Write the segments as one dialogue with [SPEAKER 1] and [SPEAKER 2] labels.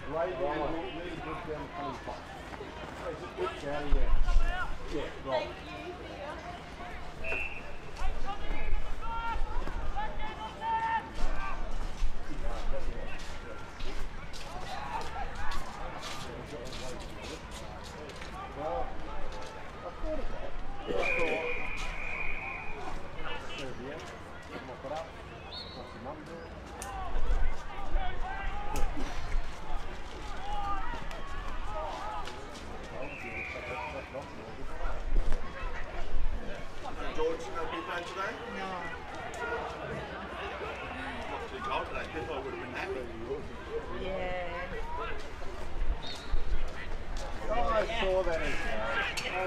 [SPEAKER 1] gravy and really good down the coming pot. So just put down there. Yeah, right. Well, I thought of that. Serbia, mop it up, what's the number?
[SPEAKER 2] George, no big man today?
[SPEAKER 3] No.
[SPEAKER 2] Not too cold today, if I would have been happy.
[SPEAKER 3] Yeah.
[SPEAKER 1] Oh, I saw that as well.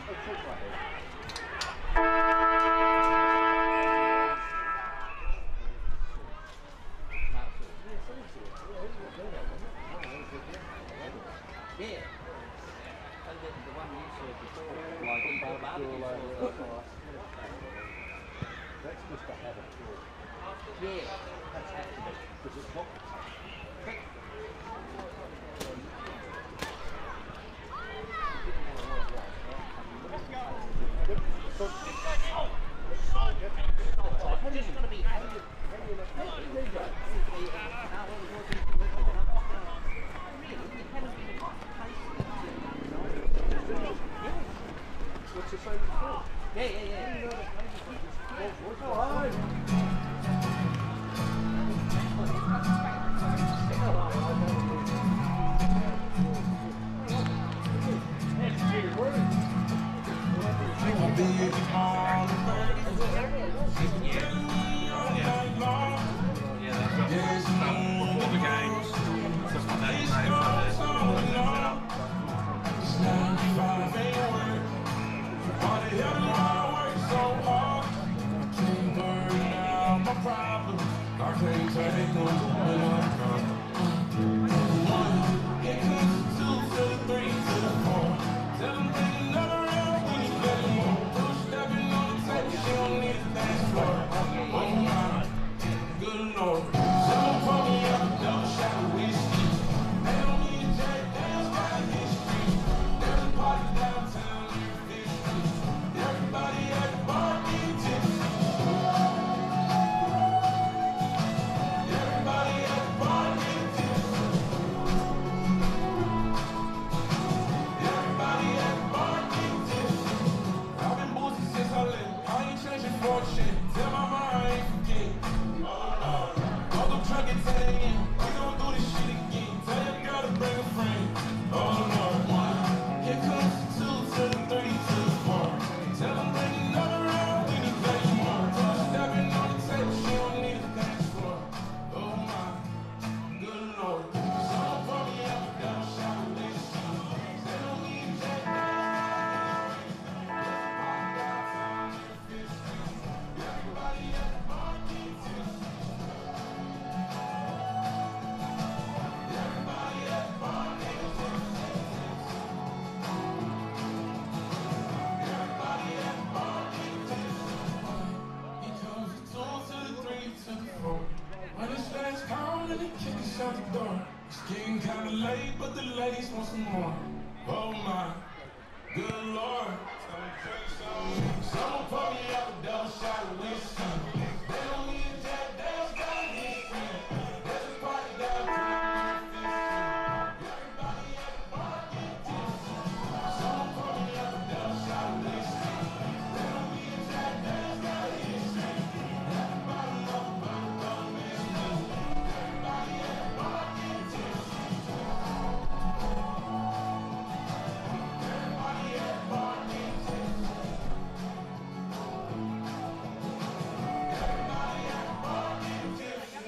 [SPEAKER 1] It took my head.
[SPEAKER 4] Yeah. And then the one you saw before, like in barbecue sauce.
[SPEAKER 1] That's just to have it pure.
[SPEAKER 4] Yeah.
[SPEAKER 1] That's has to be, because it's not
[SPEAKER 4] It's just going to be
[SPEAKER 1] What's your favourite food?
[SPEAKER 4] Yeah.
[SPEAKER 2] Before the games, stuff like that.
[SPEAKER 5] I can't take no more. It comes to 2 to the 3 to the 4. Tell them bring another round when you get more. Push stepping on the table, she don't need a dance floor. Oh my, good lord. Someone pour me up a double shot of whiskey. They don't need a Jack Daniels, got a history. There's a party downtown near Fish Street. Everybody at the bar getting tipsy. Tell my mama I ain't forget. All them truckers saying, we gon' do this shit again. Tell your girl to bring a friend. Oh Lord, here comes the 2 to the 3 to the 4. Tell them bring another round, we need that more. Stepping on the table, she don't need a dance floor. Oh my, good Lord. Someone pour me up a double shot of whiskey. They don't need Jack Daniels. When it's last call and they kick us out the door. It's getting kinda late, but the ladies want some more. Oh my, good Lord. Someone pour me up a double shot of whiskey. They don't need a Jack Daniels, got a history. There's a party downtown. Everybody at the bar getting tipsy. Someone pour me up a double shot of whiskey. They don't need a Jack Daniels, got a history. Everybody up about the dumb man. Everybody at the bar getting tipsy. Everybody at the bar getting tipsy. Everybody at the bar getting tipsy.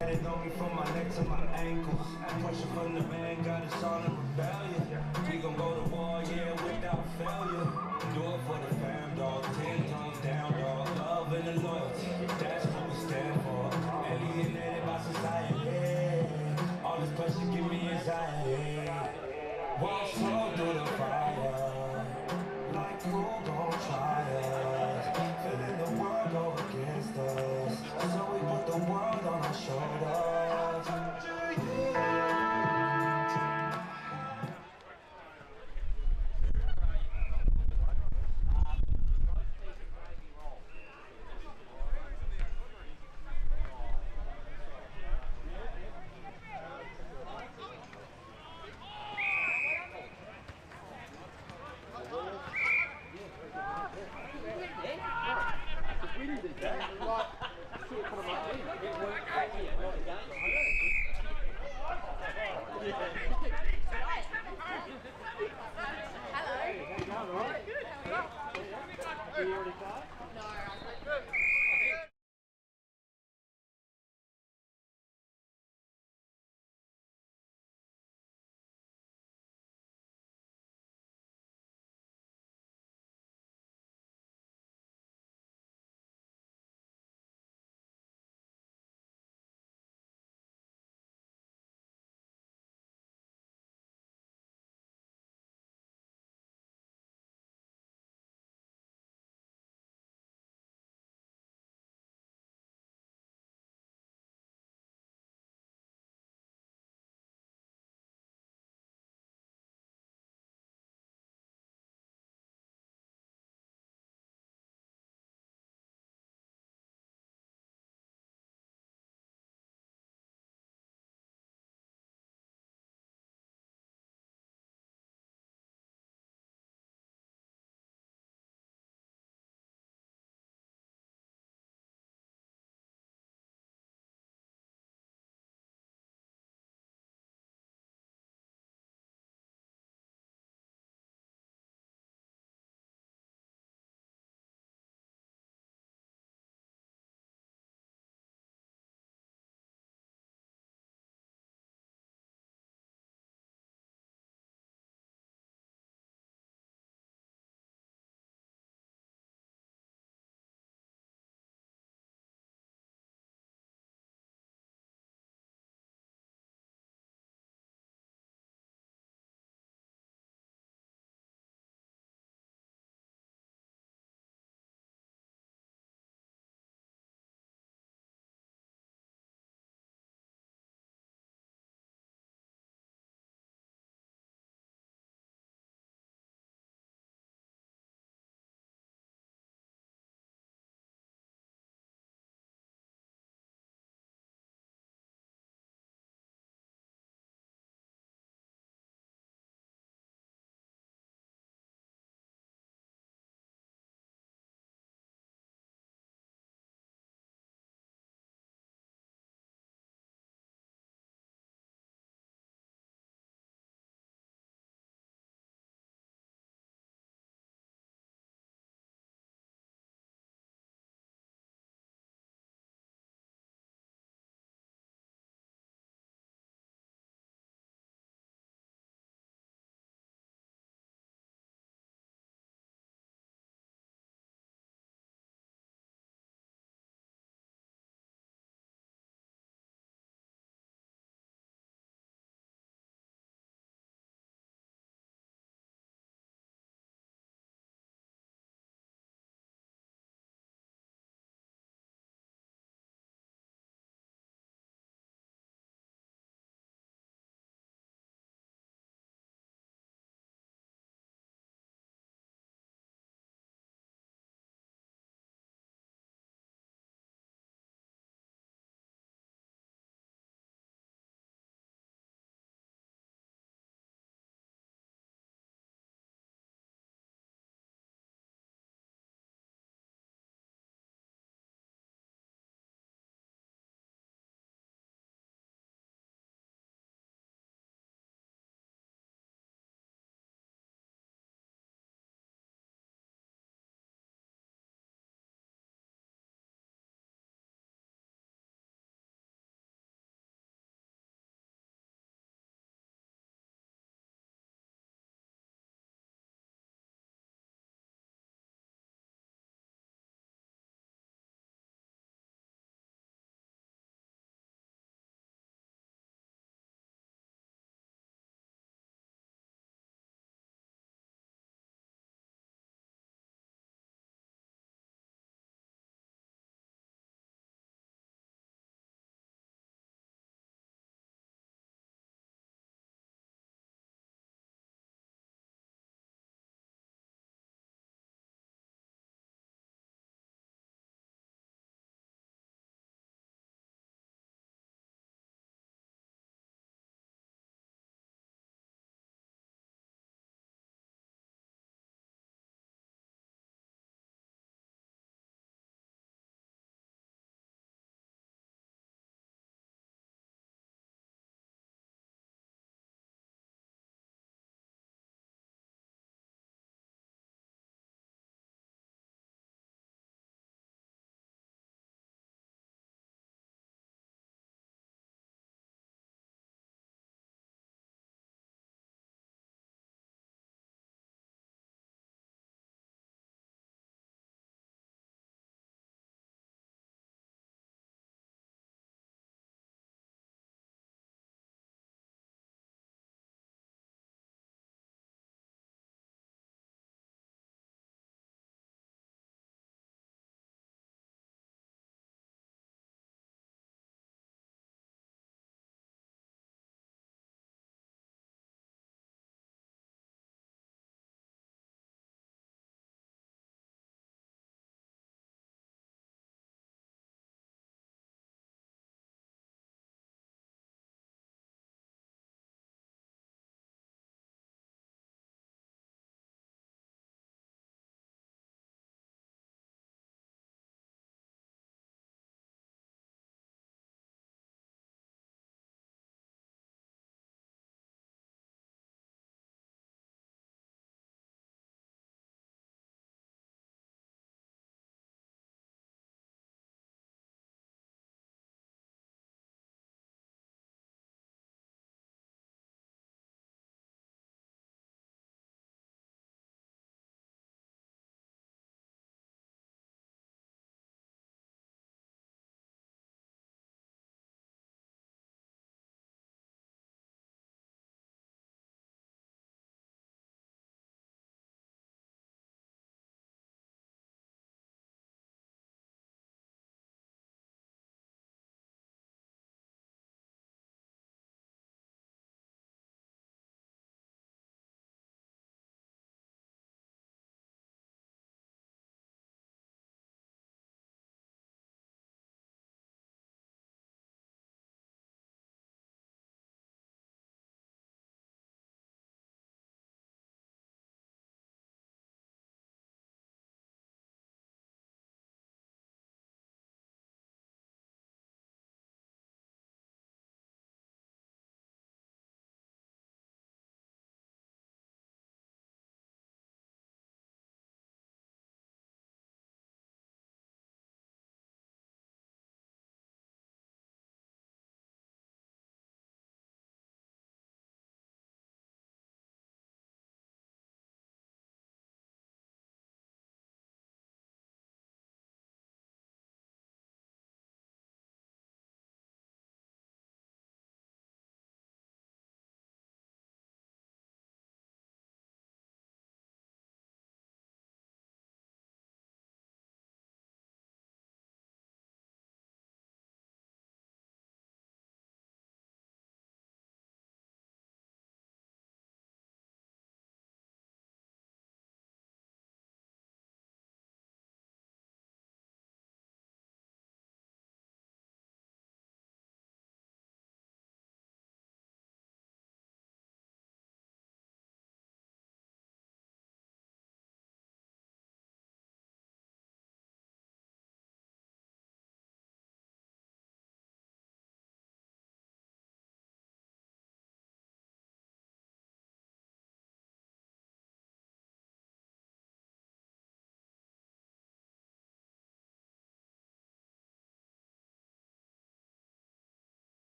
[SPEAKER 6] It on me from my neck to my ankles. Pressure from the man got us all in rebellion. We gon' go to war, yeah, without failure. Do it for the fam, dog. 10 tones down, dog. Love and the loyalty, that's what we stand for. Alienated by society. pressure give me anxiety. Walk slow through the fire, like who gon' try us? Feeling the world go against us, so we put the world on our shoulders.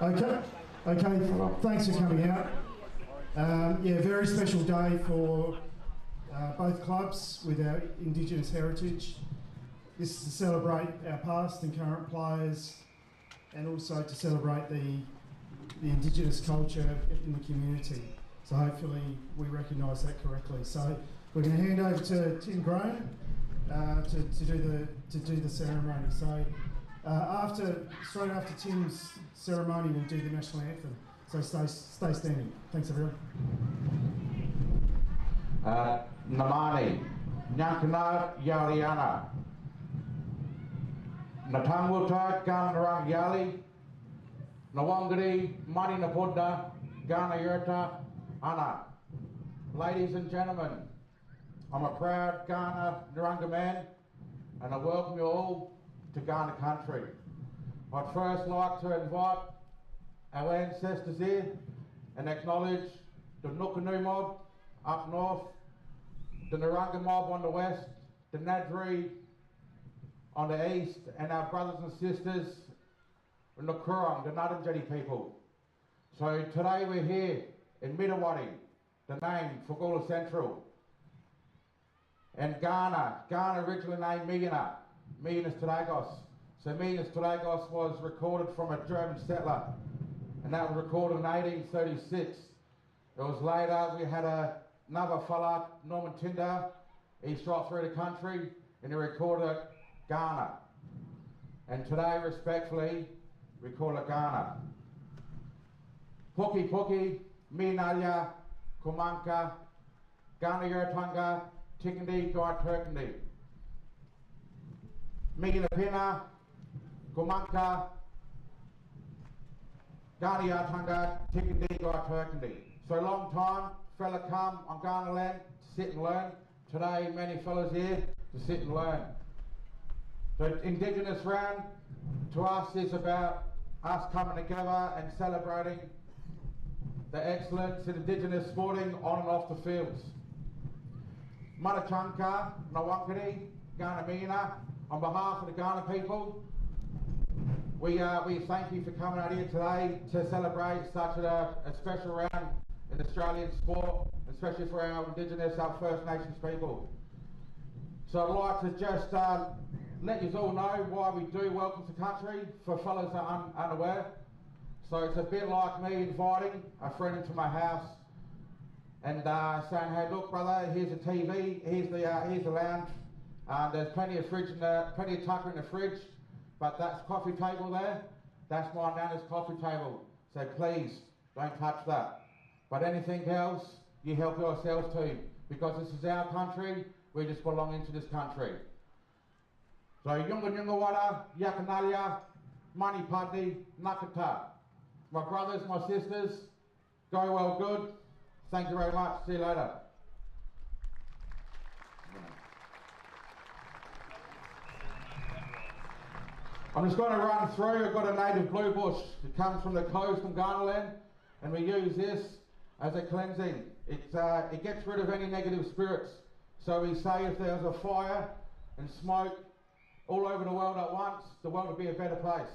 [SPEAKER 3] Okay, thanks for coming out. Yeah, very special day for both clubs with our Indigenous heritage. This is to celebrate our past and current players, and also to celebrate the Indigenous culture in the community. So hopefully we recognise that correctly. So we're going to hand over to Tim Graham to do the ceremony. So straight after Tim's ceremony, we'll do the national anthem. So stay standing. Thanks everyone.
[SPEAKER 7] Namani, Nyankana Yaliana, Natanguta Ganarang Yali, Nawangari Mani Napoda, Gana Yurta, Ana. Ladies and gentlemen, I'm a proud Ghana Naranga man, and I welcome you all to Ghana country. I'd first like to invite our ancestors here and acknowledge the Nukanu mob up north, the Naranga mob on the west, the Nadri on the east, and our brothers and sisters in the Kurung, the Ngarrindjeri people. So today we're here in Midawati, the name for Gawler Central. And Ghana originally named Minas Tiragos. So Minas Tiragos was recorded from a German settler, and that was recorded in 1836. It was later, we had another fella, Norman Tinder, he shot through the country and he recorded Ghana. And today, respectfully, we call it Ghana. Puki Puki, Minalya, Kumanka, Ghana Yurtanga, Tikindi, Gawar Turkindi. Migina Pina, Kumanka, Ghana Yurtanga, Tikindi, Gawar Turkindi. So a long time, fella come on Ghana land to sit and learn. Today, many fellas here to sit and learn. So Indigenous round to us is about us coming together and celebrating the excellence in Indigenous sporting on and off the fields. Manachanka, Nawankari, Ghana Mina, on behalf of the Ghana people, we thank you for coming out here today to celebrate such a special round in Australian sport, especially for our Indigenous, our First Nations people. So I'd like to just let you all know why we do welcome to country, for fellas that are unaware. So it's a bit like me inviting a friend into my house and saying, hey look brother, here's a TV, here's the lounge, there's plenty of plenty of tucker in the fridge, but that's coffee table there, that's my nana's coffee table, so please don't touch that. But anything else, you help yourselves too, because this is our country, we just belong into this country. So Yunga Yungawada, Yakanalya, Mani Padni, Nakata. My brothers, my sisters, go well good. Thank you very much. See you later. I'm just going to run through. I've got a native blue bush. It comes from the coast in Ghana land, and we use this as a cleansing. It gets rid of any negative spirits. So we say if there's a fire and smoke all over the world at once, the world would be a better place.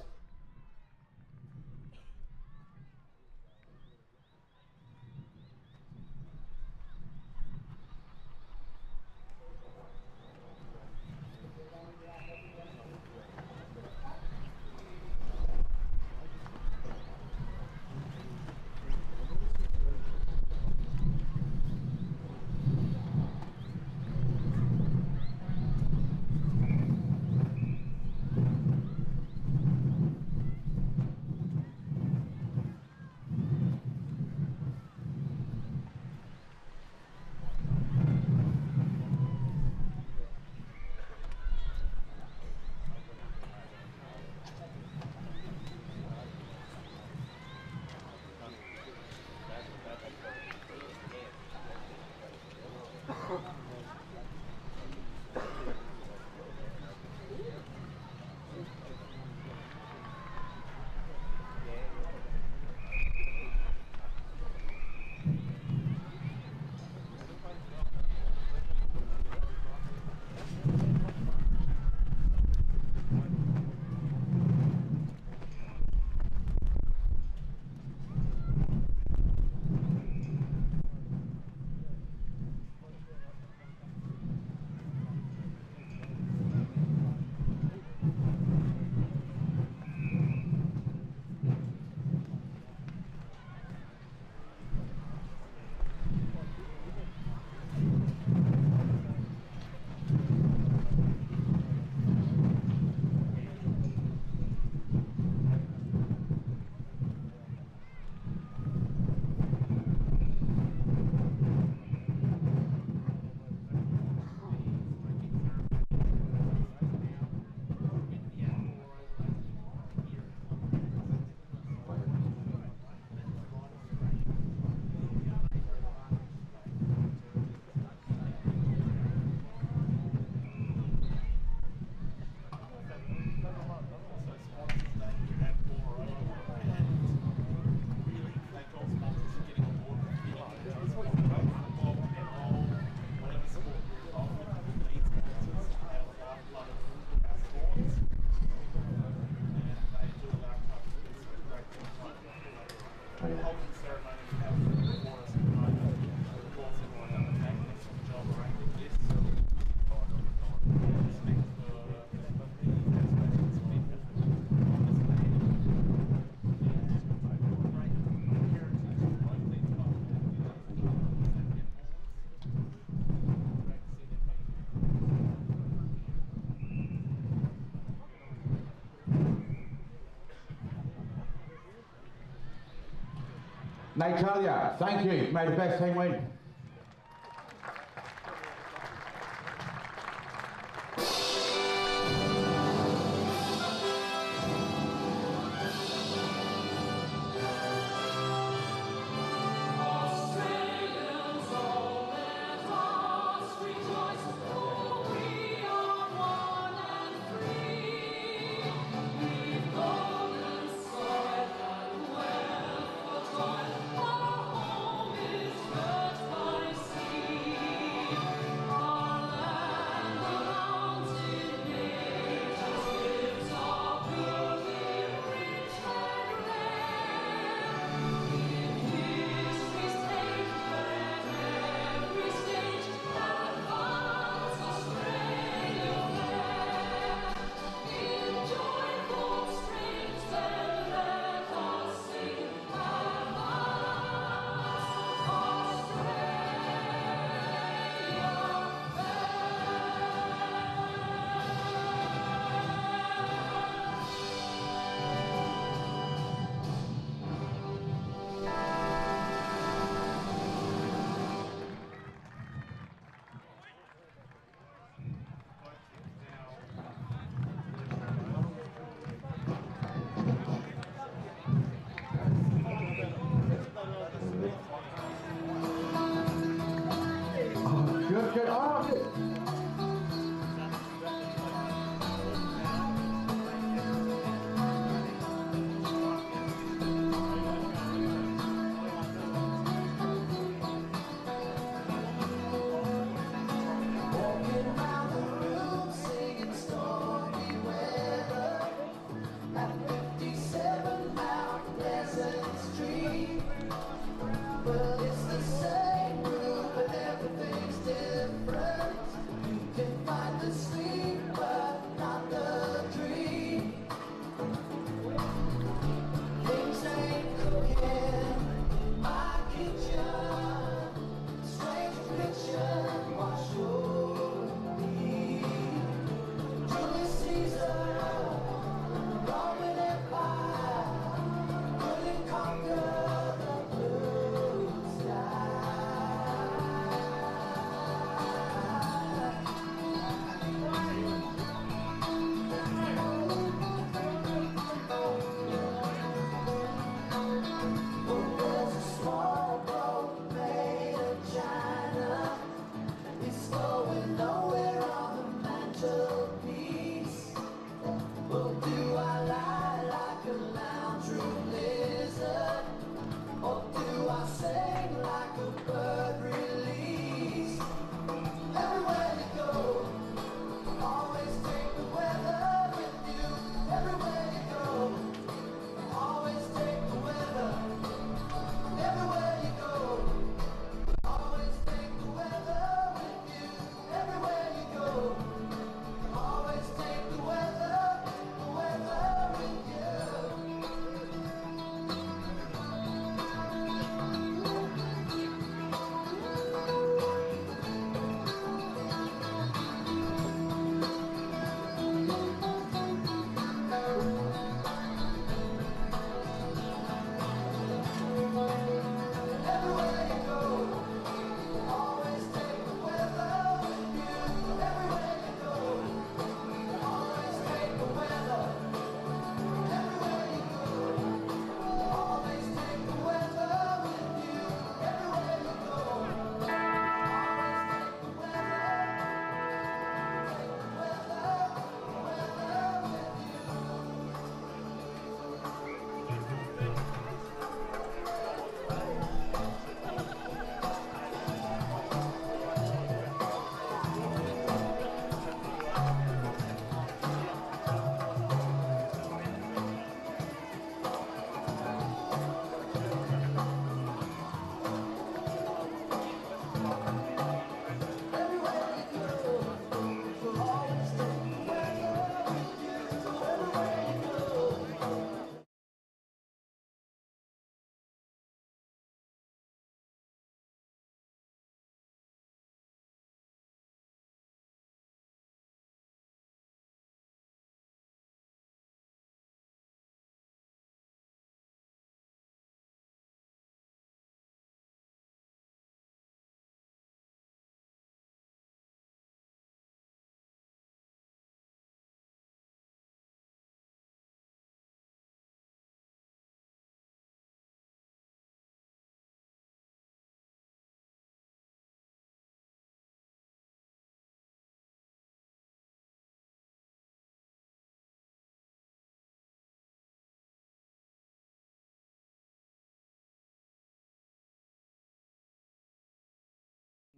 [SPEAKER 7] Natalia, thank you. May the best team win.
[SPEAKER 8] Our home is judged by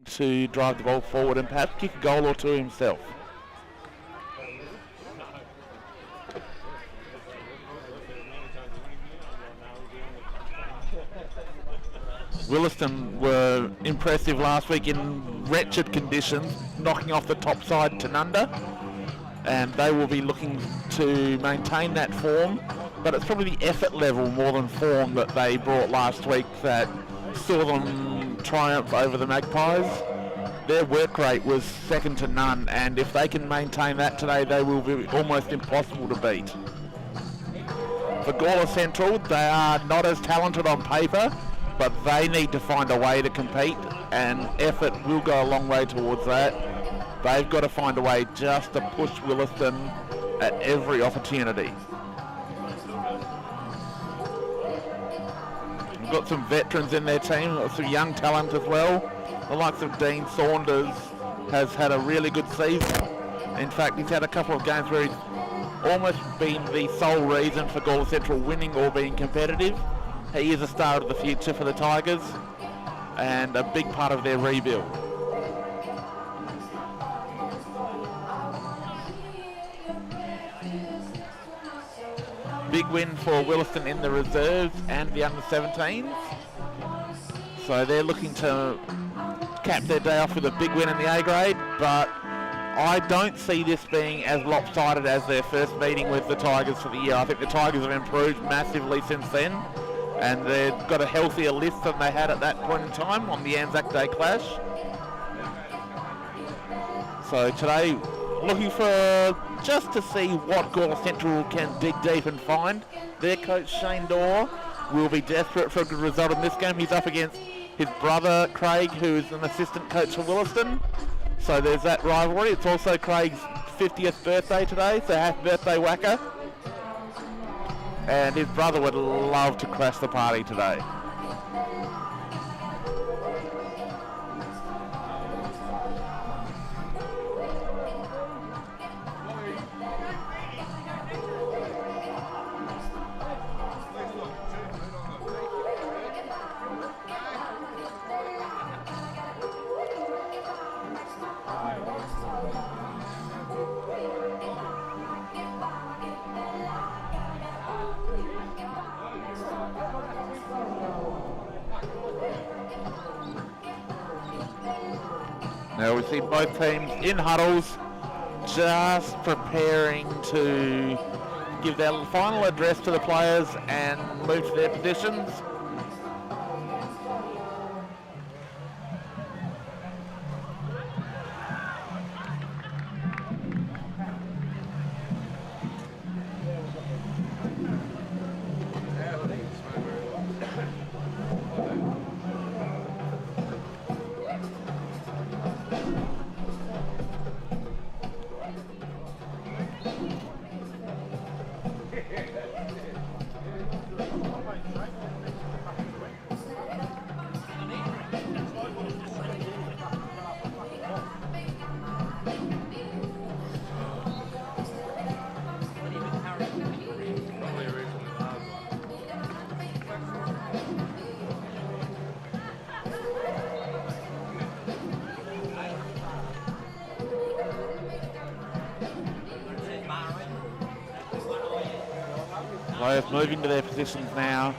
[SPEAKER 8] to drive the ball forward and perhaps kick a goal or two himself. Willaston were impressive last week in wretched conditions, knocking off the top side Tanunda, and they will be looking to maintain that form, but it's probably the effort level more than form that they brought last week that saw them triumph over the Magpies. Their work rate was second to none, and if they can maintain that today, they will be almost impossible to beat. For Gawler Central, they are not as talented on paper, but they need to find a way to compete, and effort will go a long way towards that. They've got to find a way just to push Willaston at every opportunity. We've got some veterans in their team, some young talent as well. The likes of Dean Saunders has had a really good season. In fact, he's had a couple of games where he's almost been the sole reason for Gawler Central winning or being competitive. He is a star of the future for the Tigers and a big part of their rebuild. Big win for Willaston in the reserves and the under-17s. So they're looking to cap their day off with a big win in the A grade, but I don't see this being as lopsided as their first meeting with the Tigers for the year. I think the Tigers have improved massively since then, and they've got a healthier list than they had at that point in time on the Anzac Day clash. So today, looking for just to see what Gawler Central can dig deep and find. Their coach Shane Dorr will be desperate for a good result in this game. He's up against his brother Craig, who is an assistant coach for Willaston. So there's that rivalry. It's also Craig's 50th birthday today, so happy birthday, Wacker. And his brother would love to crash the party today. Now we see both teams in huddles, just preparing to give their final address to the players and move to their positions. Players moving to their positions now.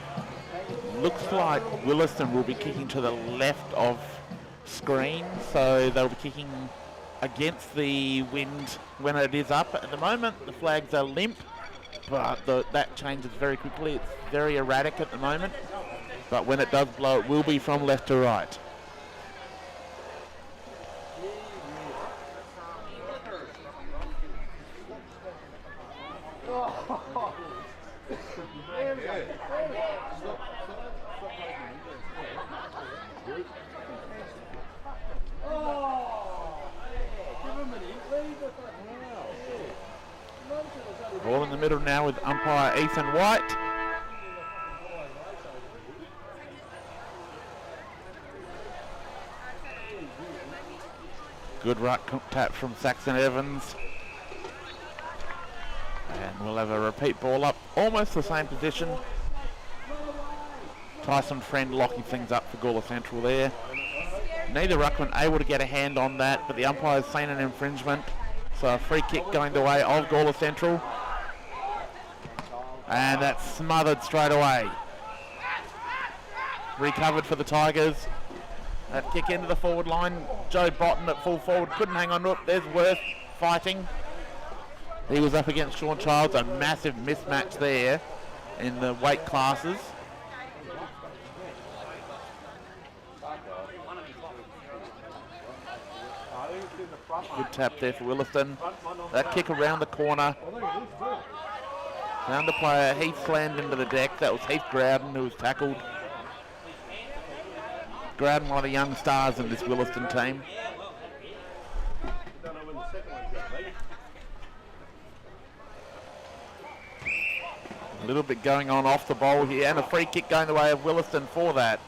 [SPEAKER 8] Looks like Willaston will be kicking to the left of screen, so they'll be kicking against the wind when it is up. At the moment, the flags are limp, but that changes very quickly. It's very erratic at the moment, but when it does blow, it will be from left to right. Ball in the middle now with umpire Ethan White. Good ruck tap from Saxon Evans. And we'll have a repeat ball up, almost the same position. Tyson Friend locking things up for Gawler Central there. Neither ruckman able to get a hand on that, but the umpire's seen an infringement. So a free kick going the way of Gawler Central. And that's smothered straight away. Recovered for the Tigers. That kick into the forward line. Joe Broughton at full forward, couldn't hang on to it. There's Worth fighting. He was up against Sean Childs, a massive mismatch there in the weight classes. Good tap there for Willaston. That kick around the corner. Found the player. Heath slammed into the deck. That was Heath Growden who was tackled. Growden, one of the young stars in this Willaston team. A little bit going on off the bowl here, and a free kick going the way of Willaston for that.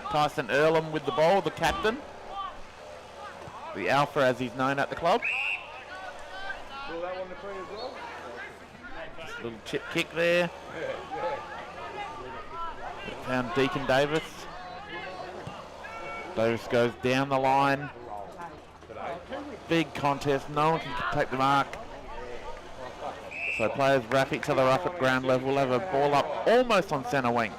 [SPEAKER 8] Tyson Earlham with the ball, the captain. The alpha as he's known at the club. Just a little chip kick there. Found Deacon Davis. Davis goes down the line. Big contest, no one can take the mark. So players wrap each other up at ground level. We'll have a ball up almost on centre wing.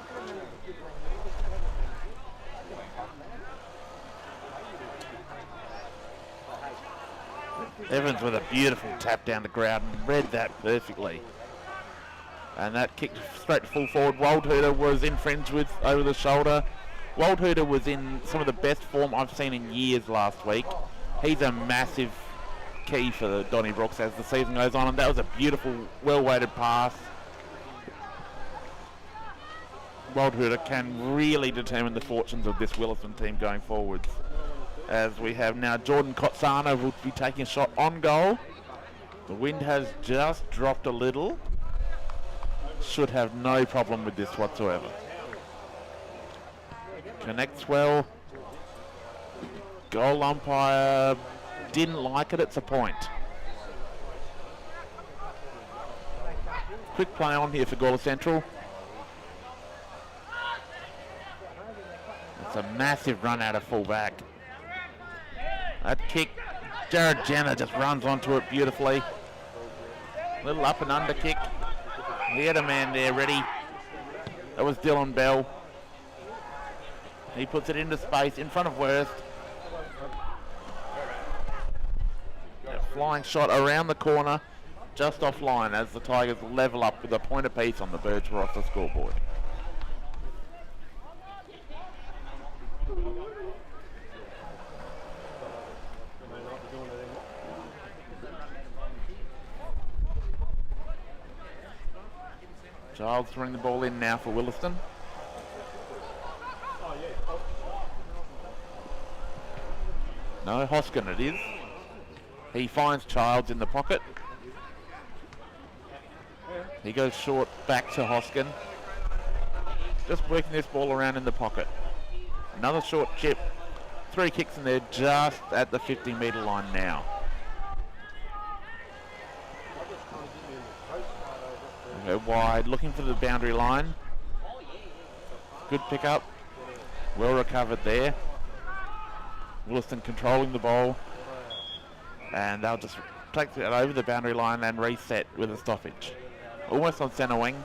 [SPEAKER 8] Evans with a beautiful tap down the ground and read that perfectly. And that kicked straight to full forward. Waldhooter was infringed with over the shoulder. Waldhooter was in some of the best form I've seen in years last week. He's a massive key for the Donnybrooks as the season goes on, and that was a beautiful, well-weighted pass. Waldhooter can really determine the fortunes of this Willaston team going forwards. As we have now Jordan Kotsana will be taking a shot on goal. The wind has just dropped a little. Should have no problem with this whatsoever. Connects well. Goal umpire didn't like it, it's a point. Quick play on here for Gawler Central. It's a massive run out of full back. That kick, Jared Jenner just runs onto it beautifully. Little up and under kick. He had a man there ready. That was Dylan Bell. He puts it into space in front of Worth. A flying shot around the corner, just offline as the Tigers level up with a point apiece on the Birds roster scoreboard. Giles throwing the ball in now for Willaston. No, Hoskin it is. He finds Childs in the pocket. He goes short back to Hoskin. Just working this ball around in the pocket. Another short chip. 3 kicks in there just at the 50-metre line now. Go wide, looking for the boundary line. Good pick up. Well recovered there. Willaston controlling the ball. And they'll just take it over the boundary line and reset with a stoppage. Almost on centre wing.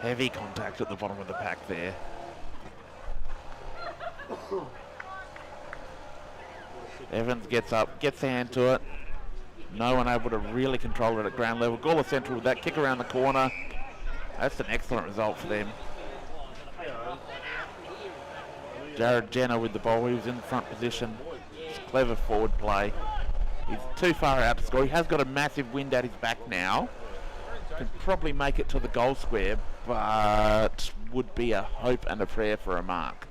[SPEAKER 8] Heavy contact at the bottom of the pack there. Evans gets up, gets the hand to it. No one able to really control it at ground level. Gawler Central with that kick around the corner. That's an excellent result for them. Jared Jenner with the ball. He was in the front position. It's clever forward play. He's too far out to score. He has got a massive wind at his back now. Can probably make it to the goal square, but would be a hope and a prayer for a mark.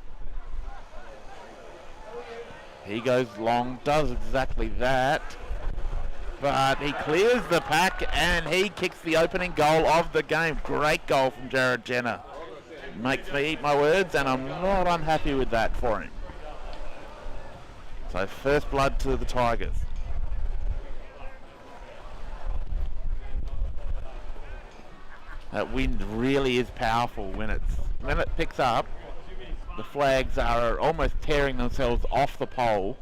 [SPEAKER 8] He goes long, does exactly that, but he clears the pack and he kicks the opening goal of the game. Great goal from Jared Jenner. Makes me eat my words, and I'm not unhappy with that for him. So first blood to the Tigers. That wind really is powerful when it picks up. The flags are almost tearing themselves off the pole.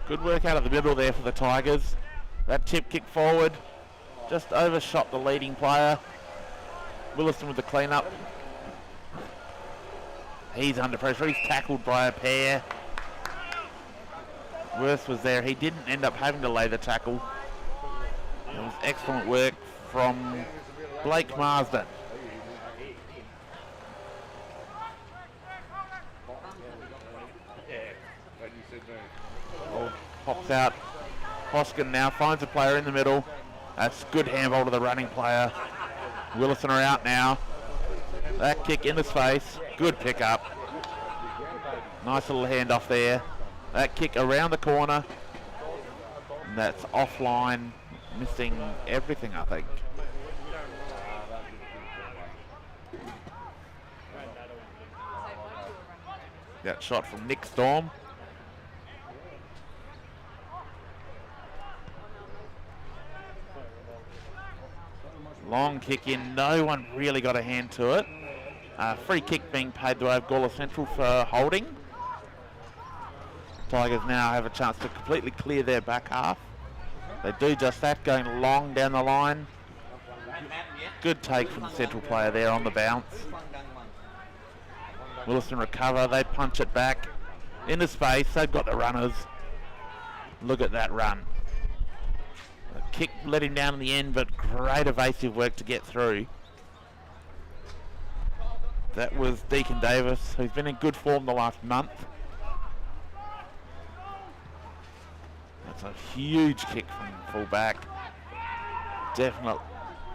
[SPEAKER 8] Good work out of the middle there for the Tigers. That tip kick forward just overshot the leading player. Willaston with the clean-up. He's under pressure. He's tackled by a pair. Worth was there. He didn't end up having to lay the tackle. It was excellent work from Blake Marsden. Pops out. Hoskin now finds a player in the middle. That's good handball to the running player. Willaston are out now. That kick in the space. Good pick up. Nice little handoff there. That kick around the corner. And that's offline. Missing everything, I think. That shot from Nick Storm. Long kick in, no one really got a hand to it. Free kick being paid the way of Gawler Central for holding. Tigers now have a chance to completely clear their back half. They do just that, going long down the line. Good take from the Central player there on the bounce. Willaston recover, they punch it back into space. They've got the runners. Look at that run. The kick let him down in the end, but great evasive work to get through. That was Deacon Davis, who's been in good form the last month. That's a huge kick from full back. Definite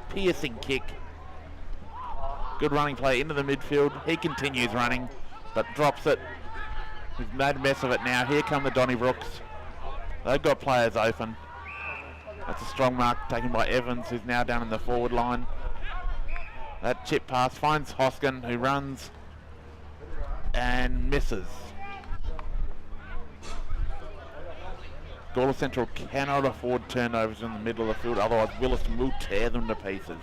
[SPEAKER 8] piercing kick. Good running play into the midfield. He continues running, but drops it. He's made a mess of it now. Here come the Donnybrooks. They've got players open. That's a strong mark taken by Evans, who's now down in the forward line. That chip pass finds Hoskin, who runs and misses. Gawler Central cannot afford turnovers in the middle of the field, otherwise Willaston will tear them to pieces.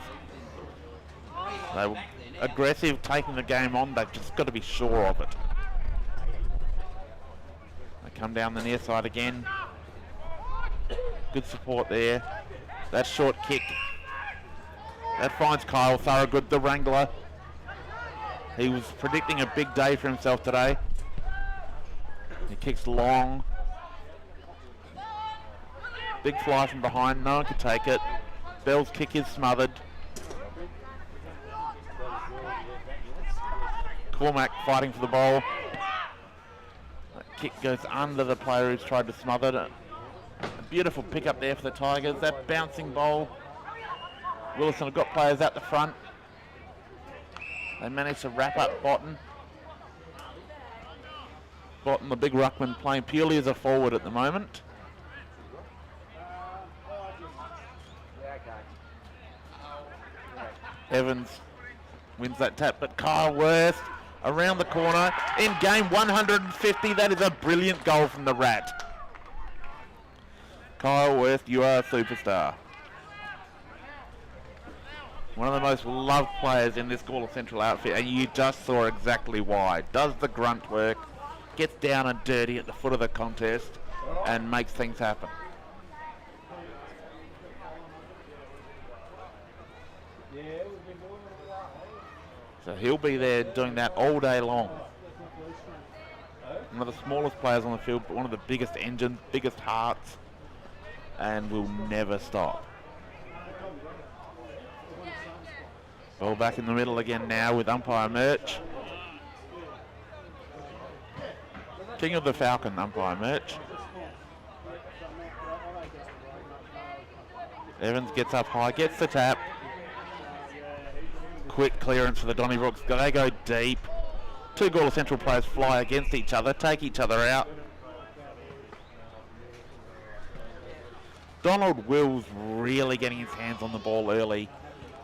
[SPEAKER 8] They were aggressive, taking the game on. They've just got to be sure of it. They come down the near side again. Good support there. That short kick. That finds Kyle Thorogood, the wrangler. He was predicting a big day for himself today. He kicks long. Big fly from behind. No one could take it. Bell's kick is smothered. Cormac fighting for the ball. That kick goes under the player who's tried to smother it. A beautiful pick up there for the Tigers. That bouncing ball. Willaston have got players out the front. They managed to wrap up Botten. Botten, the big ruckman, playing purely as a forward at the moment. Evans wins that tap, but Kyle Worth around the corner in game 150. That is a brilliant goal from the Rat. Kyle Worth, you are a superstar. One of the most loved players in this Gawler Central outfit, and you just saw exactly why. Does the grunt work, gets down and dirty at the foot of the contest, and makes things happen. So he'll be there doing that all day long. One of the smallest players on the field, but one of the biggest engines, biggest hearts, and will never stop. Ball back in the middle again now with umpire Murch. King of the Falcon umpire merch. Evans gets up high, gets the tap. Quick clearance for the Donnybrooks. They go deep. Two Gawler Central players fly against each other, take each other out. Donald Wills really getting his hands on the ball early.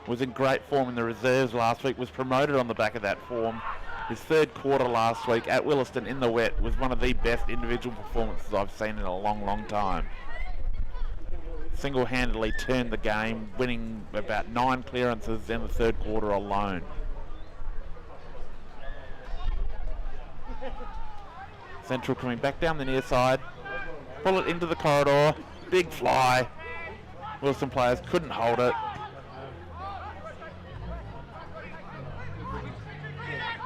[SPEAKER 8] Was in great form in the reserves last week, was promoted on the back of that form. His third quarter last week at Willaston in the wet was one of the best individual performances I've seen in a long, long time. Single-handedly turned the game, winning about 9 clearances in the third quarter alone. Central coming back down the near side, pull it into the corridor, big fly. Wilson players couldn't hold it.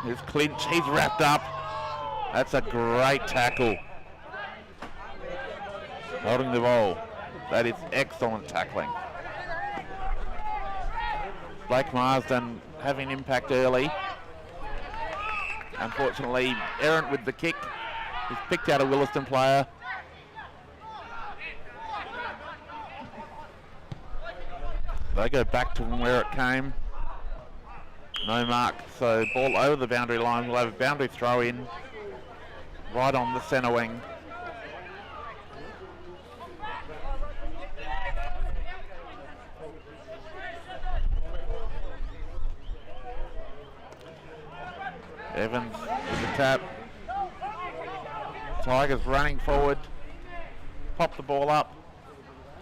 [SPEAKER 8] Here's Clinch, he's wrapped up. That's a great tackle. Holding the ball. That is excellent tackling. Blake Marsden having impact early. Unfortunately, errant with the kick. He's picked out a Willaston player. They go back to where it came. No mark, so ball over the boundary line. We'll have a boundary throw in right on the centre wing. Evans with the tap. Tigers running forward. Pop the ball up.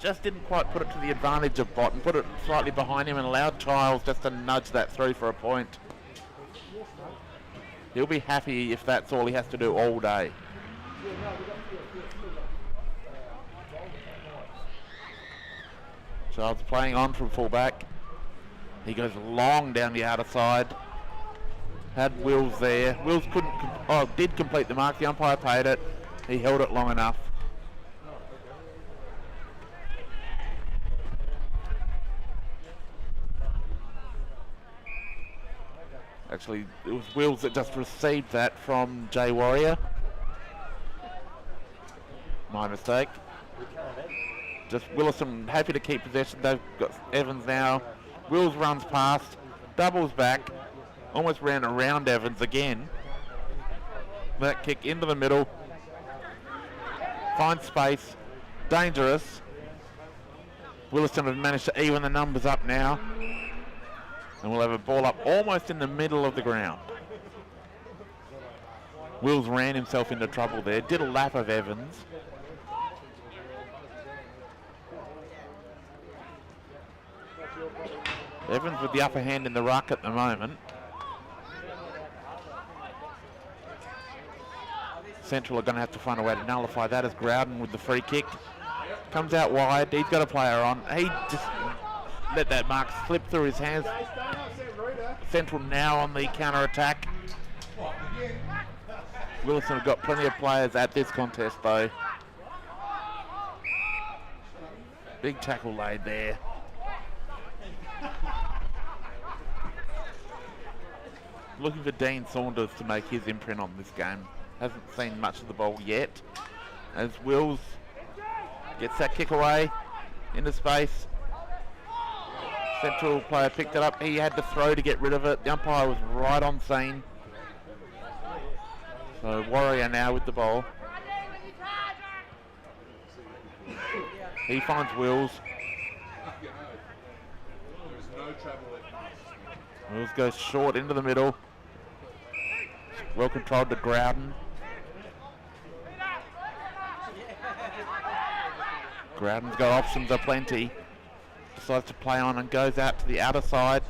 [SPEAKER 8] Just didn't quite put it to the advantage of Bott and put it slightly behind him and allowed Childs just to nudge that through for a point. He'll be happy if that's all he has to do all day. Childs playing on from fullback. He goes long down the outer side. Had Wills there. Wills did complete the mark. The umpire paid it. He held it long enough. Actually, it was Wills that just received that from Jay Warrior. My mistake. Just Willaston happy to keep possession. They've got Evans now. Wills runs past, doubles back, almost ran around Evans again. That kick into the middle. Finds space. Dangerous. Willaston have managed to even the numbers up now. And we'll have a ball up almost in the middle of the ground. Wills ran himself into trouble there. Did a lap of Evans. Evans with the upper hand in the ruck at the moment. Central are going to have to find a way to nullify that as Growden with the free kick. Comes out wide. He's got a player on. He just let that mark slip through his hands. Central now on the counter-attack. Willaston have got plenty of players at this contest though. Big tackle laid there. Looking for Dean Saunders to make his imprint on this game. Hasn't seen much of the ball yet. As Wills gets that kick away into space. Central player picked it up. He had to throw to get rid of it. The umpire was right on scene. So Warrior now with the ball. He finds Wills. Wills goes short into the middle. Well controlled to Growden. Growden's got options aplenty. Decides to play on and goes out to the outer side.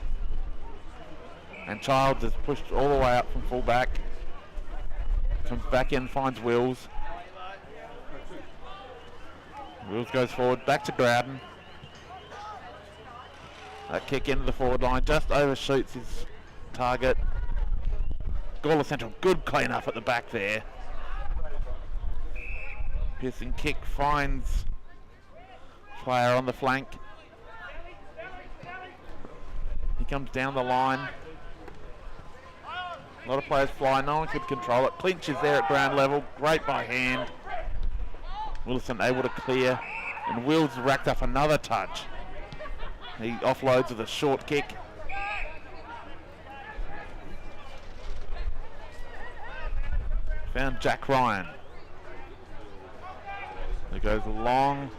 [SPEAKER 8] And Childs is pushed all the way up from fullback. Comes back in, finds Wills. Wills goes forward, back to Growden. That kick into the forward line just overshoots his target. Gawler Central, good clean up at the back there. Piercing kick finds player on the flank. He comes down the line. A lot of players fly, no one could control it. Clinch is there at ground level, great by hand. Willaston able to clear, and Wills racked up another touch. He offloads with a short kick. Found Jack Ryan. There goes long.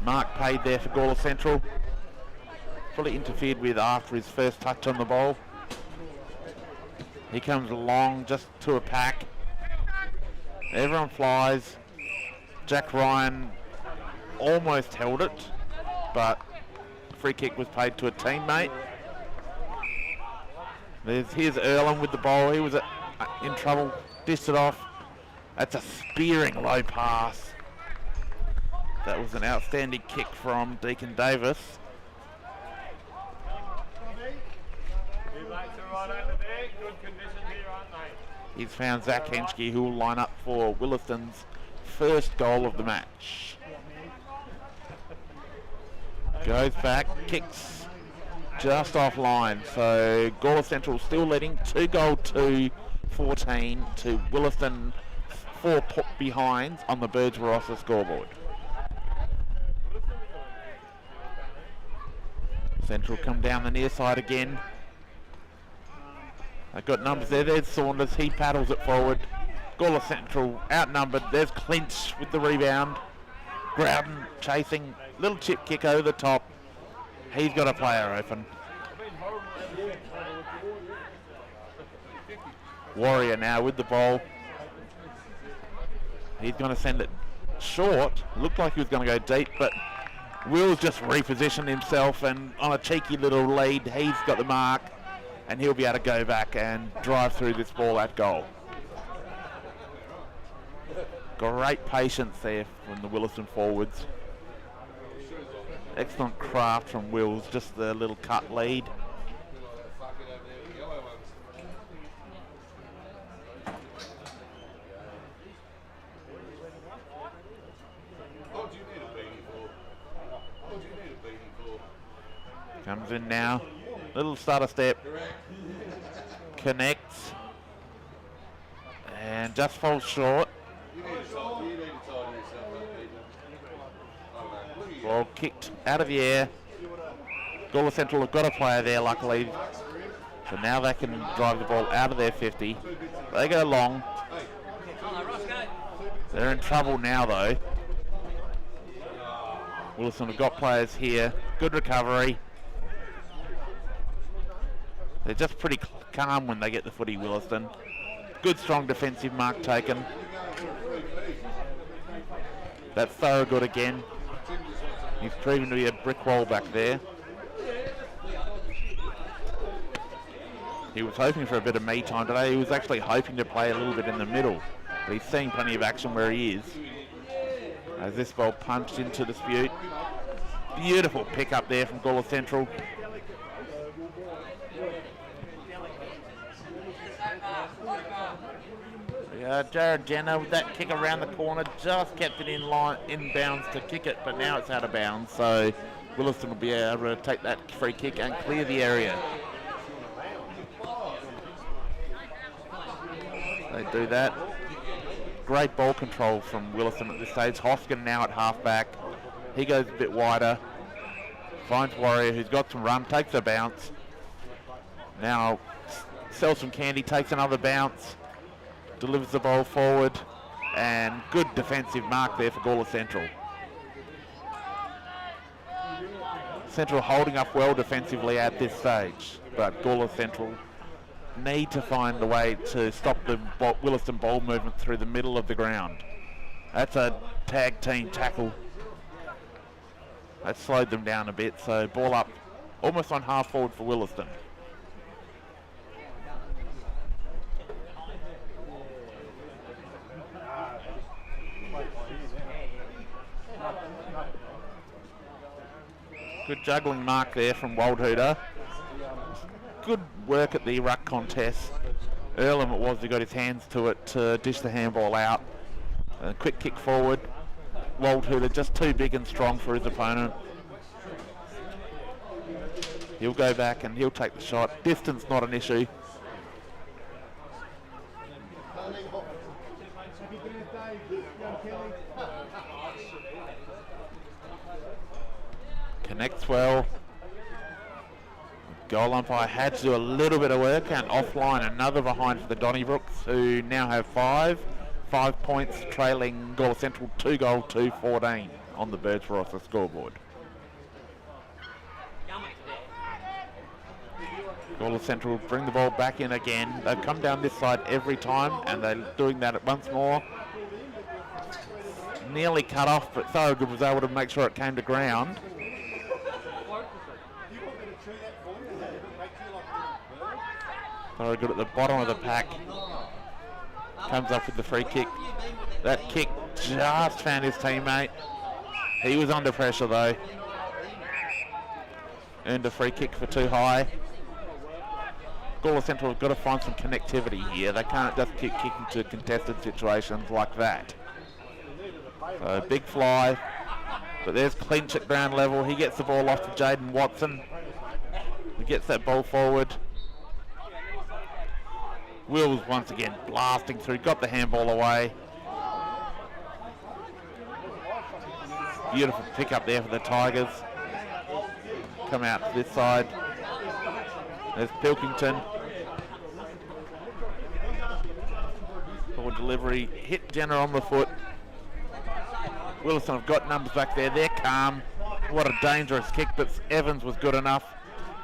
[SPEAKER 8] Mark paid there for Gawler Central. Fully interfered with after his first touch on the ball. He comes along just to a pack. Everyone flies. Jack Ryan almost held it, but free kick was paid to a teammate. Here's Erlen with the ball. He was in trouble, dished it off. That's a spearing low pass. That was an outstanding kick from Deacon Davis. He's found Zach Henschke, who will line up for Willaston's first goal of the match. Goes back, kicks just offline. So Gawler Central still leading 2-14 to Willaston 4 behind on the Birds Barossa scoreboard. Central come down the near side again. They've got numbers there. There's Saunders. He paddles it forward. Gawler Central outnumbered. There's Clinch with the rebound. Growden chasing. Little chip kick over the top. He's got a player open. Warrior now with the ball. He's going to send it short. Looked like he was going to go deep, but Will's just repositioned himself, and on a cheeky little lead, he's got the mark, and he'll be able to go back and drive through this ball at goal. Great patience there from the Willaston forwards. Excellent craft from Wills, just the little cut lead. Comes in now, little stutter step, connects, and just falls short. Ball kicked out of the air. Gawler Central have got a player there, luckily, so now they can drive the ball out of their 50. They go long. They're in trouble now, though. Willaston have got players here. Good recovery. They're just pretty calm when they get the footy, Willaston. Good, strong defensive mark taken. That's Thorogood again. He's proven to be a brick wall back there. He was hoping for a bit of me time today. He was actually hoping to play a little bit in the middle, but he's seeing plenty of action where he is. As this ball punched into dispute. Beautiful pick up there from Gawler Central. Jared Jenner with that kick around the corner just kept it in bounds to kick it, but now it's out of bounds, so Willaston will be able to take that free kick and clear the area. They do that. Great ball control from Willaston at this stage. Hoskin now at halfback. He goes a bit wider. Finds Warrior, who's got some run, takes a bounce. Now Selson Candy takes another bounce. Delivers the ball forward, and good defensive mark there for Gawler Central. Central holding up well defensively at this stage, but Gawler Central need to find a way to stop the Willaston ball movement through the middle of the ground. That's a tag team tackle. That slowed them down a bit, so ball up almost on half forward for Willaston. Good juggling mark there from Waldhuter. Good work at the ruck contest. Earlham it was who got his hands to it to dish the handball out. A quick kick forward. Waldhuter just too big and strong for his opponent. He'll go back and he'll take the shot. Distance not an issue. Connects well. Goal umpire had to do a little bit of work and offline another behind for the Donnybrooks, who now have 5 points, trailing Gawler Central 2-14 on the Birds Rossa scoreboard. Gawler Central bring the ball back in again. They've come down this side every time and they're doing that once more. Nearly cut off, but Thorogood was able to make sure it came to ground. Thorogood at the bottom of the pack. Comes up with the free kick. That kick just found his teammate. He was under pressure though. Earned a free kick for too high. Gawler Central have got to find some connectivity here. They can't just keep kicking to contested situations like that. So big fly, but there's Clinch at ground level. He gets the ball off to Jaden Watson. He gets that ball forward. Wills once again blasting through, got the handball away. Beautiful pick up there for the Tigers. Come out to this side. There's Pilkington. Forward delivery, hit Jenner on the foot. Willaston have got numbers back there, they're calm. What a dangerous kick, but Evans was good enough.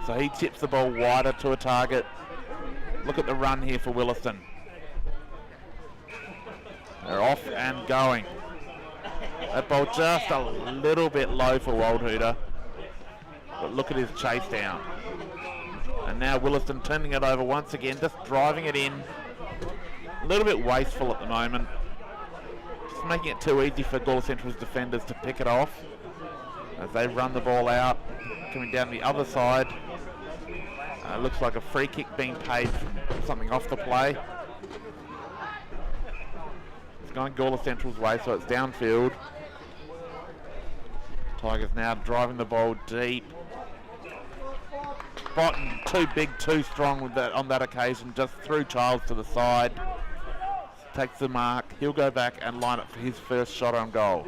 [SPEAKER 8] So he tips the ball wider to a target. Look at the run here for Willaston. They're off and going. That ball just a little bit low for Waldhuter. But look at his chase down. And now Willaston turning it over once again, just driving it in. A little bit wasteful at the moment. Just making it too easy for Gawler Central's defenders to pick it off. As they run the ball out, coming down the other side. Looks like a free kick being paid from something off the play. It's going Gawler Central's way, so it's downfield. Tigers now driving the ball deep. Bottom too big, too strong with that on that occasion. Just threw Childs to the side. Takes the mark. He'll go back and line up for his first shot on goal.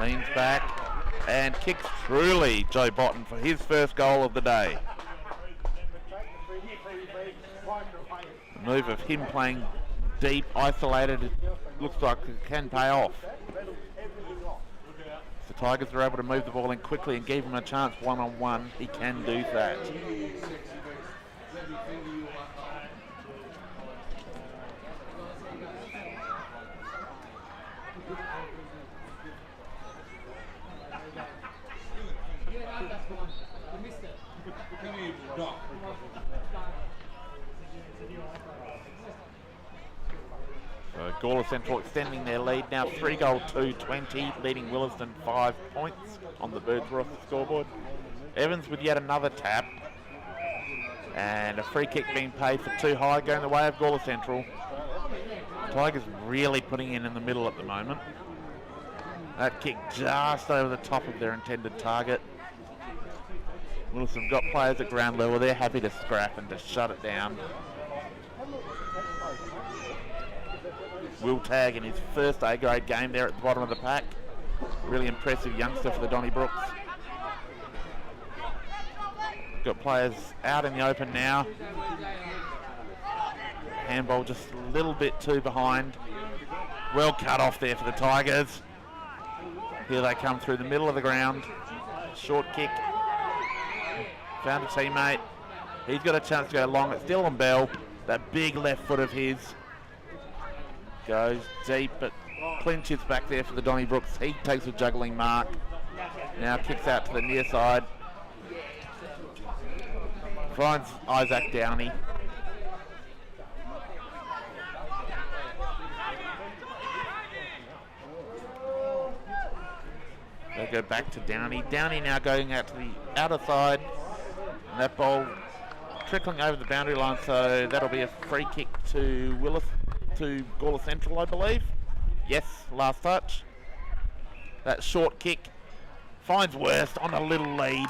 [SPEAKER 8] Leans back and kicks truly Joe Botton for his first goal of the day. The move of him playing deep, isolated, it looks like it can pay off. The Tigers are able to move the ball in quickly and give him a chance one-on-one. He can do that. Gawler Central extending their lead now 3-2-20, leading Willaston 5 points on the Birds Rossa scoreboard. Evans with yet another tap, and a free kick being paid for too high, going the way of Gawler Central. Tigers really putting in the middle at the moment. That kick just over the top of their intended target. Willaston got players at ground level, they're happy to scrap and to shut it down. Will Tagg in his first A-grade game there at the bottom of the pack. Really impressive youngster for the Donnybrooks. Got players out in the open now. Handball just a little bit too behind. Well cut off there for the Tigers. Here they come through the middle of the ground. Short kick. Found a teammate. He's got a chance to go long. It's Dylan Bell. That big left foot of his. Goes deep, but clinches back there for the Donnybrooks. He takes a juggling mark. Now kicks out to the near side. Finds Isaac Downey. go back to Downey. Downey now going out to the outer side. And that ball trickling over the boundary line, so that'll be a free kick to Gawler Central, I believe. Yes, last touch. That short kick finds Worst on a little lead.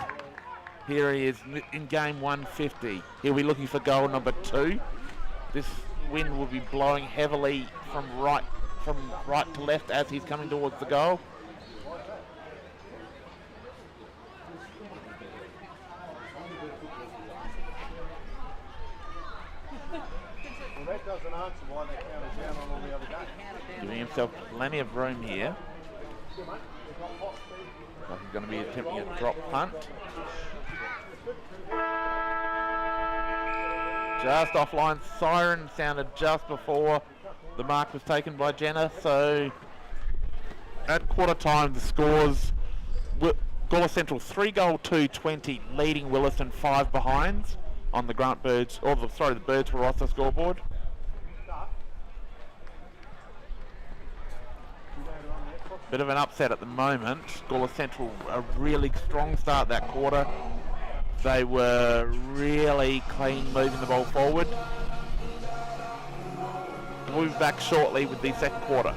[SPEAKER 8] Here he is in game 150. He'll be looking for goal number 2. This wind will be blowing heavily from right to left as he's coming towards the goal.
[SPEAKER 1] Well, that doesn't answer why they counted down on all the other games.
[SPEAKER 8] Giving himself plenty of room here. So he's going to be attempting a drop punt. Just offline, siren sounded just before the mark was taken by Jenna. So at quarter time, the scores: Gawler Central 3-2-20, leading Willaston 5 behinds on the the Birds Barossa scoreboard. Bit of an upset at the moment. Gawler Central a really strong start that quarter. They were really clean moving the ball forward. We'll be back shortly with the second quarter.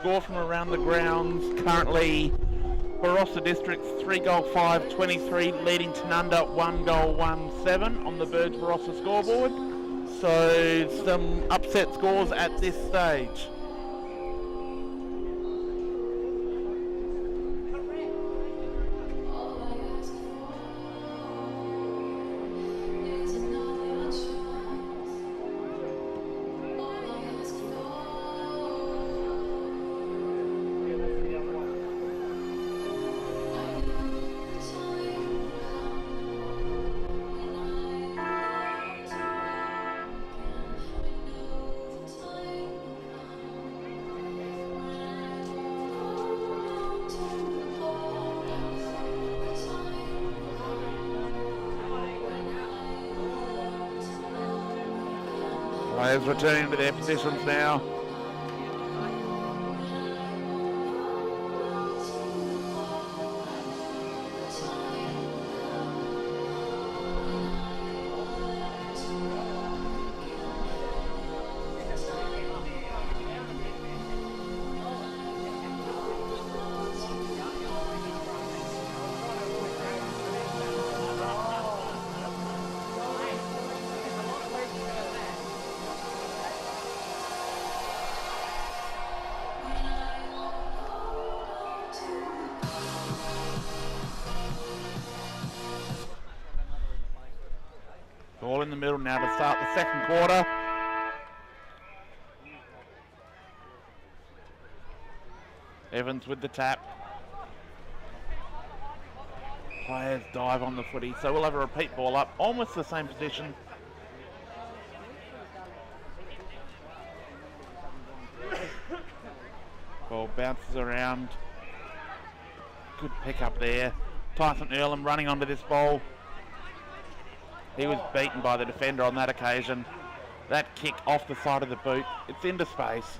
[SPEAKER 8] Score from around the grounds currently: Barossa Districts 3-5-23, leading Tanunda 1-1-7 on the Birds Barossa scoreboard. So some upset scores at this stage. Players returning to their positions now. Ball in the middle now to start the second quarter. Evans with the tap. Players dive on the footy, so we'll have a repeat ball up, almost the same position. Ball bounces around. Good pick up there. Tyson Earlham running onto this ball. He was beaten by the defender on that occasion. That kick off the side of the boot. It's into space.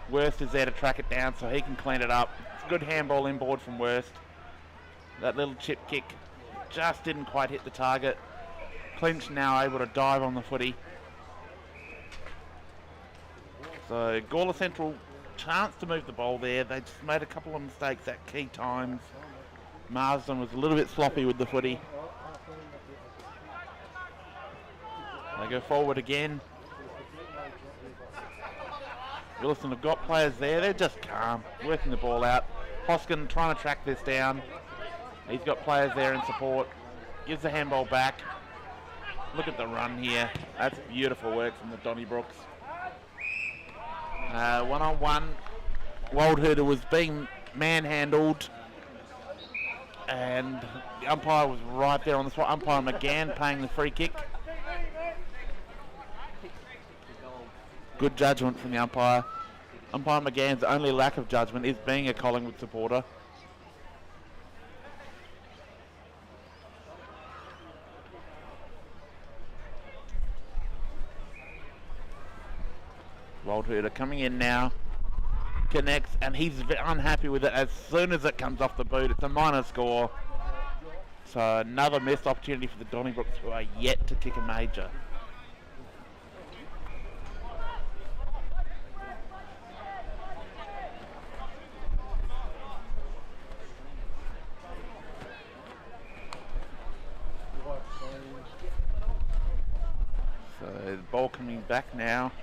[SPEAKER 8] Worst is there to track it down so he can clean it up. It's a good handball inboard from Worst. That little chip kick just didn't quite hit the target. Clinch now able to dive on the footy. So Gawler Central, chance to move the ball there. They just made a couple of mistakes at key times. Marsden was a little bit sloppy with the footy. They go forward again. Willaston have got players there. They're just calm, working the ball out. Hoskin trying to track this down. He's got players there in support. Gives the handball back. Look at the run here. That's beautiful work from the Donnybrooks. One-on-one. Waldhurter was being manhandled. And the umpire was right there on the spot. Umpire McGann paying the free kick. Good judgment from the umpire. Umpire McGann's only lack of judgment is being a Collingwood supporter. Waldhurter coming in now. Connects, and he's unhappy with it as soon as it comes off the boot. It's a minor score. So another missed opportunity for the Donnybrooks, who are yet to kick a major. So the ball coming back now.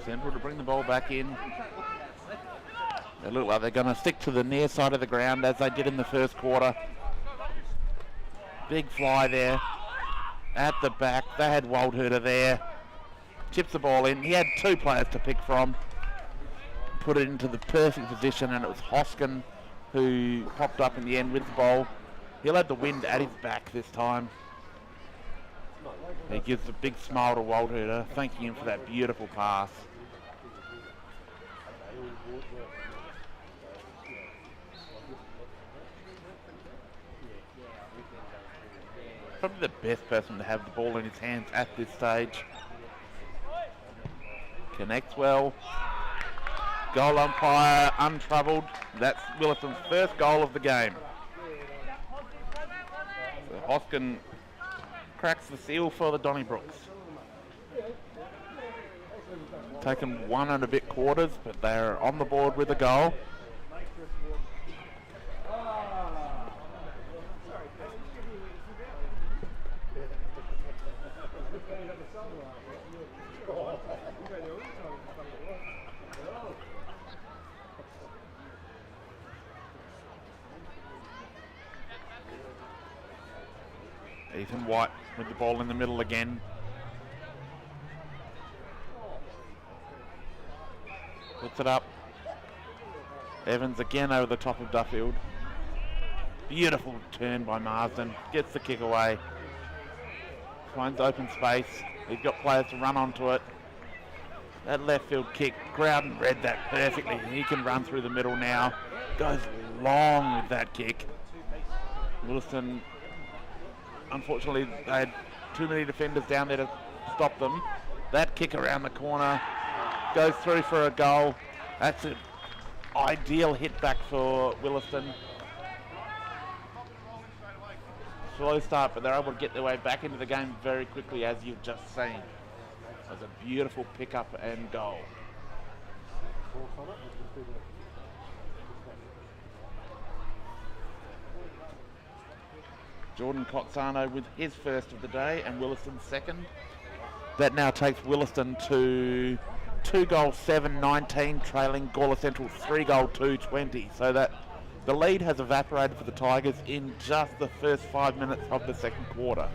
[SPEAKER 8] Central to bring the ball back in. They look like they're going to stick to the near side of the ground as they did in the first quarter. Big fly there. At the back, they had Waldhurter there. Chips the ball in. He had two players to pick from. Put it into the perfect position, and it was Hoskin who popped up in the end with the ball. He'll have the wind at his back this time. He gives a big smile to Waldhurter, thanking him for that beautiful pass. Probably the best person to have the ball in his hands at this stage. Connects well. Goal umpire untroubled. That's Willaston's first goal of the game. So Hoskin cracks the seal for the Donnybrooks. Taken 1 and a bit quarters, but they're on the board with a goal. Ethan White with the ball in the middle again. Puts it up. Evans again over the top of Duffield. Beautiful turn by Marsden. Gets the kick away. Finds open space. He's got players to run onto it. That left field kick, Groudon read that perfectly. He can run through the middle now. Goes long with that kick. Willaston, unfortunately, they had too many defenders down there to stop them. That kick around the corner goes through for a goal. That's an ideal hit back for Willaston. Slow start, but they're able to get their way back into the game very quickly, as you've just seen. It was a beautiful pickup and goal. Jordan Cozzano with his first of the day and Willaston second. That now takes Willaston to 2 goals 7-19, trailing Gawler Central 3 goal 2-20. So that the lead has evaporated for the Tigers in just the first 5 minutes of the second quarter.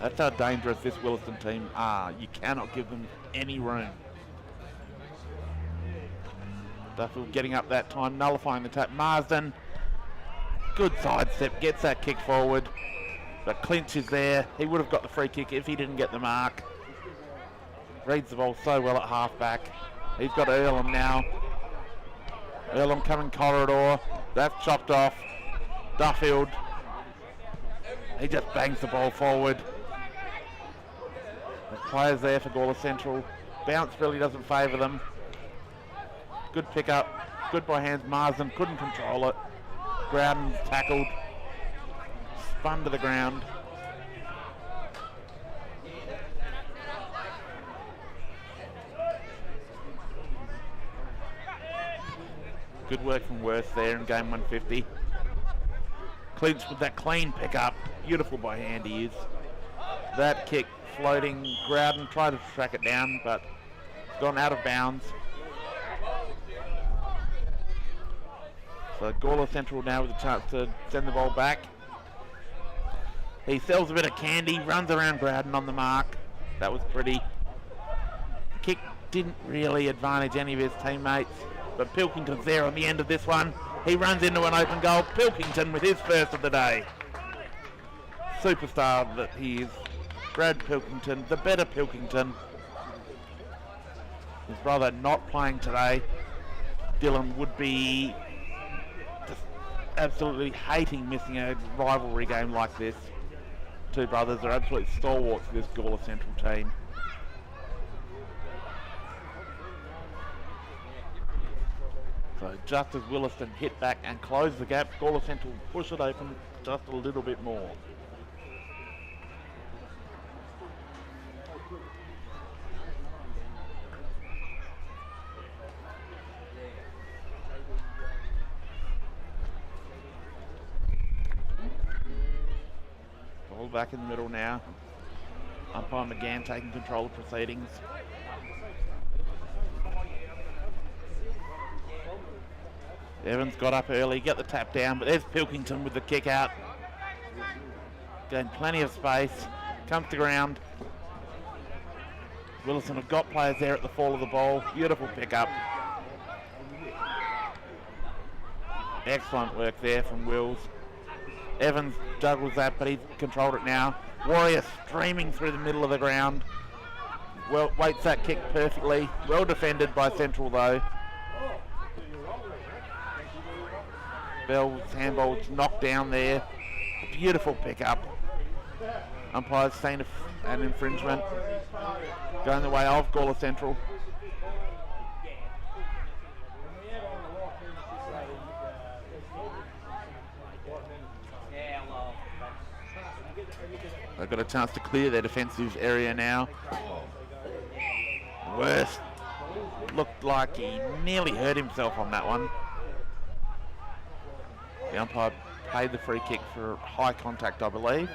[SPEAKER 8] That's how dangerous this Willaston team are. You cannot give them any room. Duffield getting up that time, nullifying the tap. Marsden, good sidestep, gets that kick forward. But Clinch is there. He would have got the free kick if he didn't get the mark. Reads the ball so well at half-back. He's got Earlham now. Earlham coming corridor. That's chopped off. Duffield. He just bangs the ball forward. There's players there for Gawler Central. Bounce really doesn't favour them. Good pick up. Good by hands. Marsden couldn't control it. Groudon's tackled. Spun to the ground. Good work from Worth there in game 150. Clinch with that clean pickup. Beautiful by hand he is. That kick floating. Groudon tried to track it down, but it's gone out of bounds. So Gawler Central now with a chance to send the ball back. He sells a bit of candy, runs around Groudon on the mark. That was pretty. The kick didn't really advantage any of his teammates, but Pilkington's there on the end of this one. He runs into an open goal. Pilkington with his first of the day. Superstar that he is. Brad Pilkington, the better Pilkington. His brother not playing today. Dylan would be just absolutely hating missing a rivalry game like this. Two brothers are absolute stalwarts of this Gawler Central team. So just as Willaston hit back and close the gap, Gawler Central push it open just a little bit more. Ball back in the middle now. Umpire McGann taking control of proceedings. Evans got up early, get the tap down, but there's Pilkington with the kick out. Gained plenty of space, comes to ground. Willaston have got players there at the fall of the ball. Beautiful pick up. Excellent work there from Wills. Evans juggles that, but he's controlled it now. Warrior streaming through the middle of the ground. Well, waits that kick perfectly. Well defended by Central though. Bell's handball's knocked down there. Beautiful pickup. Umpire's seen an infringement. Going the way of Gawler Central. They've got a chance to clear their defensive area now. Worst looked like he nearly hurt himself on that one. The umpire paid the free kick for high contact, I believe.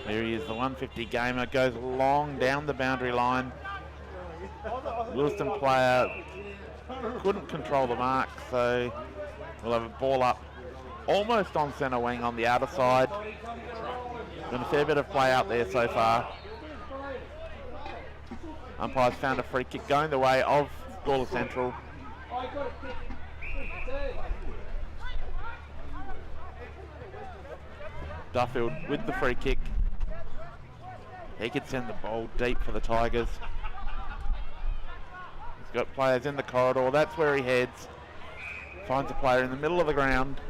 [SPEAKER 8] There he is, the 150 gamer, goes long down the boundary line. Willaston player couldn't control the mark, so we'll have a ball up almost on centre wing on the outer side. Been a fair bit of play out there so far. Umpire's found a free kick going the way of Gawler Central. Duffield with the free kick. He could send the ball deep for the Tigers. He's got players in the corridor. That's where he heads. Finds a player in the middle of the ground.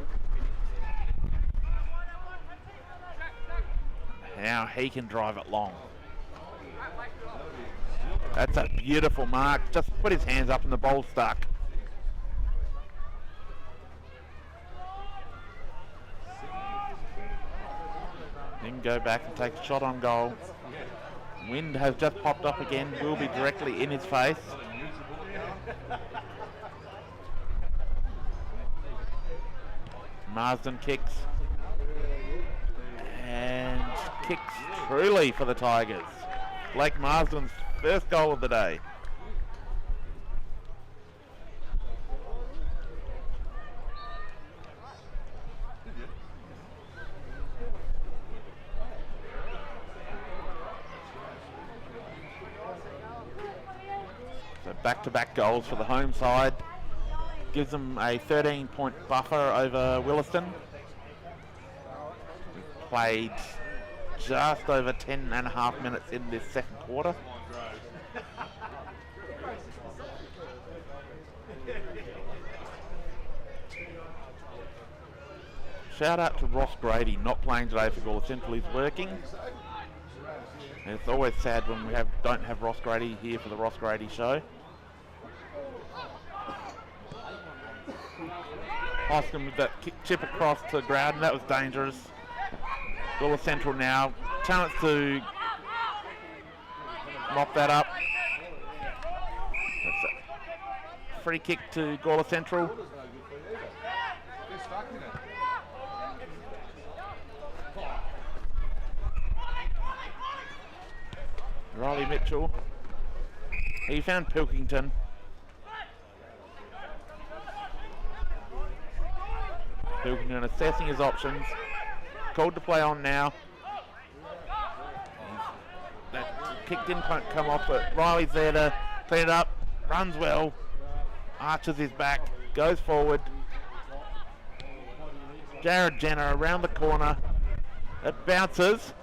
[SPEAKER 8] Now he can drive it long. That's a beautiful mark. Just put his hands up and the ball stuck. Then go back and take a shot on goal. Wind has just popped up again. Will be directly in his face. Marsden kicks. And kicks truly for the Tigers. Blake Marsden's first goal of the day. So back-to-back goals for the home side. Gives them a 13-point buffer over Willaston. We've played just over 10.5 minutes in this second quarter. Shout out to Ross Grady, not playing today for Gawler Central. He's working. And it's always sad when we don't have Ross Grady here for the Ross Grady show. Hoskin with that chip across to Grouden, that was dangerous. Gawler Central now, chance to mop that up. That's a free kick to Gawler Central. Riley Mitchell, he found Pilkington. Pilkington assessing his options. Called to play on now. That kick didn't come off, but Riley's there to clean it up. Runs well. Arches his back. Goes forward. Jared Jenner around the corner. It bounces.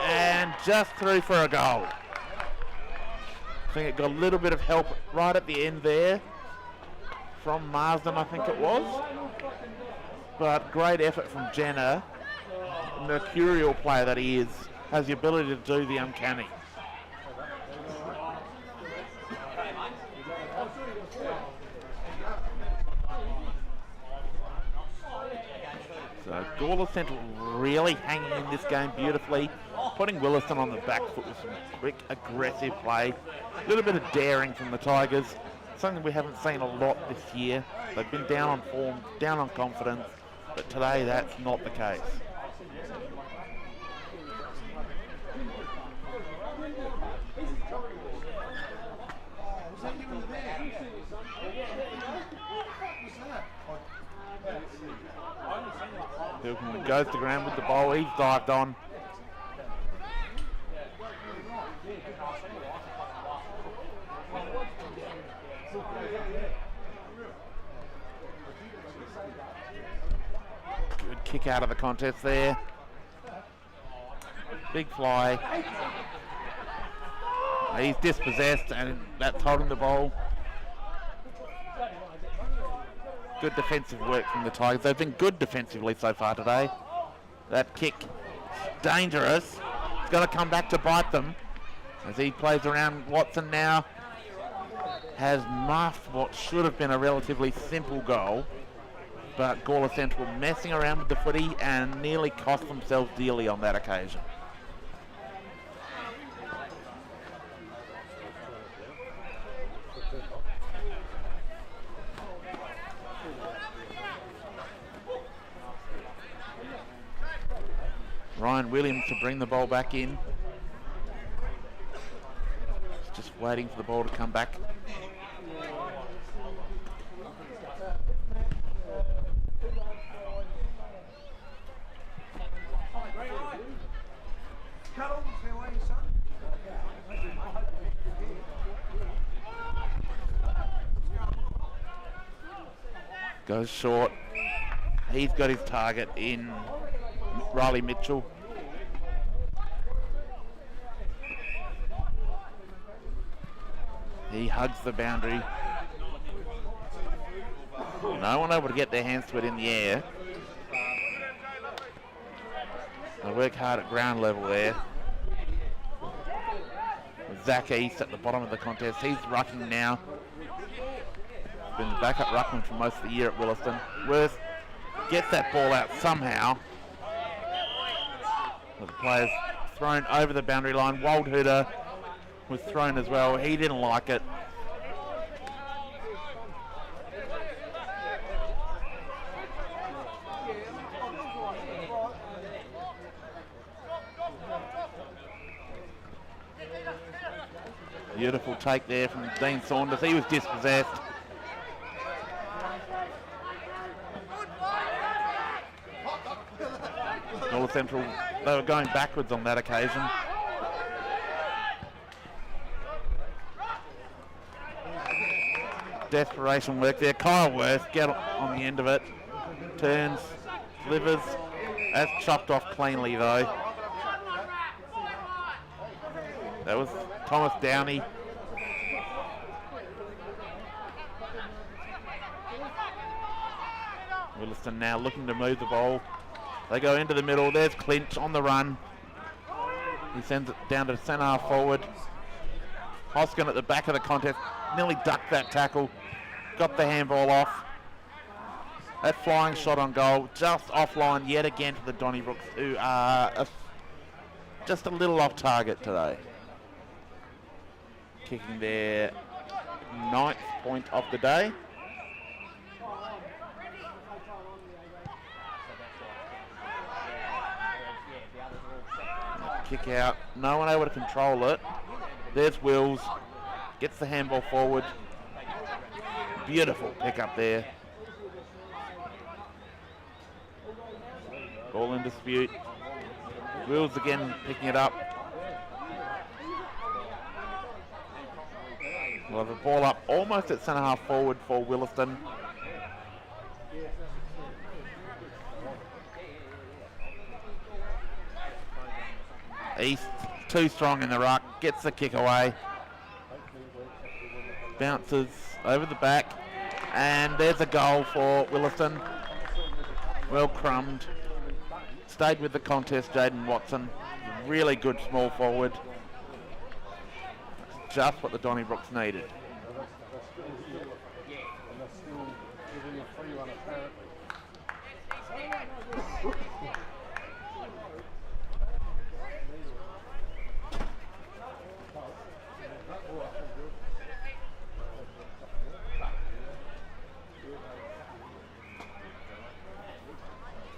[SPEAKER 8] And just through for a goal. I think it got a little bit of help right at the end there. From Marsden, I think it was. But great effort from Jenner. Mercurial player that he is. Has the ability to do the uncanny. So Gawler Central really hanging in this game beautifully. Putting Willaston on the back foot with some quick, aggressive play. A little bit of daring from the Tigers. Something we haven't seen a lot this year. They've been down on form, down on confidence, but today that's not the case. Pilkington goes to ground with the ball, he's dived on. Good kick out of the contest there. Big fly. He's dispossessed and that's holding the ball. Good defensive work from the Tigers. They've been good defensively so far today. That kick, dangerous. It's got to come back to bite them. As he plays around, Watson now has muffed what should have been a relatively simple goal. But Gawler Central messing around with the footy and nearly cost themselves dearly on that occasion. Ryan Williams to bring the ball back in. Just waiting for the ball to come back. Goes short. He's got his target in Riley Mitchell. He hugs the boundary. No one able to get their hands to it in the air. They work hard at ground level there. Zach East at the bottom of the contest. He's rucking now. Been the backup ruckman for most of the year at Willaston. Worth gets that ball out somehow. The player's thrown over the boundary line. Waldhuter was thrown as well. He didn't like it. Beautiful take there from Dean Saunders. He was dispossessed. North Central, they were going backwards on that occasion. Desperation work there. Kyle Worth get on the end of it. Turns, slivers. That's chopped off cleanly though. That was Thomas Downey. Willaston now looking to move the ball. They go into the middle. There's Clinch on the run. He sends it down to centre half forward. Hoskin at the back of the contest. Nearly ducked that tackle. Got the handball off. That flying shot on goal. Just offline yet again for the Donnybrooks, who are just a little off target today. Kicking their 9th point of the day. Kick out. No one able to control it. There's Wills. Gets the handball forward. Beautiful pick up there. Ball in dispute. Wills again picking it up. We'll have a ball up almost at centre half forward for Willaston. East too strong in the ruck, gets the kick away. Bounces over the back, and there's a goal for Willaston. Well crumbed. Stayed with the contest, Jaden Watson. Really good small forward. Just what the Donnybrooks needed.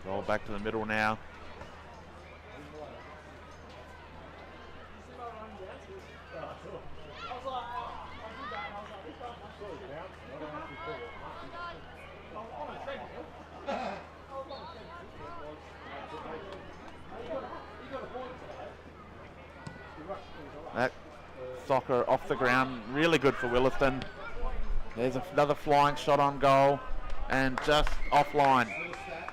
[SPEAKER 8] Roll back to the middle now. That soccer off the ground, really good for Willaston. There's another flying shot on goal and just offline.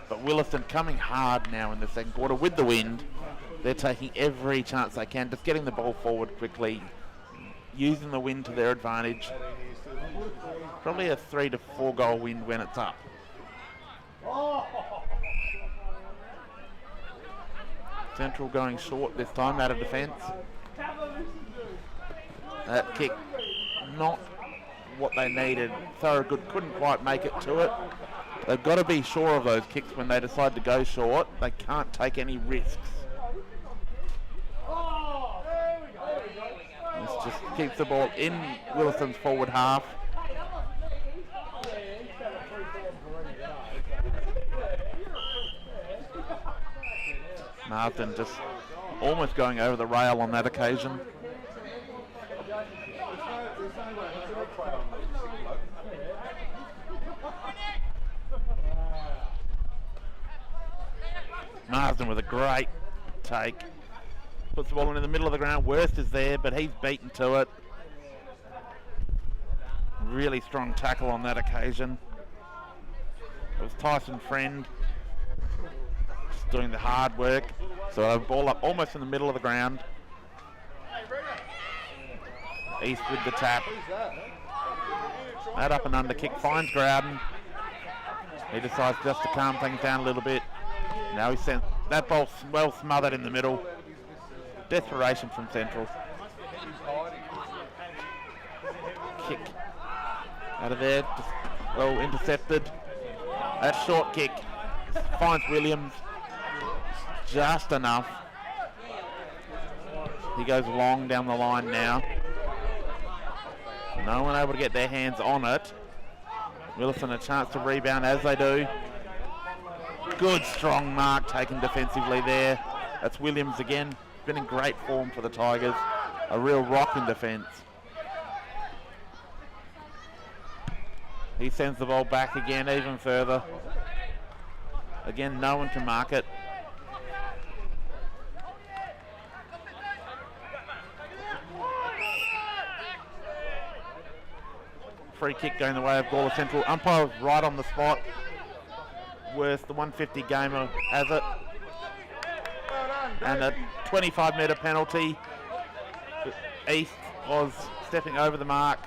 [SPEAKER 8] But Willaston coming hard now in the second quarter with the wind. They're taking every chance they can, just getting the ball forward quickly, using the wind to their advantage. Probably a 3 to 4 goal wind when it's up. Central going short this time out of defence. That kick, not what they needed. Thorogood couldn't quite make it to it. They've got to be sure of those kicks when they decide to go short. They can't take any risks. This just keeps the ball in Willaston's forward half. Marsden just almost going over the rail on that occasion. Marsden with a great take. Puts the ball into the middle of the ground. Worst is there, but he's beaten to it. Really strong tackle on that occasion. It was Tyson Friend. Just doing the hard work. So a ball up almost in the middle of the ground. East with the tap. That up and under kick finds Groudon. He decides just to calm things down a little bit. Now he sent that ball well smothered in the middle. Desperation from Central. Kick out of there, just well intercepted. That short kick finds Williams just enough. He goes long down the line now. No one able to get their hands on it. Willaston a chance to rebound as they do. Good strong mark taken defensively there. That's Williams again. Been in great form for the Tigers. A real rock in defence. He sends the ball back again even further. Again, no one can mark it. Free kick going the way of Gawler Central. Umpire was right on the spot. Worth the 150 gamer has it. And a 25-metre penalty. East was stepping over the mark.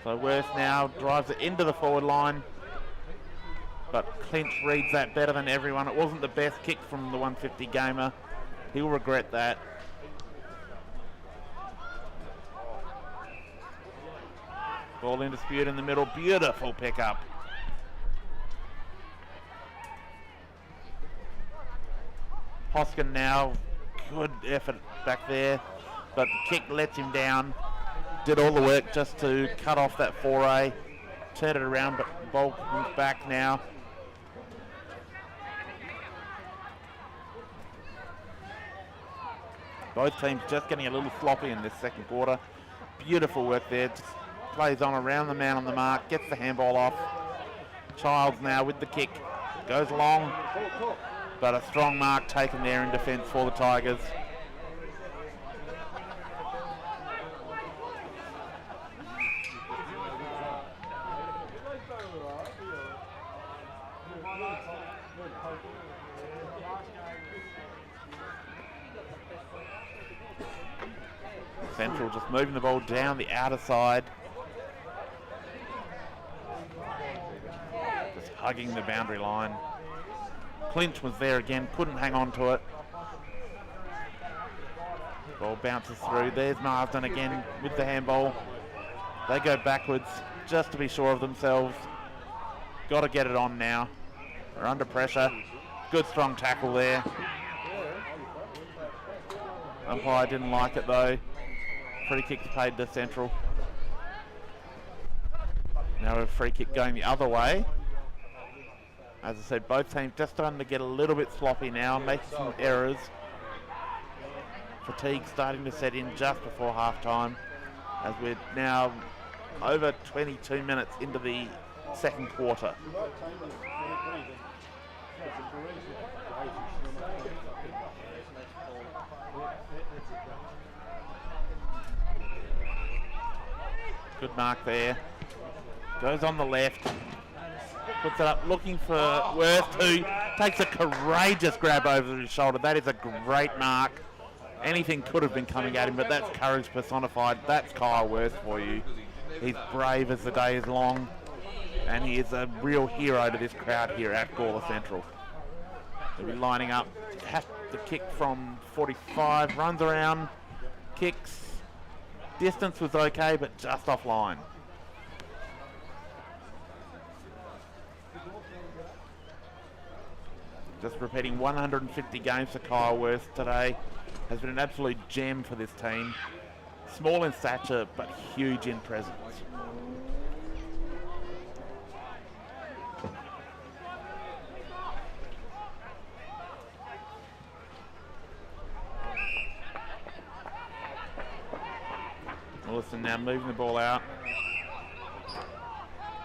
[SPEAKER 8] So Worth now drives it into the forward line. But Clinch reads that better than everyone. It wasn't the best kick from the 150 gamer. He'll regret that. Ball in dispute in the middle. Beautiful pickup. Hoskin now, good effort back there, but the kick lets him down. Did all the work just to cut off that foray. Turn it around, but the ball comes back now. Both teams just getting a little sloppy in this second quarter. Beautiful work there. Just plays on around the man on the mark, gets the handball off. Childs now with the kick. Goes long, but a strong mark taken there in defence for the Tigers. Central just moving the ball down the outer side. Just hugging the boundary line. Clinch was there again, couldn't hang on to it. Ball bounces through. There's Marsden again with the handball. They go backwards just to be sure of themselves. Got to get it on now. They're under pressure. Good strong tackle there. Umpire didn't like it though. Free kick paid to Central. Now a free kick going the other way. As I said, both teams just starting to get a little bit sloppy now, making some errors. Fatigue starting to set in just before half time, as we're now over 22 minutes into the second quarter. Good mark there. Goes on the left. Puts it up looking for Worth, who takes a courageous grab over his shoulder. That is a great mark. Anything could have been coming at him, but that's courage personified. That's Kyle Worth for you. He's brave as the day is long, and he is a real hero to this crowd here at Gawler Central. They'll be lining up. Has the kick from 45, runs around, kicks. Distance was okay, but just offline. Just repeating 150 games for Kyle Worth today. Has been an absolute gem for this team. Small in stature, but huge in presence. Willaston now moving the ball out.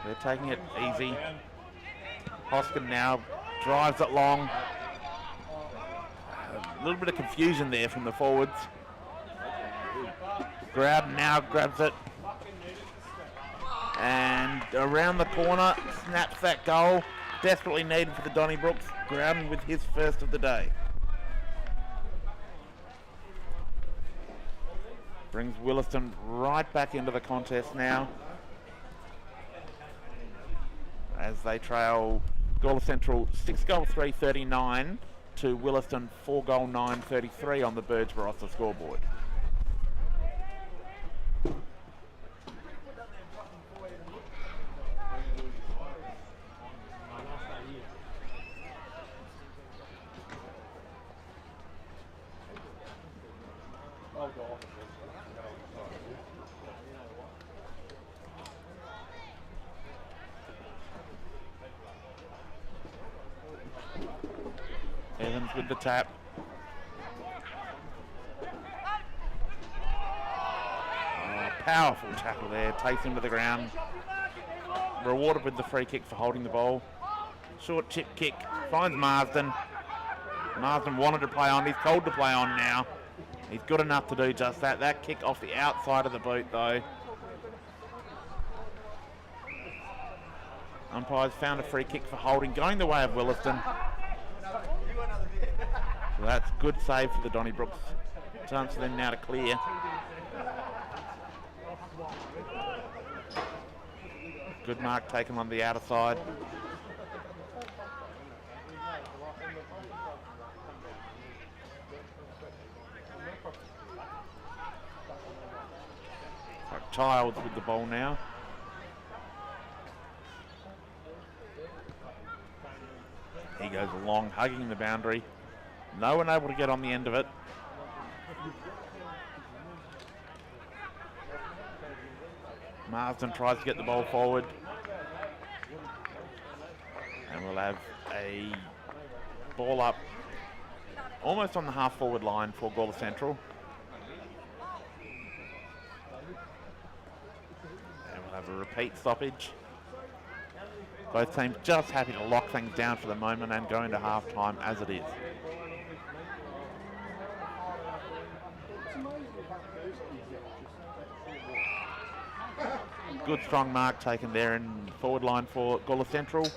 [SPEAKER 8] They're taking it easy. Hoskin now drives it long. A little bit of confusion there from the forwards. Groudon now grabs it. And around the corner, snaps that goal. desperately needed for the Donnybrooks, grounding with his first of the day. Brings Willaston right back into the contest now, as they trail Gawler Central 6-3-39 to Willaston 4-9-33 on the Birds Barossa scoreboard. Evans with the tap. Powerful tackle there, takes him to the ground. Rewarded with the free kick for holding the ball. Short chip kick, finds Marsden. Marsden wanted to play on, he's told to play on now. He's good enough to do just that. That kick off the outside of the boot though. Umpires found a free kick for holding, going the way of Willaston. So that's good save for the Donnybrooks. Chance for them now to clear. Good mark taken on the outer side. Childs with the ball now. He goes along, hugging the boundary. No one able to get on the end of it. Marsden tries to get the ball forward. And we'll have a ball up almost on the half forward line for Gawler Central. And we'll have a repeat stoppage. Both teams just happy to lock things down for the moment and go into half time as it is. Good strong mark taken there in forward line for Gawler Central.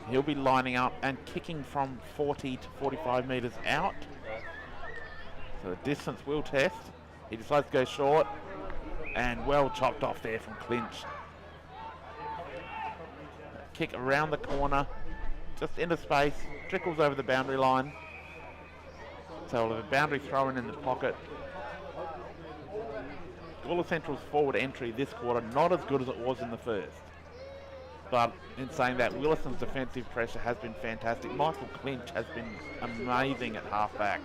[SPEAKER 8] He'll be lining up and kicking from 40 to 45 metres out. So the distance will test. He decides to go short and well chopped off there from Clinch. Kick around the corner, just into space, trickles over the boundary line. So we'll have a boundary throw in the pocket. Gawler Central's forward entry this quarter not as good as it was in the first. But in saying that, Willaston's defensive pressure has been fantastic. Michael Clinch has been amazing at halfback.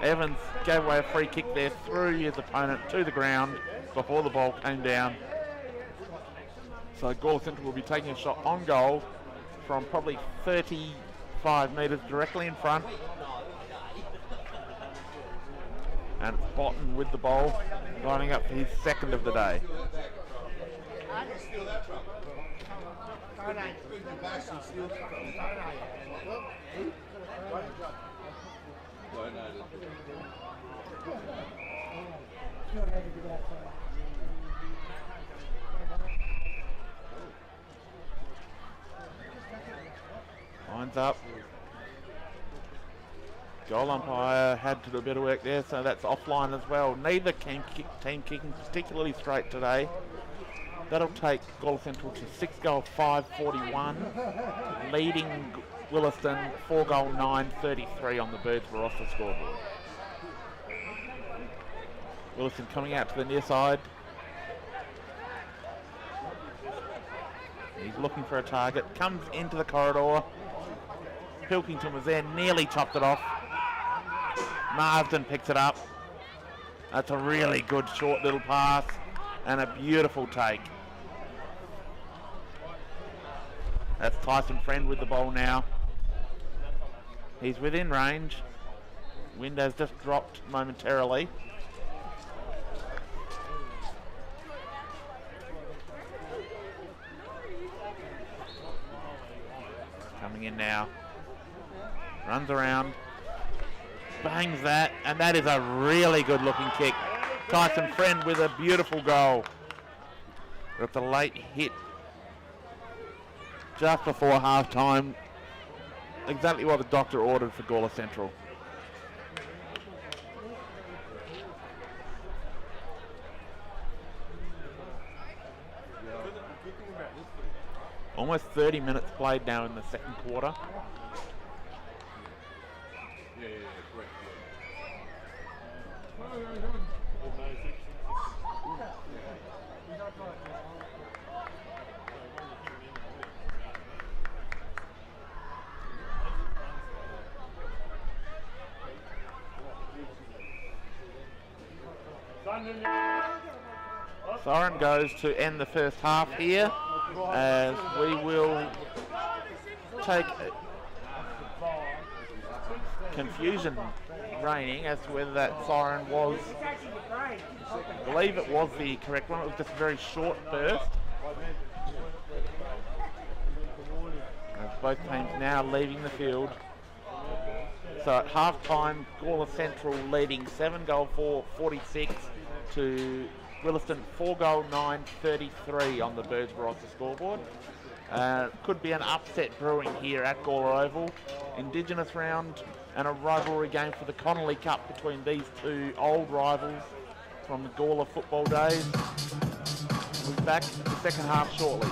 [SPEAKER 8] Evans gave away a free kick there, threw his opponent to the ground before the ball came down. So Gawler Central will be taking a shot on goal from probably 35 metres directly in front. And it's Botten with the ball, lining up for his second of the day. Lines up. Goal umpire had to do a bit of work there, so that's offline as well. Neither team kicking particularly straight today. That'll take Gawler Central to 6-5-41, leading Willaston 4-9-33 on the Birds Barossa scoreboard. Willaston coming out to the near side. He's looking for a target, comes into the corridor. Pilkington was there, nearly chopped it off. Marsden picks it up. That's a really good short little pass and a beautiful take. That's Tyson Friend with the ball now. He's within range. Window's just dropped momentarily. Coming in now. Runs around. Bangs that, and that is a really good looking kick. Tyson Friend with a beautiful goal. Got the late hit just before half time. Exactly what the doctor ordered for Gawler Central. Almost 30 minutes played now in the second quarter. Siren goes to end the first half here, as we will take confusion reigning as to whether that siren was, I believe it was the correct one. It was just a very short burst. As both teams now leaving the field. So at half time, Gawler Central leading 7-4-46 to Willaston 4-9-33 on the Birds Barossa scoreboard. Could be an upset brewing here at Gawler Oval. Indigenous round and a rivalry game for the Connolly Cup between these two old rivals from the Gawler football days. We'll be back in the second half shortly.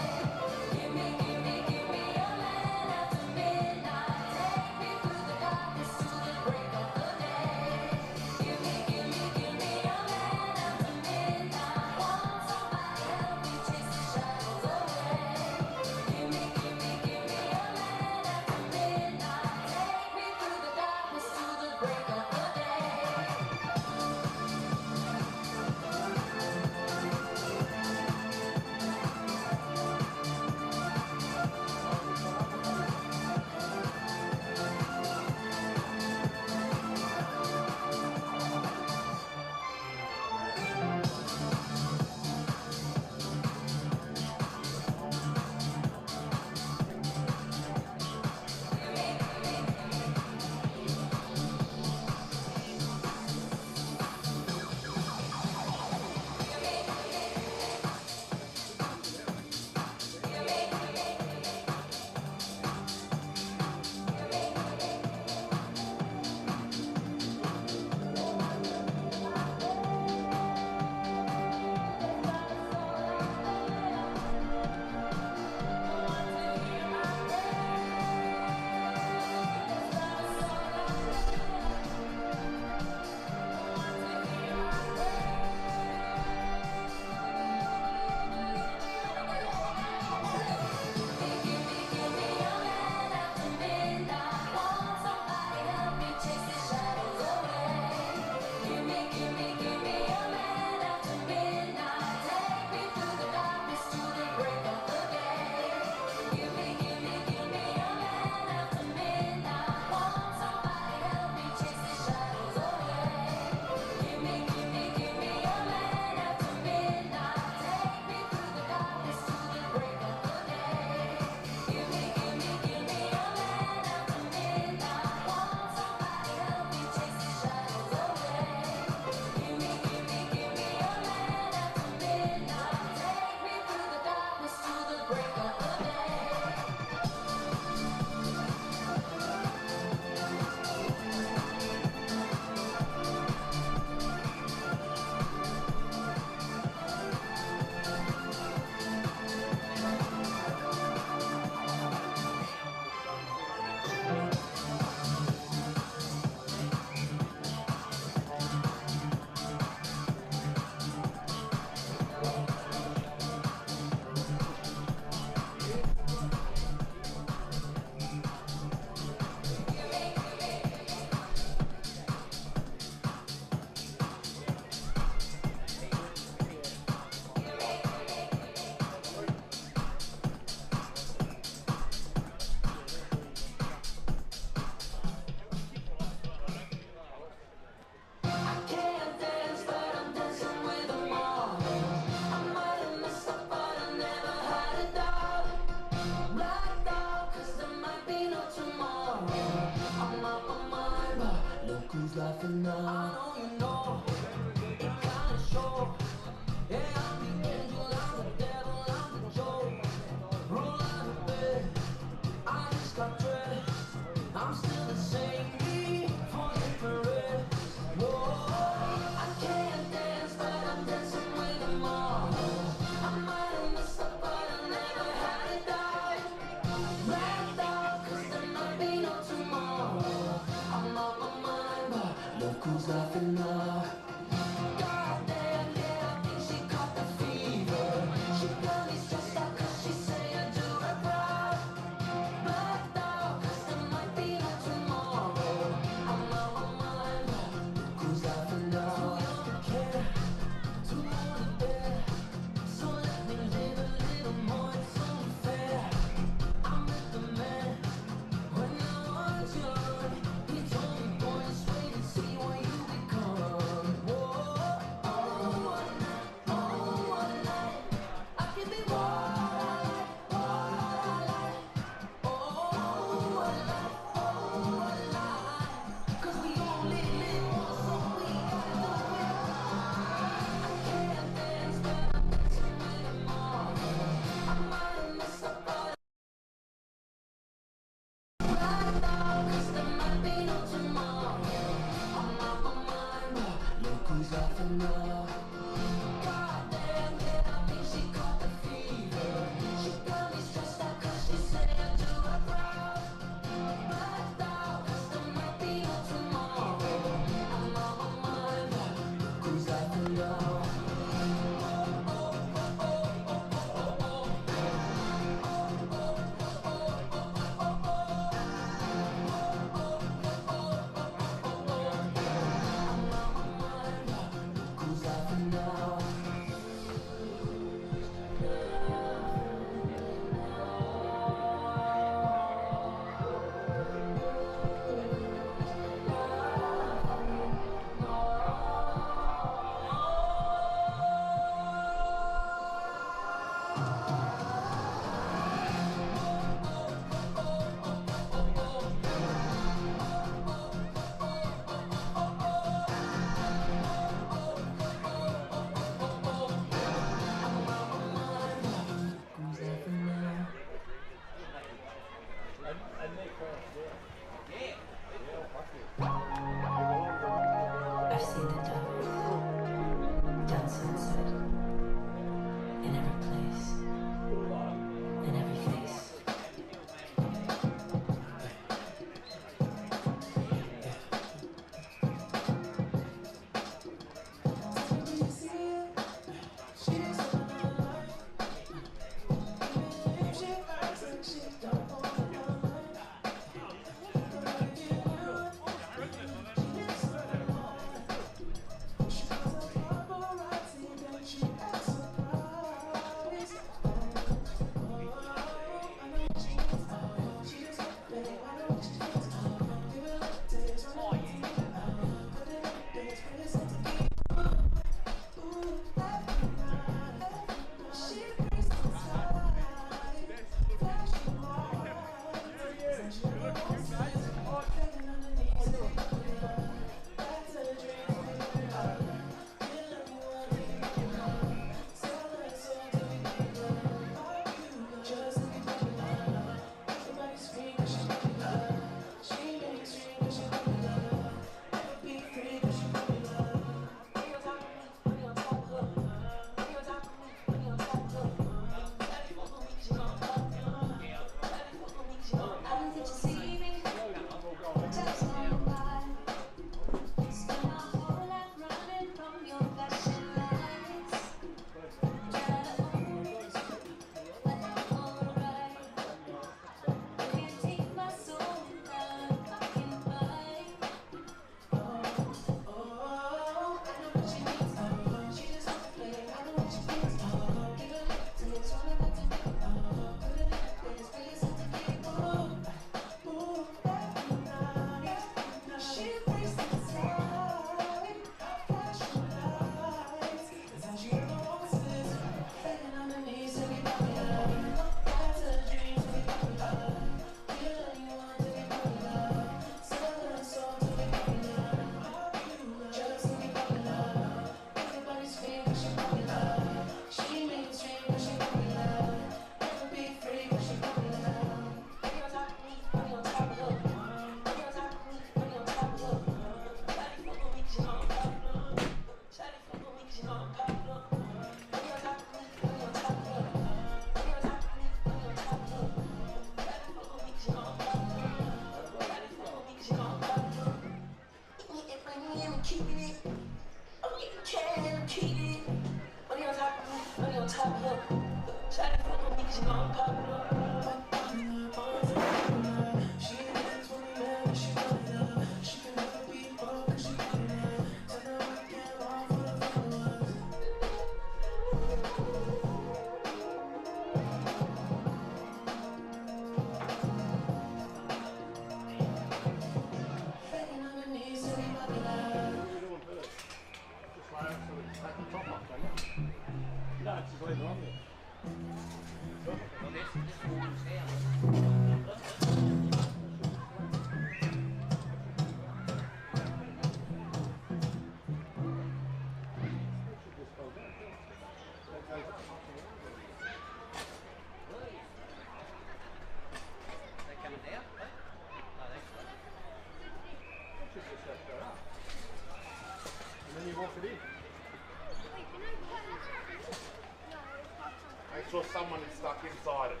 [SPEAKER 2] Make sure someone is stuck inside it.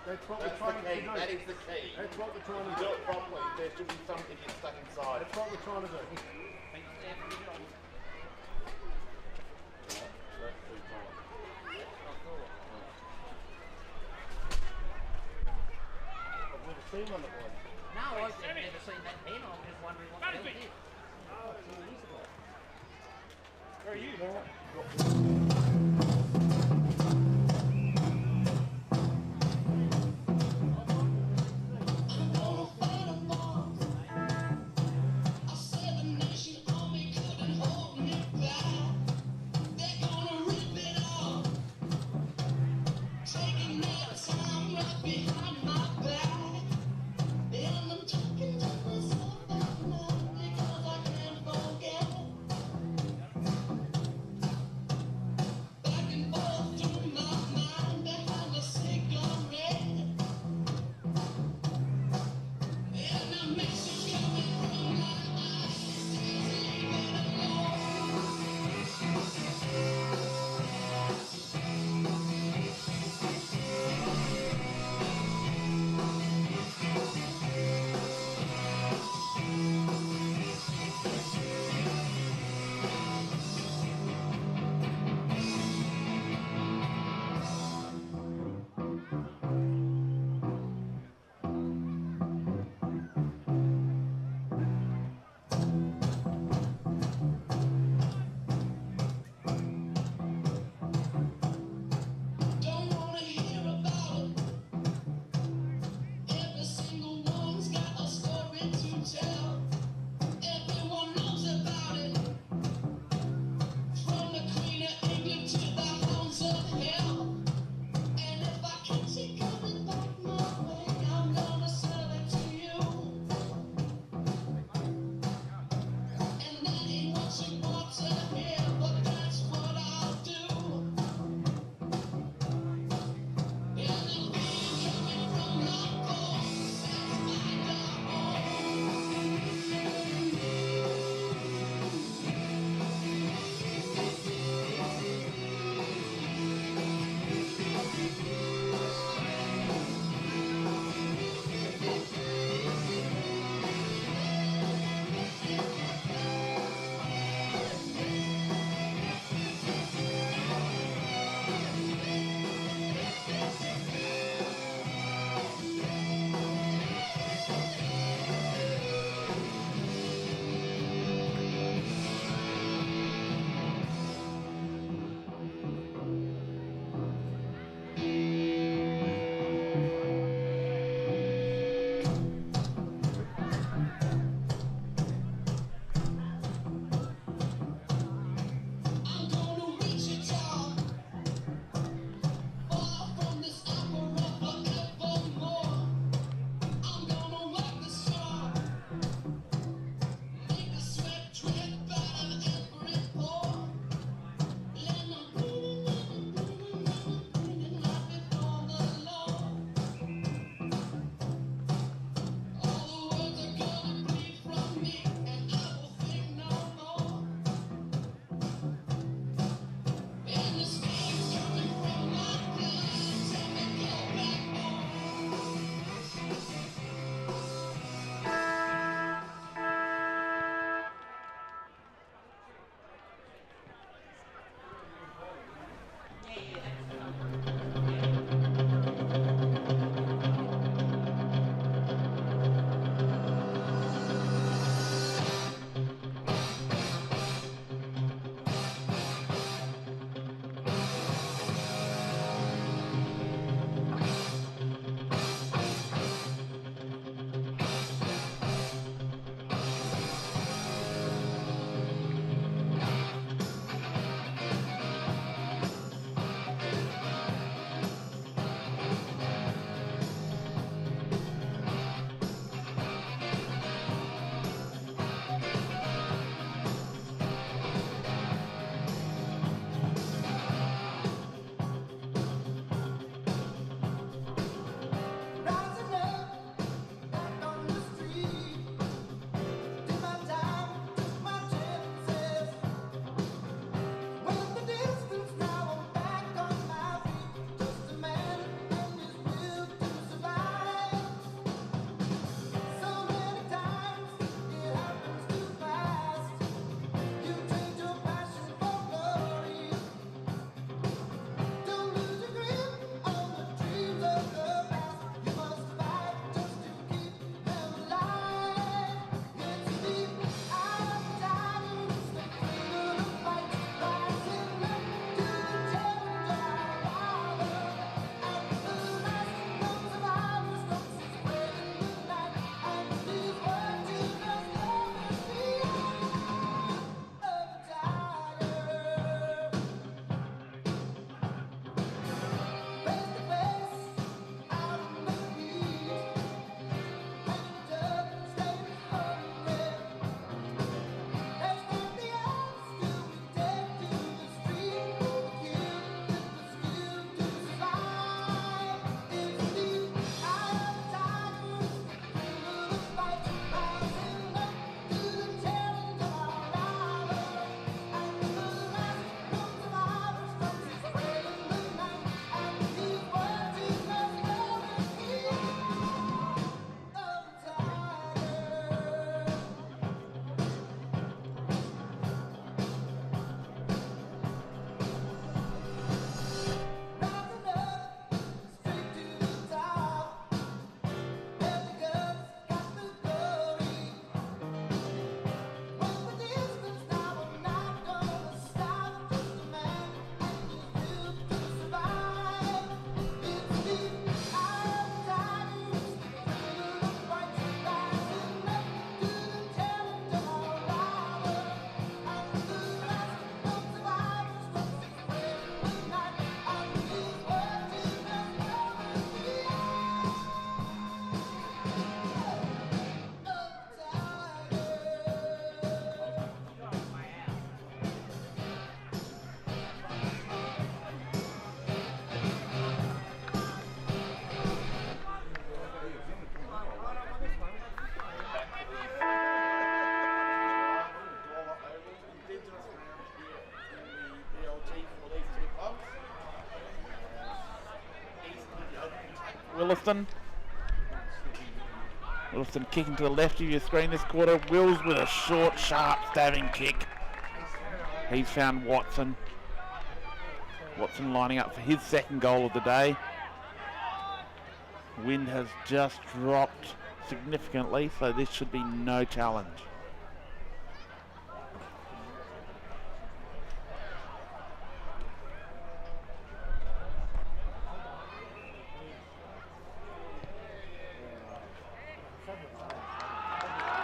[SPEAKER 1] That's what
[SPEAKER 2] That's
[SPEAKER 1] we're trying
[SPEAKER 2] the key.
[SPEAKER 1] to do.
[SPEAKER 2] That is the key.
[SPEAKER 1] That's what we're trying to
[SPEAKER 2] Do
[SPEAKER 1] do.
[SPEAKER 2] it properly. There should be something that's stuck inside it.
[SPEAKER 1] That's what we're trying to do. I've never seen one that was.
[SPEAKER 4] No, I've never seen that pen. I'm just wondering what the hell it is.
[SPEAKER 1] Where are you?
[SPEAKER 8] Willaston. Willaston kicking to the left of your screen this quarter. Wills with a short, sharp, stabbing kick. He's found Watson. Watson lining up for his second goal of the day. Wind has just dropped significantly, so this should be no challenge.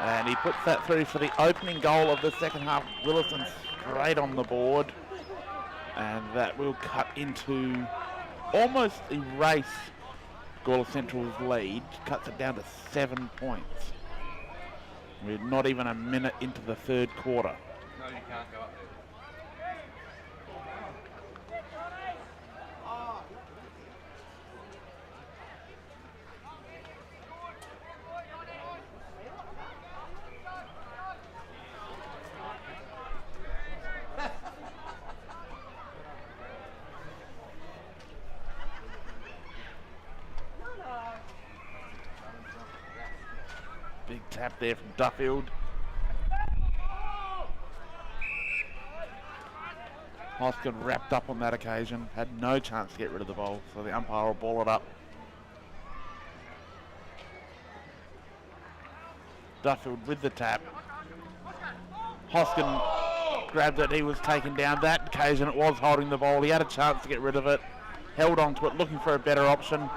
[SPEAKER 8] And he puts that through for the opening goal of the second half. Willaston straight on the board. And that will cut into, almost erase Gawler Central's lead. Cuts it down to 7 points. We're not even a minute into the third quarter.
[SPEAKER 2] No, you can't go up there.
[SPEAKER 8] Big tap there from Duffield. Hoskin wrapped up on that occasion, had no chance to get rid of the ball, so the umpire will ball it up. Duffield with the tap. Hoskin grabbed it, he was taken down. That occasion it was holding the ball, he had a chance to get rid of it, held on to it, looking for a better option.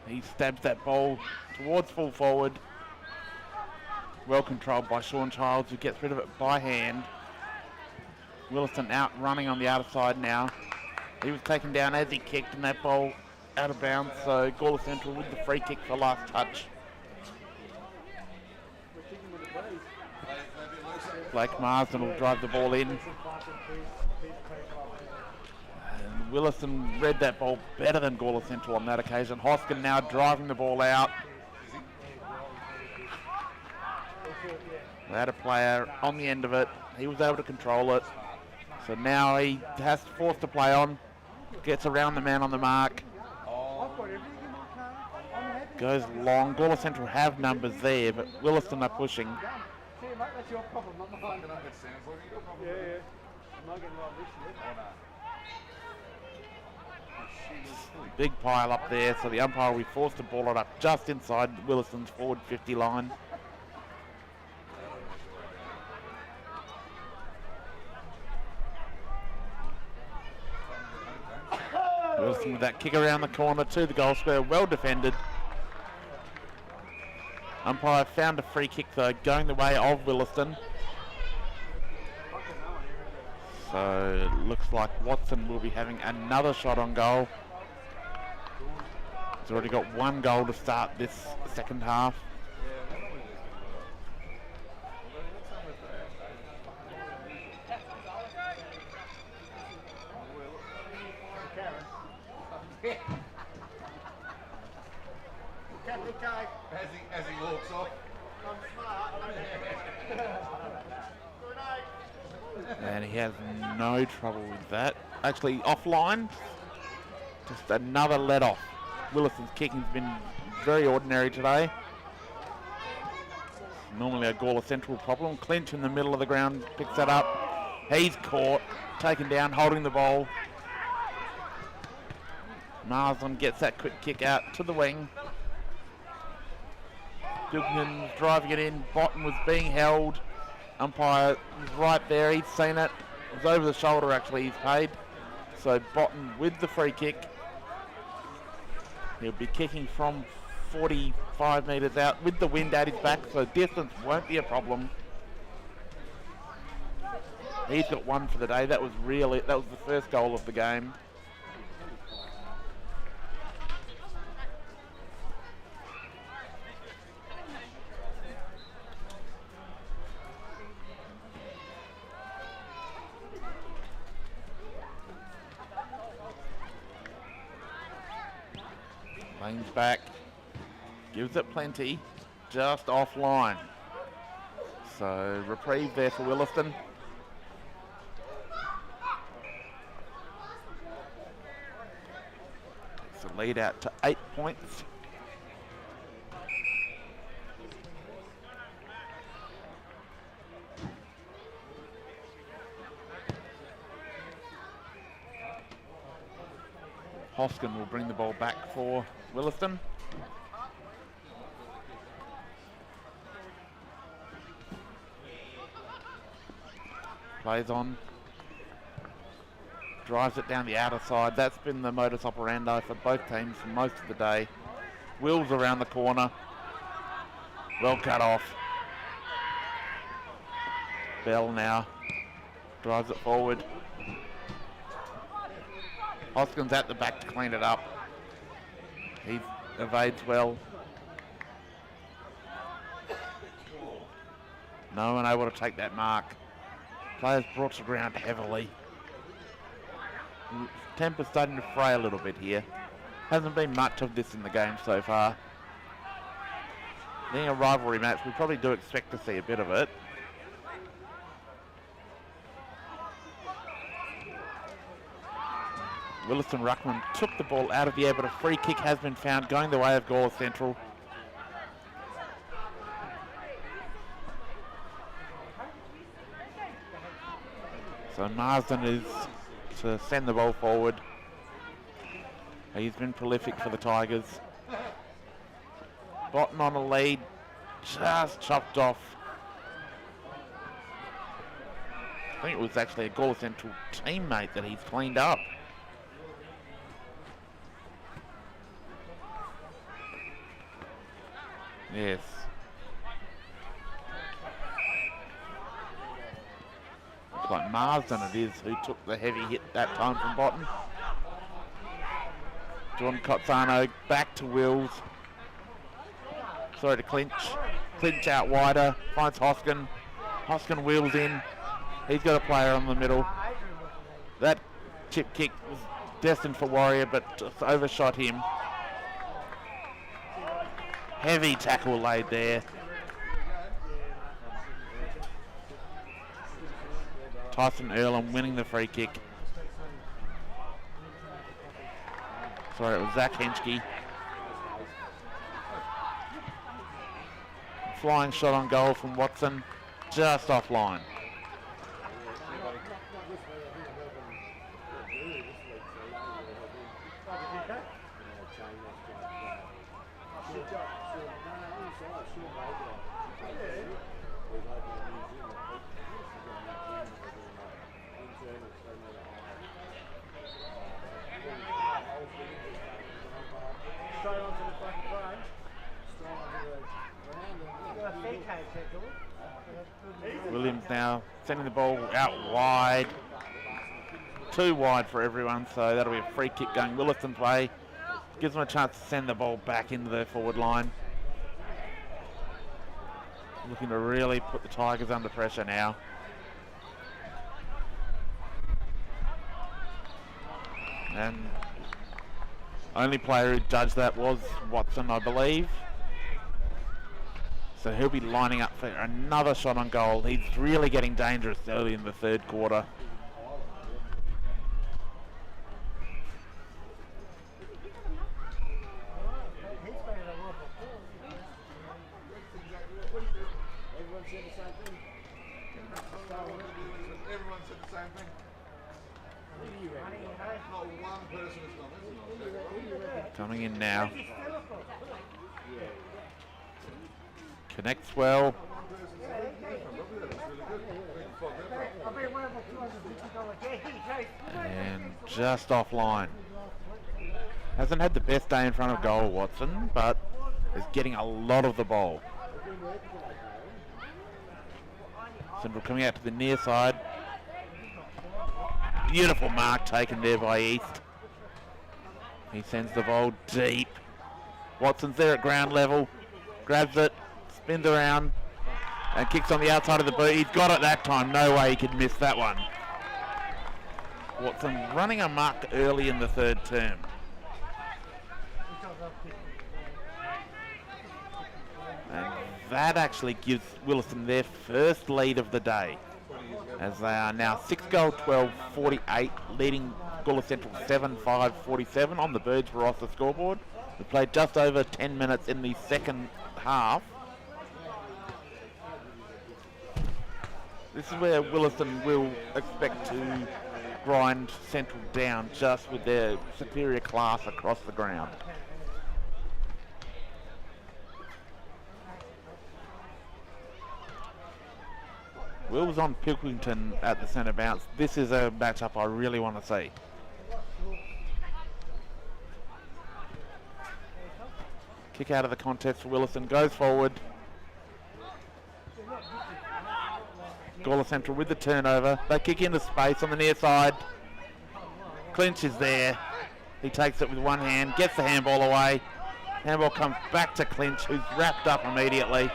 [SPEAKER 8] He stabs that ball towards full forward. Well controlled by Sean Childs, who gets rid of it by hand. Willaston out running on the outer side now. He was taken down as he kicked, and that ball out of bounds, so Gawler Central with the free kick for last touch. Blake Marsden will drive the ball in. And Willaston read that ball better than Gawler Central on that occasion. Hoskin now driving the ball out. They had a player on the end of it. He was able to control it. So now he has forced to play on. Gets around the man on the mark. Goes long. Gawler Central have numbers there, but Willaston are pushing.
[SPEAKER 1] That's your problem, not mine. Yeah. I'm not getting right this year.
[SPEAKER 8] Big pile up there, so the umpire will be forced to ball it up just inside Willaston's forward 50 line. Willaston with that kick around the corner to the goal square, well defended. Umpire found a free kick though, going the way of Willaston. So it looks like Watson will be having another shot on goal. He's already got one goal to start this second half.
[SPEAKER 2] As he walks off.
[SPEAKER 8] And he has no trouble with that. Actually, offline, just another let off. Willaston's kicking's been very ordinary today. Normally a Gawler Central problem. Clinch in the middle of the ground, picks that up. He's caught, taken down, holding the ball. Marsden gets that quick kick out to the wing. Duggan driving it in. Botten was being held. Umpire was right there. He'd seen it. It was over the shoulder actually. He's paid. So Botten with the free kick. He'll be kicking from 45 metres out with the wind at his back, so distance won't be a problem. He's got one for the day. That was the first goal of the game. Lane's back, gives it plenty, just offline. So reprieve there for Willaston. It's a lead out to 8 points. Hoskin will bring the ball back for Willaston. Plays on. Drives it down the outer side. That's been the modus operandi for both teams for most of the day. Wills around the corner. Well cut off. Bell now drives it forward. Hoskin's at the back to clean it up. He evades well. No one able to take that mark. Players brought to ground heavily. Temper's starting to fray a little bit here. Hasn't been much of this in the game so far. Being a rivalry match, we probably do expect to see a bit of it. Willaston Ruckman took the ball out of the air, but a free kick has been found going the way of Gawler Central. So Marsden is to send the ball forward. He's been prolific for the Tigers. Botten on a lead, just chopped off. I think it was actually a Gawler Central teammate that he's cleaned up. Yes. Looks like Marsden it is who took the heavy hit that time from Botten. John Cozzano back to Wills. Sorry to clinch. Clinch out wider. Finds Hoskin. Hoskin wheels in. He's got a player on the middle. That chip kick was destined for Warrior, but just overshot him. Heavy tackle laid there. Tyson Earlham winning the free kick. Sorry, it was Zach Henschke. Flying shot on goal from Watson, just offline. Williams now sending the ball out wide. Too wide for everyone, so that'll be a free kick going Willaston's way. Gives them a chance to send the ball back into their forward line. Looking to really put the Tigers under pressure now. And only player who judged that was Watson, I believe. So he'll be lining up for another shot on goal. He's really getting dangerous early in the third quarter.
[SPEAKER 2] Everyone said the same thing. Not one person has done this.
[SPEAKER 8] Coming in now. Connects well. And just offline. Hasn't had the best day in front of goal, Watson, but is getting a lot of the ball. Central coming out to the near side. Beautiful mark taken there by East. He sends the ball deep. Watson's there at ground level. Grabs it. Spins around and kicks on the outside of the boot. He's got it that time. No way he could miss that one. Watson running a mark early in the third term. And that actually gives Willaston their first lead of the day, as they are now 6-goal 12-48, leading Gawler Central 7-5-47 on the Birds Barossa scoreboard. We played just over 10 minutes in the second half. This is where Willaston will expect to grind Central down just with their superior class across the ground. Will's on Pilkington at the centre bounce. This is a matchup I really want to see. Kick out of the contest for Willaston, goes forward. Gawler Central with the turnover. They kick into space on the near side. Clinch is there. He takes it with one hand, gets the handball away. Handball comes back to Clinch, who's wrapped up immediately.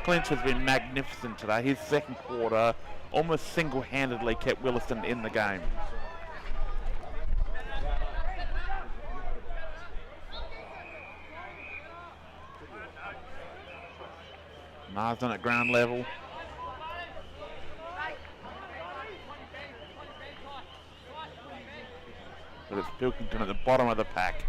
[SPEAKER 8] Clinch has been magnificent today. His second quarter almost single-handedly kept Willaston in the game. Marsden at ground level. But it's Pilkington at the bottom of the pack.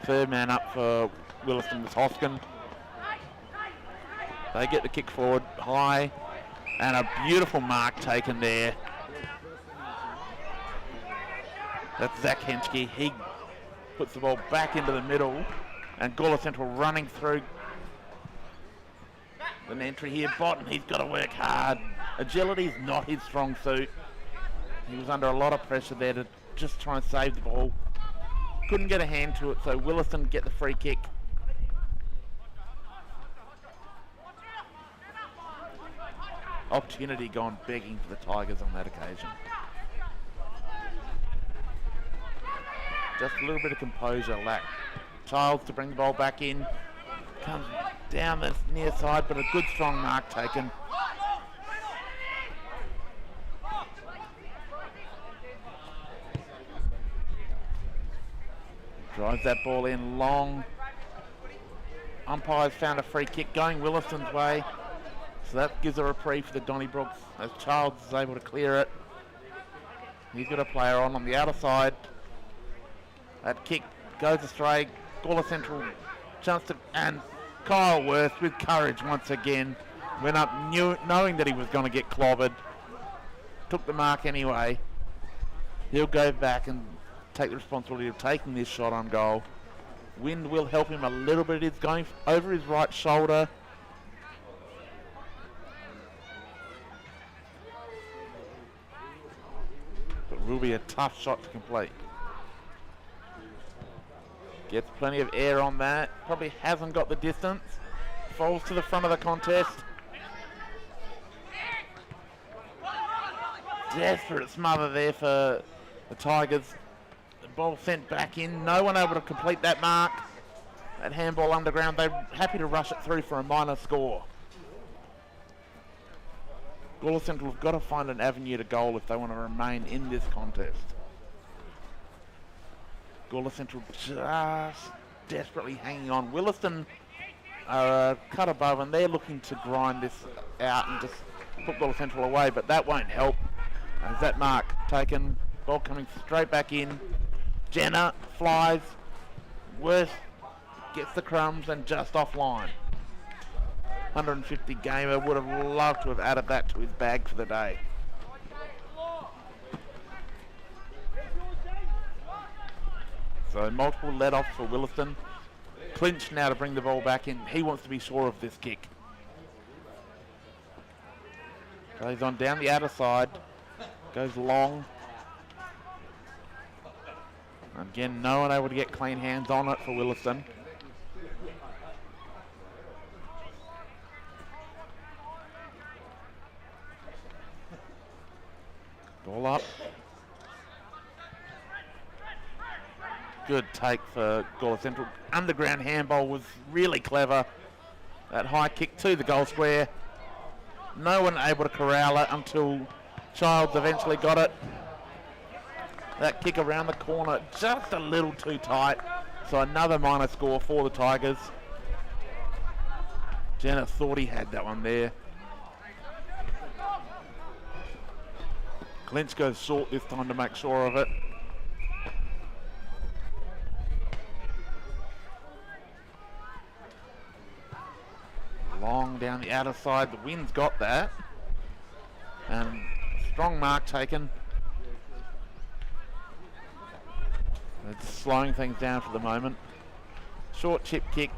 [SPEAKER 8] Third man up for Willaston was Hoskin. They get the kick forward high, and a beautiful mark taken there. That's Zach Henschke. He puts the ball back into the middle, and Gawler Central running through an entry here. Botten, he's got to work hard. Agility's not his strong suit. He was under a lot of pressure there to just try and save the ball. Couldn't get a hand to it, so Willaston get the free kick. Opportunity gone begging for the Tigers on that occasion. Just a little bit of composure lack. Childs to bring the ball back in. Comes down the near side, but a good strong mark taken. Drives that ball in long. Umpires found a free kick going Willaston's way. So that gives a reprieve for the Donnybrooks as Childs is able to clear it. He's got a player on the outer side. That kick goes astray. Gawler Central chance to, and Kyle Worth with courage once again. Went up knowing that he was going to get clobbered. Took the mark anyway. He'll go back and take the responsibility of taking this shot on goal. Wind will help him a little bit. It's going over his right shoulder. But will be a tough shot to complete. Gets plenty of air on that. Probably hasn't got the distance. Falls to the front of the contest. Desperate smother there for the Tigers. The ball sent back in. No one able to complete that mark. That handball underground. They're happy to rush it through for a minor score. Gawler Central have got to find an avenue to goal if they want to remain in this contest. Gawler Central just desperately hanging on. Willaston are cut above and they're looking to grind this out and just put Gawler Central away, but that won't help. As that mark taken, ball coming straight back in. Jenner flies. Worth gets the crumbs and just offline. 150 gamer would have loved to have added that to his bag for the day. So multiple let-offs for Willaston. Clinch now to bring the ball back in. He wants to be sure of this kick. Goes on down the outer side. Goes long. Again, no one able to get clean hands on it for Willaston. Ball up. Good take for Gawler Central. Underground handball was really clever. That high kick to the goal square. No one able to corral it until Childs eventually got it. That kick around the corner just a little too tight. So another minor score for the Tigers. Jenna thought he had that one there. Clinch goes short this time to make sure of it. Long down the outer side, the wind's got that. And strong mark taken. It's slowing things down for the moment. Short chip kick,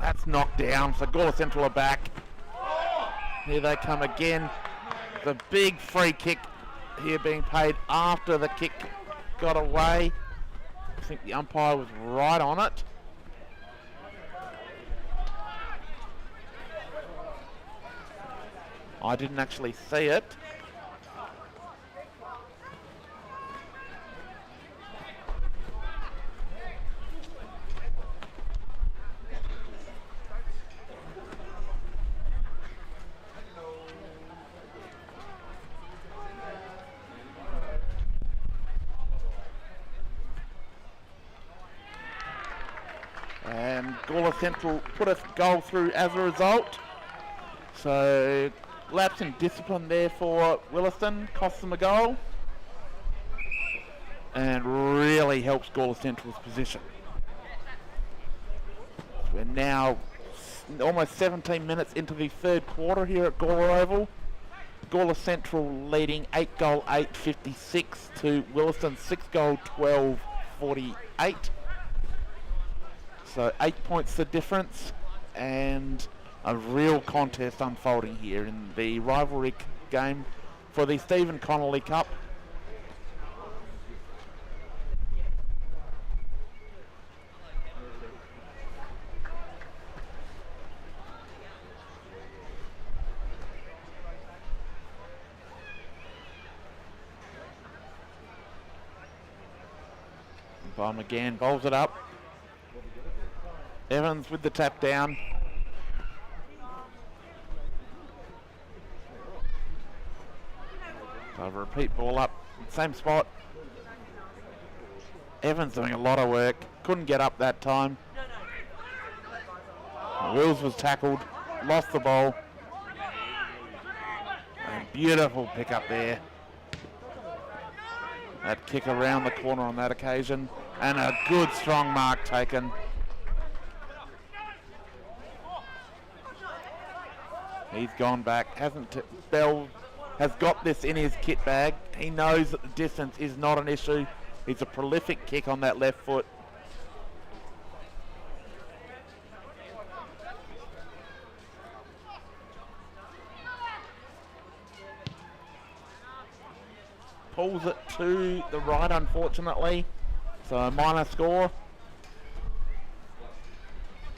[SPEAKER 8] that's knocked down, so Gawler Central are back. Here they come again. The big free kick here being paid after the kick got away. I think the umpire was right on it. I didn't actually see it. And Gawler Central put a goal through as a result. So lapse in discipline there for Willaston, costs them a goal. And really helps Gawler Central's position. We're now almost 17 minutes into the third quarter here at Gawler Oval. Gawler Central leading 8-goal 8-56 to Willaston 6-goal 12-48. So 8 points the difference, and a real contest unfolding here in the rivalry game for the Stephen Connolly Cup. Bomb again, bowls it up. Evans with the tap down. So repeat ball up, same spot. Evans doing a lot of work, couldn't get up that time. Wills was tackled, lost the ball. And beautiful pick up there. That kick around the corner on that occasion. And a good strong mark taken. He's gone back, Bell has got this in his kit bag. He knows that the distance is not an issue. He's a prolific kick on that left foot. Pulls it to the right, unfortunately. So a minor score.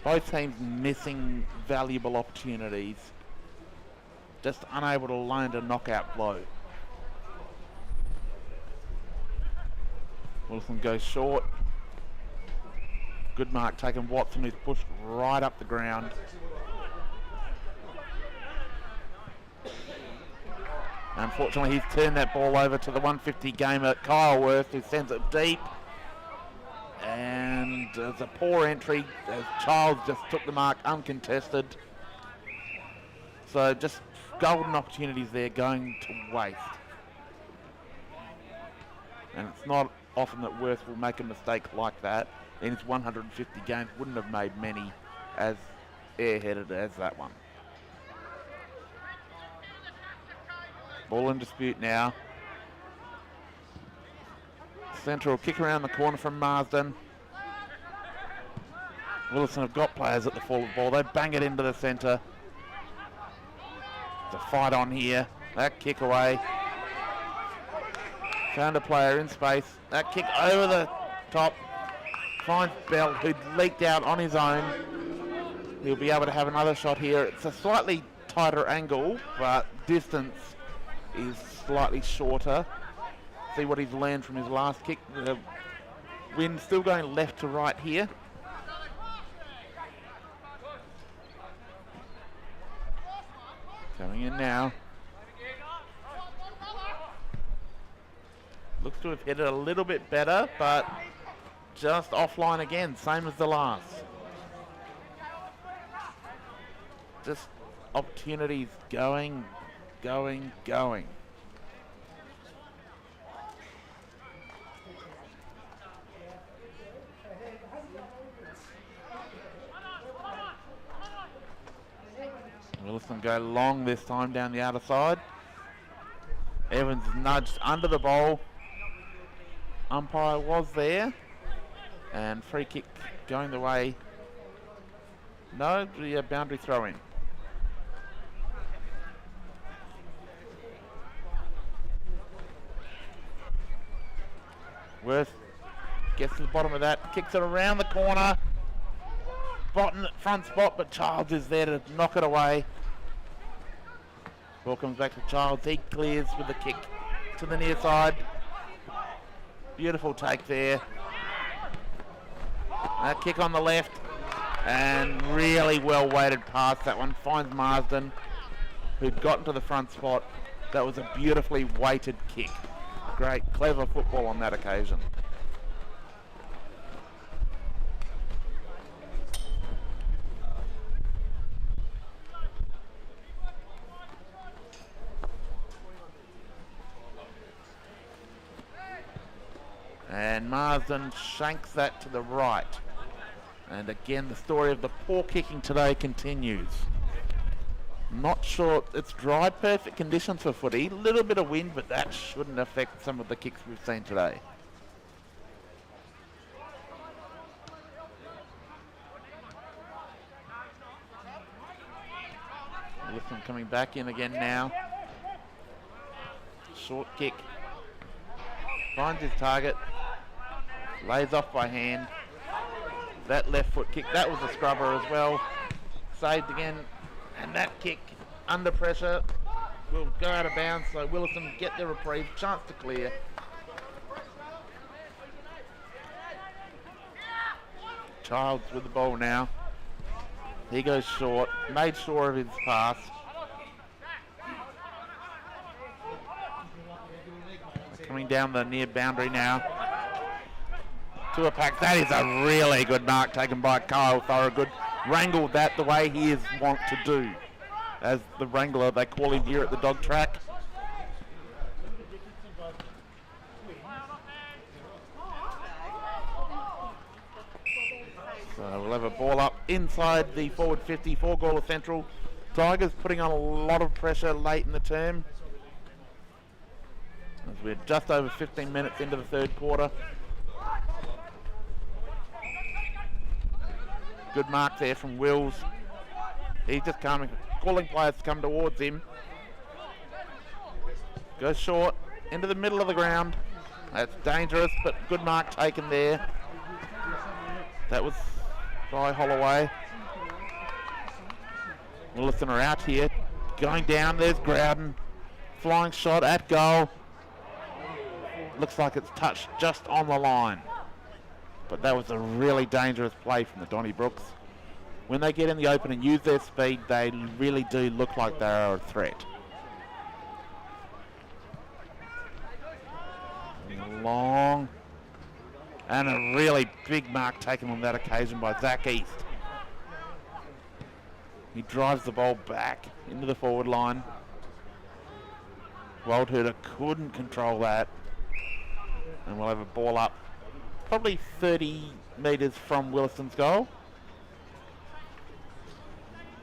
[SPEAKER 8] Both teams missing valuable opportunities. Just unable to land a knockout blow. Wilson goes short. Good mark taken. Watson, who's pushed right up the ground. Unfortunately, he's turned that ball over to the 150 gamer Kyle Worth, who sends it deep. And there's a poor entry as Childs just took the mark uncontested. So just golden opportunities there going to waste. And it's not often that Worth will make a mistake like that. In his 150 games, wouldn't have made many as airheaded as that one. Ball in dispute now. Central kick around the corner from Marsden. Willaston have got players at the fall of the ball. They bang it into the centre. It's a fight on here. That kick away. Found a player in space. That kick over the top. Finds Bell, who'd leaked out on his own. He'll be able to have another shot here. It's a slightly tighter angle, but distance is slightly shorter. See what he's learned from his last kick. The wind still going left to right here. Coming in now. Looks to have hit it a little bit better, but just offline again, same as the last. Just opportunities going. Willaston go long this time down the outer side. Evans nudged under the bowl. Umpire was there. And free kick going the way. No, the boundary throw in. Worth gets to the bottom of that, kicks it around the corner. Bottom front spot, but Childs is there to knock it away. Ball comes back to Childs. He clears with the kick to the near side. Beautiful take there. That kick on the left, and really well weighted pass. That one finds Marsden, who'd gotten to the front spot. That was a beautifully weighted kick. Great, clever football on that occasion. And Marsden shanks that to the right. And again, the story of the poor kicking today continues. Not sure, it's dry, perfect conditions for footy. A little bit of wind, but that shouldn't affect some of the kicks we've seen today. Willaston coming back in again now. Short kick. Finds his target. Lays off by hand. That left foot kick, that was a scrubber as well. Saved again. And that kick under pressure will go out of bounds, so Willaston get the reprieve, chance to clear. Childs with the ball now. He goes short, made sure of his pass. Coming down the near boundary now. To a pack. That is a really good mark taken by Kyle Thorogood. Wrangled that the way he is wont to do. As the wrangler, they call him here at the dog track. So we'll have a ball up inside the forward 50 for Gawler Central. Tigers putting on a lot of pressure late in the term. As we're just over 15 minutes into the third quarter. Good mark there from Wills. He's just coming, calling players to come towards him. Goes short, into the middle of the ground. That's dangerous, but good mark taken there. That was by Holloway. Willaston are out here. Going down, there's Growden. Flying shot at goal. Looks like it's touched just on the line. But that was a really dangerous play from the Donnybrooks. When they get in the open and use their speed, they really do look like they are a threat. Long. And a really big mark taken on that occasion by Zach East. He drives the ball back into the forward line. Waldhurter couldn't control that. And we'll have a ball up probably 30 metres from Willaston's goal.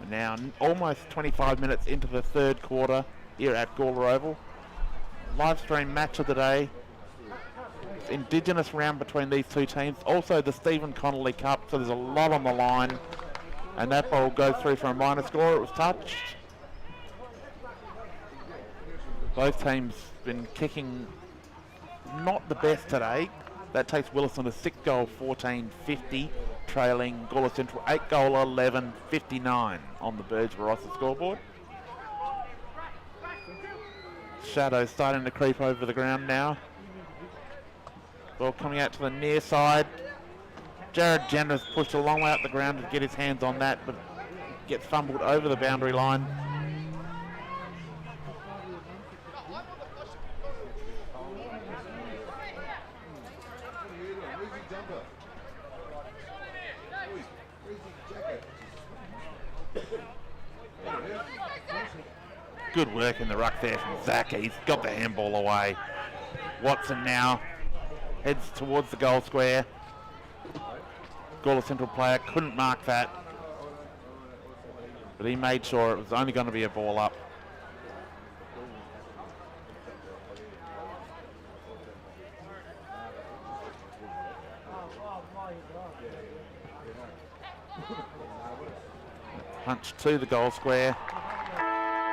[SPEAKER 8] We're now almost 25 minutes into the third quarter here at Gawler Oval. Live stream match of the day. It's Indigenous round between these two teams. Also the Stephen Connolly Cup, so there's a lot on the line. And that ball goes through for a minor score. It was touched. Both teams been kicking not the best today. That takes Willaston to 6-goal 14-50, trailing Gawler Central 8-goal 11-59 on the Burge Barossa scoreboard. Shadows starting to creep over the ground now. Ball coming out to the near side. Jared Jenner's pushed a long way up the ground to get his hands on that, but gets fumbled over the boundary line. Good work in the ruck there from Zach. He's got the handball away. Watson now heads towards the goal square. Gawler Central player couldn't mark that, but he made sure it was only going to be a ball up. Punch to the goal square.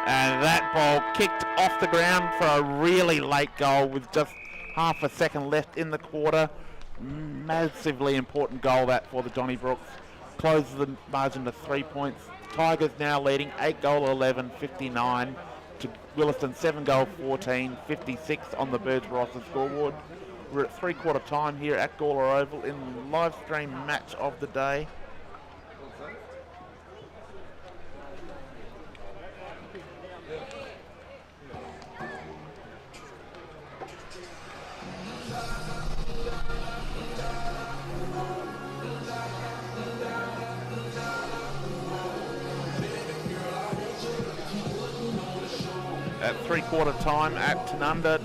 [SPEAKER 8] And that ball kicked off the ground for a really late goal with just half a second left in the quarter. Massively important goal that for the Donnybrooks. Closes the margin to 3 points. Tigers now leading 8-11, 59 to Willaston 7-14, 56 on the Birds Rossa scoreboard. We're at 3/4 time here at Gawler Oval in the live stream match of the day. At 3/4 time at Tanunda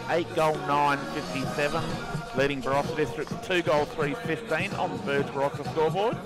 [SPEAKER 8] 8-9, 57, leading Barossa District 2-3, 15 on the Birds Barossa scoreboard.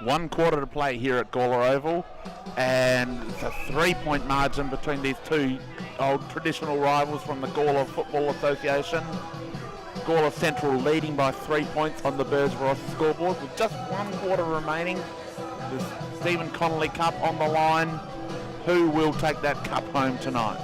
[SPEAKER 8] One quarter to play here at Gawler Oval, and it's a 3-point margin between these two old traditional rivals from the Gawler Football Association. Gawler Central leading by 3 points on the Birds Rossa scoreboard with just 1 quarter remaining. The Stephen Connolly Cup on the line. Who will take that cup home tonight?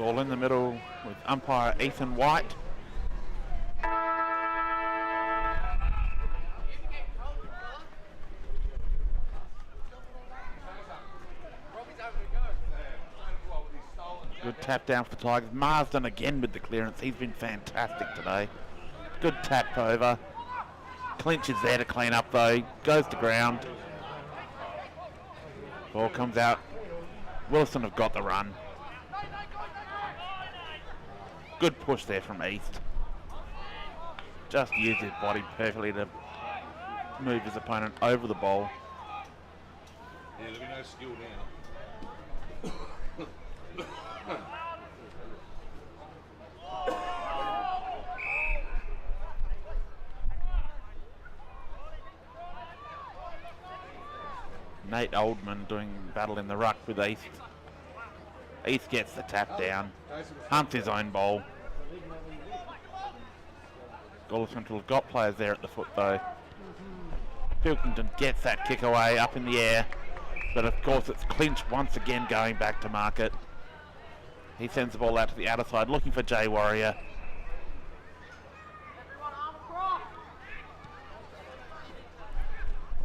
[SPEAKER 8] Ball in the middle with umpire Ethan White. Good tap down for the Tigers. Marsden again with the clearance. He's been fantastic today. Good tap over. Clinch is there to clean up though. Goes to ground. Ball comes out. Willaston have got the run. Good push there from East. Just used his body perfectly to move his opponent over the ball.
[SPEAKER 2] Yeah, there'll be no skill now.
[SPEAKER 8] Nate Oldman doing battle in the ruck with East. East gets the tap down. Hunts his own ball. Gawler Central have got players there at the foot though. Pilkington gets that kick away up in the air. But of course it's Clinch once again going back to market. He sends the ball out to the outer side looking for Jay Warrior.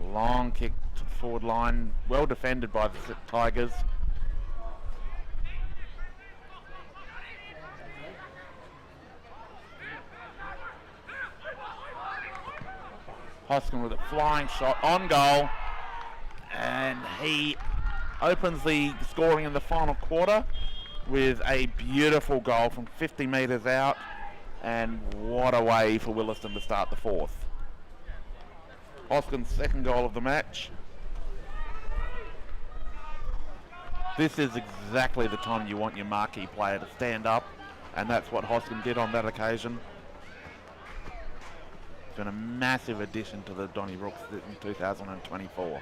[SPEAKER 8] Long kick to the forward line. Well defended by the Tigers. Hoskin with a flying shot on goal. And he opens the scoring in the final quarter with a beautiful goal from 50 metres out. And what a way for Willaston to start the fourth. Hoskin's second goal of the match. This is exactly the time you want your marquee player to stand up, and that's what Hoskin did on that occasion. It's been a massive addition to the Donnybrooks in 2024.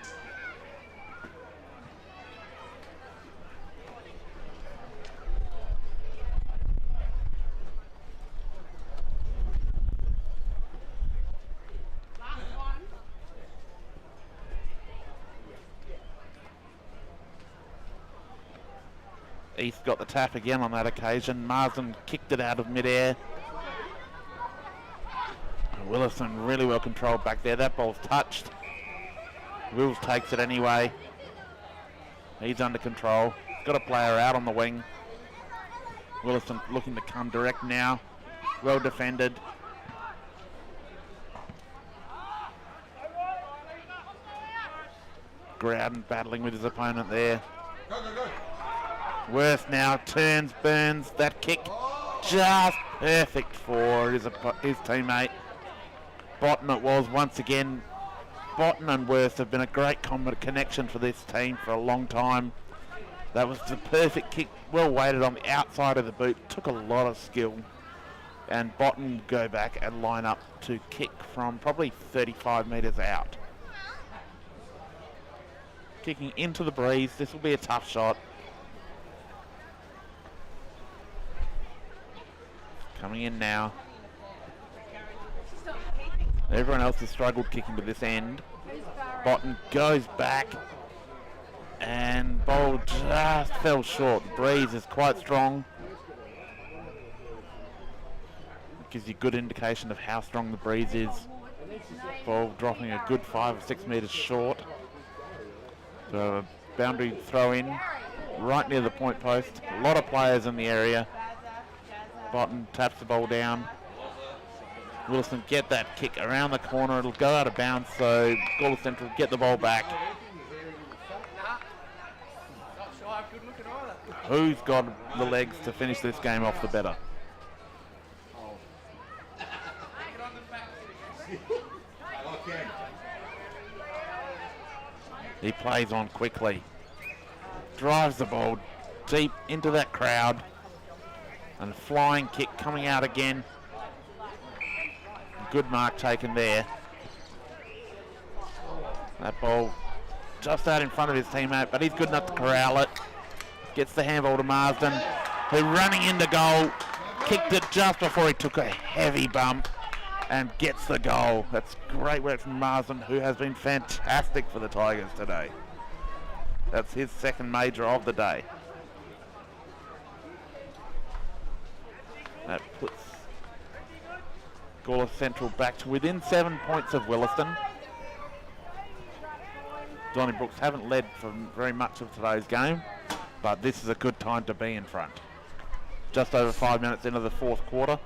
[SPEAKER 8] East got the tap again on that occasion. Marsden kicked it out of midair. Willaston really well controlled back there. That ball's touched. Wills takes it anyway. He's under control. Got a player out on the wing. Willaston looking to come direct now. Well defended. Growden battling with his opponent there.
[SPEAKER 2] Go, go, go.
[SPEAKER 8] Worth now turns, burns. That kick just perfect for his teammate. Botten it was once again. Botten and Worth have been a great connection for this team for a long time. That was the perfect kick, well weighted on the outside of the boot. Took a lot of skill. And Botten go back and line up to kick from probably 35 metres out. Kicking into the breeze. This will be a tough shot. Coming in now. Everyone else has struggled kicking to this end. Botten goes back. And ball just fell short. The breeze is quite strong. It gives you a good indication of how strong the breeze is. Ball dropping a good 5 or 6 metres short. So a boundary throw in right near the point post. A lot of players in the area. Botten taps the ball down. Willaston get that kick around the corner. It'll go out of bounds, so Gawler Central get the ball back. Who's got the legs to finish this game off the better? He plays on quickly. Drives the ball deep into that crowd. And a flying kick coming out again. Good mark taken there. That ball just out in front of his teammate, but he's good enough to corral it. Gets the handball to Marsden, who running into goal, kicked it just before he took a heavy bump and gets the goal. That's great work from Marsden, who has been fantastic for the Tigers today. That's his second major of the day. That puts Gawler Central back to within 7 points of Willaston. Donnybrooks haven't led for very much of today's game, but this is a good time to be in front. Just over 5 minutes into the fourth quarter.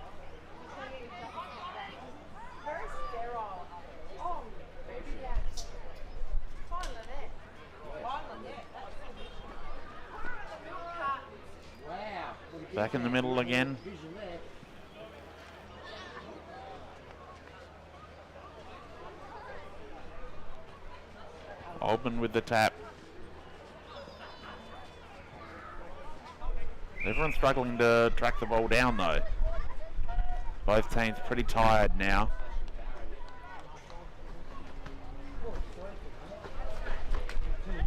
[SPEAKER 8] Back in the middle again. Oldman with the tap. Everyone's struggling to track the ball down though. Both teams pretty tired now.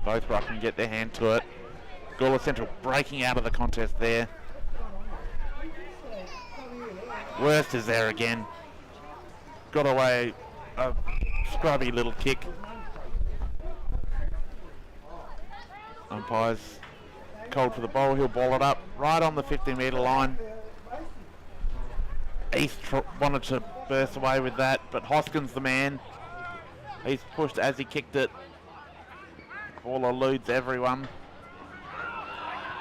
[SPEAKER 8] Both ruck can get their hand to it. Gawler Central breaking out of the contest there. Worst is there again. Got away a scrubby little kick. Umpire's cold for the ball. He'll ball it up right on the 50-metre line. East wanted to burst away with that, but Hoskins the man. He's pushed as he kicked it. Ball eludes everyone.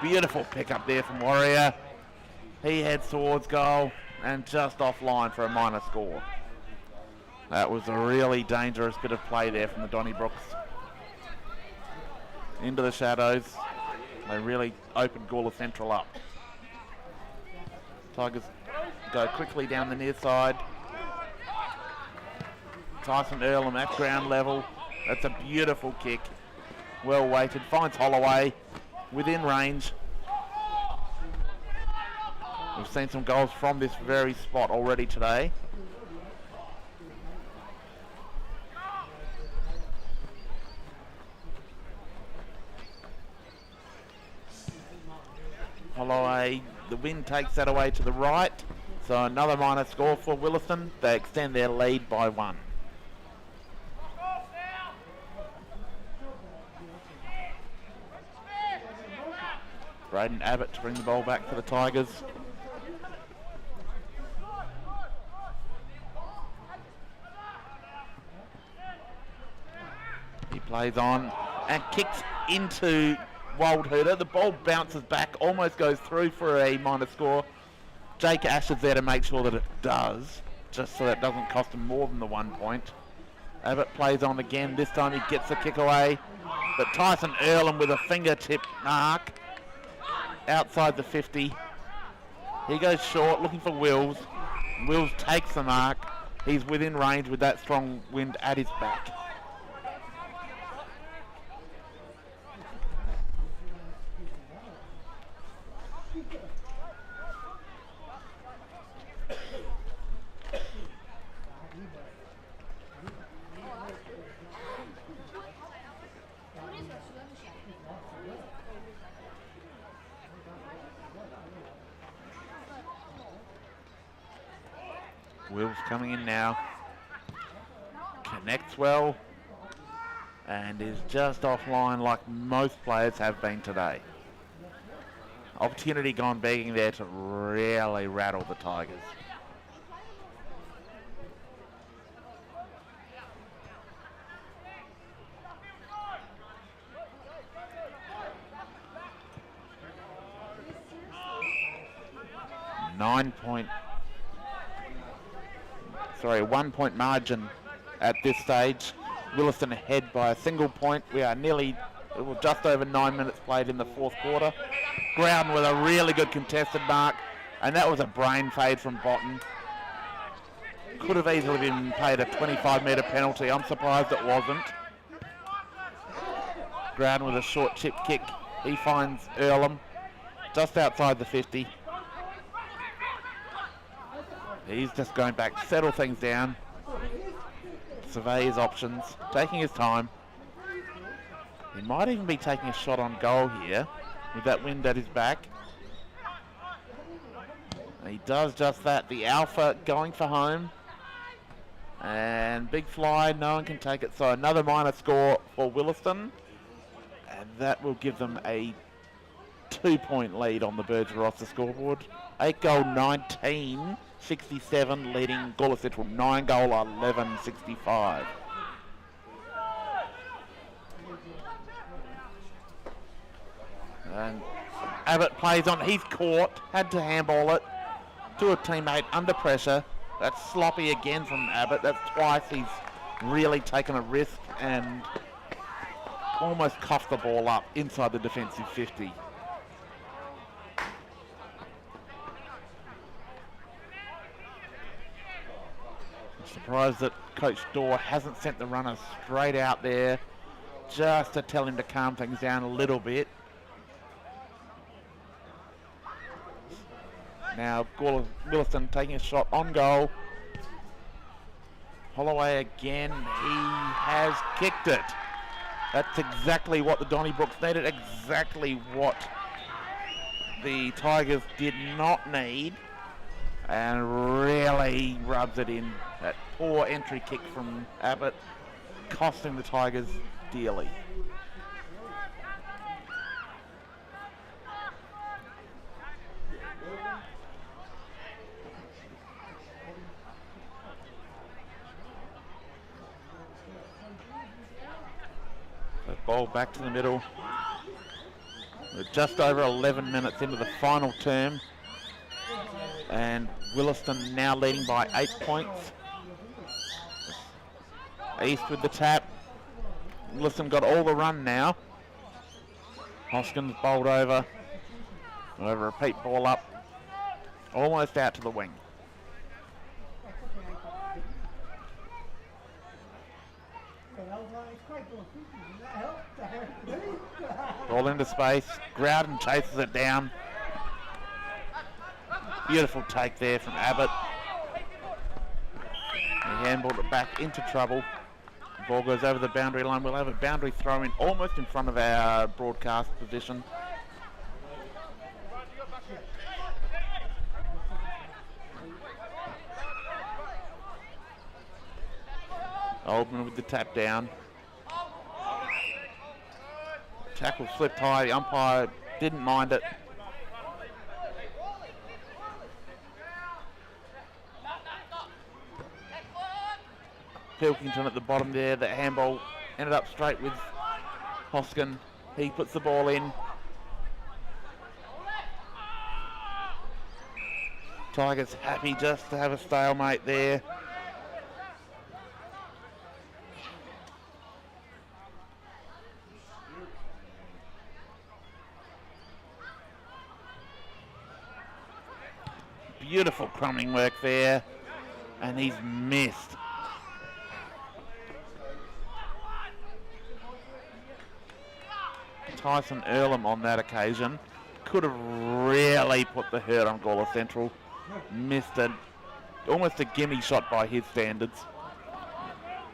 [SPEAKER 8] Beautiful pick up there from Warrior. He heads towards goal and just offline for a minor score. That was a really dangerous bit of play there from the Donnybrooks. Into the shadows. They really opened Gawler Central up. Tigers go quickly down the near side. Tyson Earlham at ground level. That's a beautiful kick. Well weighted. Finds Holloway within range. We've seen some goals from this very spot already today. Holloway, the wind takes that away to the right. So another minor score for Willaston. They extend their lead by 1. Braden Abbott to bring the ball back for the Tigers. He plays on and kicks into Wildhooter. The ball bounces back, almost goes through for a minor score. Jake Ash is there to make sure that it does, just so that it doesn't cost him more than the 1 point. Abbott plays on again. This time he gets the kick away, but Tyson Earlham with a fingertip mark outside the 50. He goes short, looking for Wills. Wills takes the mark. He's within range with that strong wind at his back. Wills coming in now. Connects well. And is just offline like most players have been today. Opportunity gone begging there to really rattle the Tigers. One point margin at this stage. Willaston ahead by a single point. We are just over 9 minutes played in the fourth quarter. Ground with a really good contested mark, and that was a brain fade from Botten. Could have easily been paid a 25-metre penalty. I'm surprised it wasn't. Ground with a short chip kick. He finds Earlham just outside the 50. He's just going back to settle things down, survey his options, taking his time. He might even be taking a shot on goal here with that wind at his back. He does just that. The Alpha going for home. And big fly, no one can take it. So another minor score for Willaston. And that will give them a 2-point lead on the Birds roster scoreboard. 8 goal 19, 67, leading Gawler Central 9 goal 11, 65. And Abbott plays on, he's caught, had to handball it to a teammate under pressure. That's sloppy again from Abbott. That's twice he's really taken a risk and almost coughed the ball up inside the defensive 50. I'm surprised that Coach Dorr hasn't sent the runner straight out there just to tell him to calm things down a little bit. Now Willaston taking a shot on goal. Holloway again, he has kicked it. That's exactly what the Donnybrooks needed, exactly what the Tigers did not need, and really rubs it in. That poor entry kick from Abbott, costing the Tigers dearly. The ball back to the middle. We're just over 11 minutes into the final term, and Willaston now leading by 8 points. East with the tap. Willaston got all the run now. Hoskins bowled over. A repeat ball up. Almost out to the wing. Ball into space. Groudon chases it down. Beautiful take there from Abbott. He handballed it back into trouble. The ball goes over the boundary line. We'll have a boundary throw in almost in front of our broadcast position. Oldman with the tap down. Tackle slipped high. The umpire didn't mind it. Pilkington at the bottom there. The handball ended up straight with Hoskin. He puts the ball in. Tigers happy just to have a stalemate there. Beautiful crumbing work there, and he's missed. Tyson Earlham on that occasion could have really put the hurt on Gawler Central. Missed it, almost a gimme shot by his standards.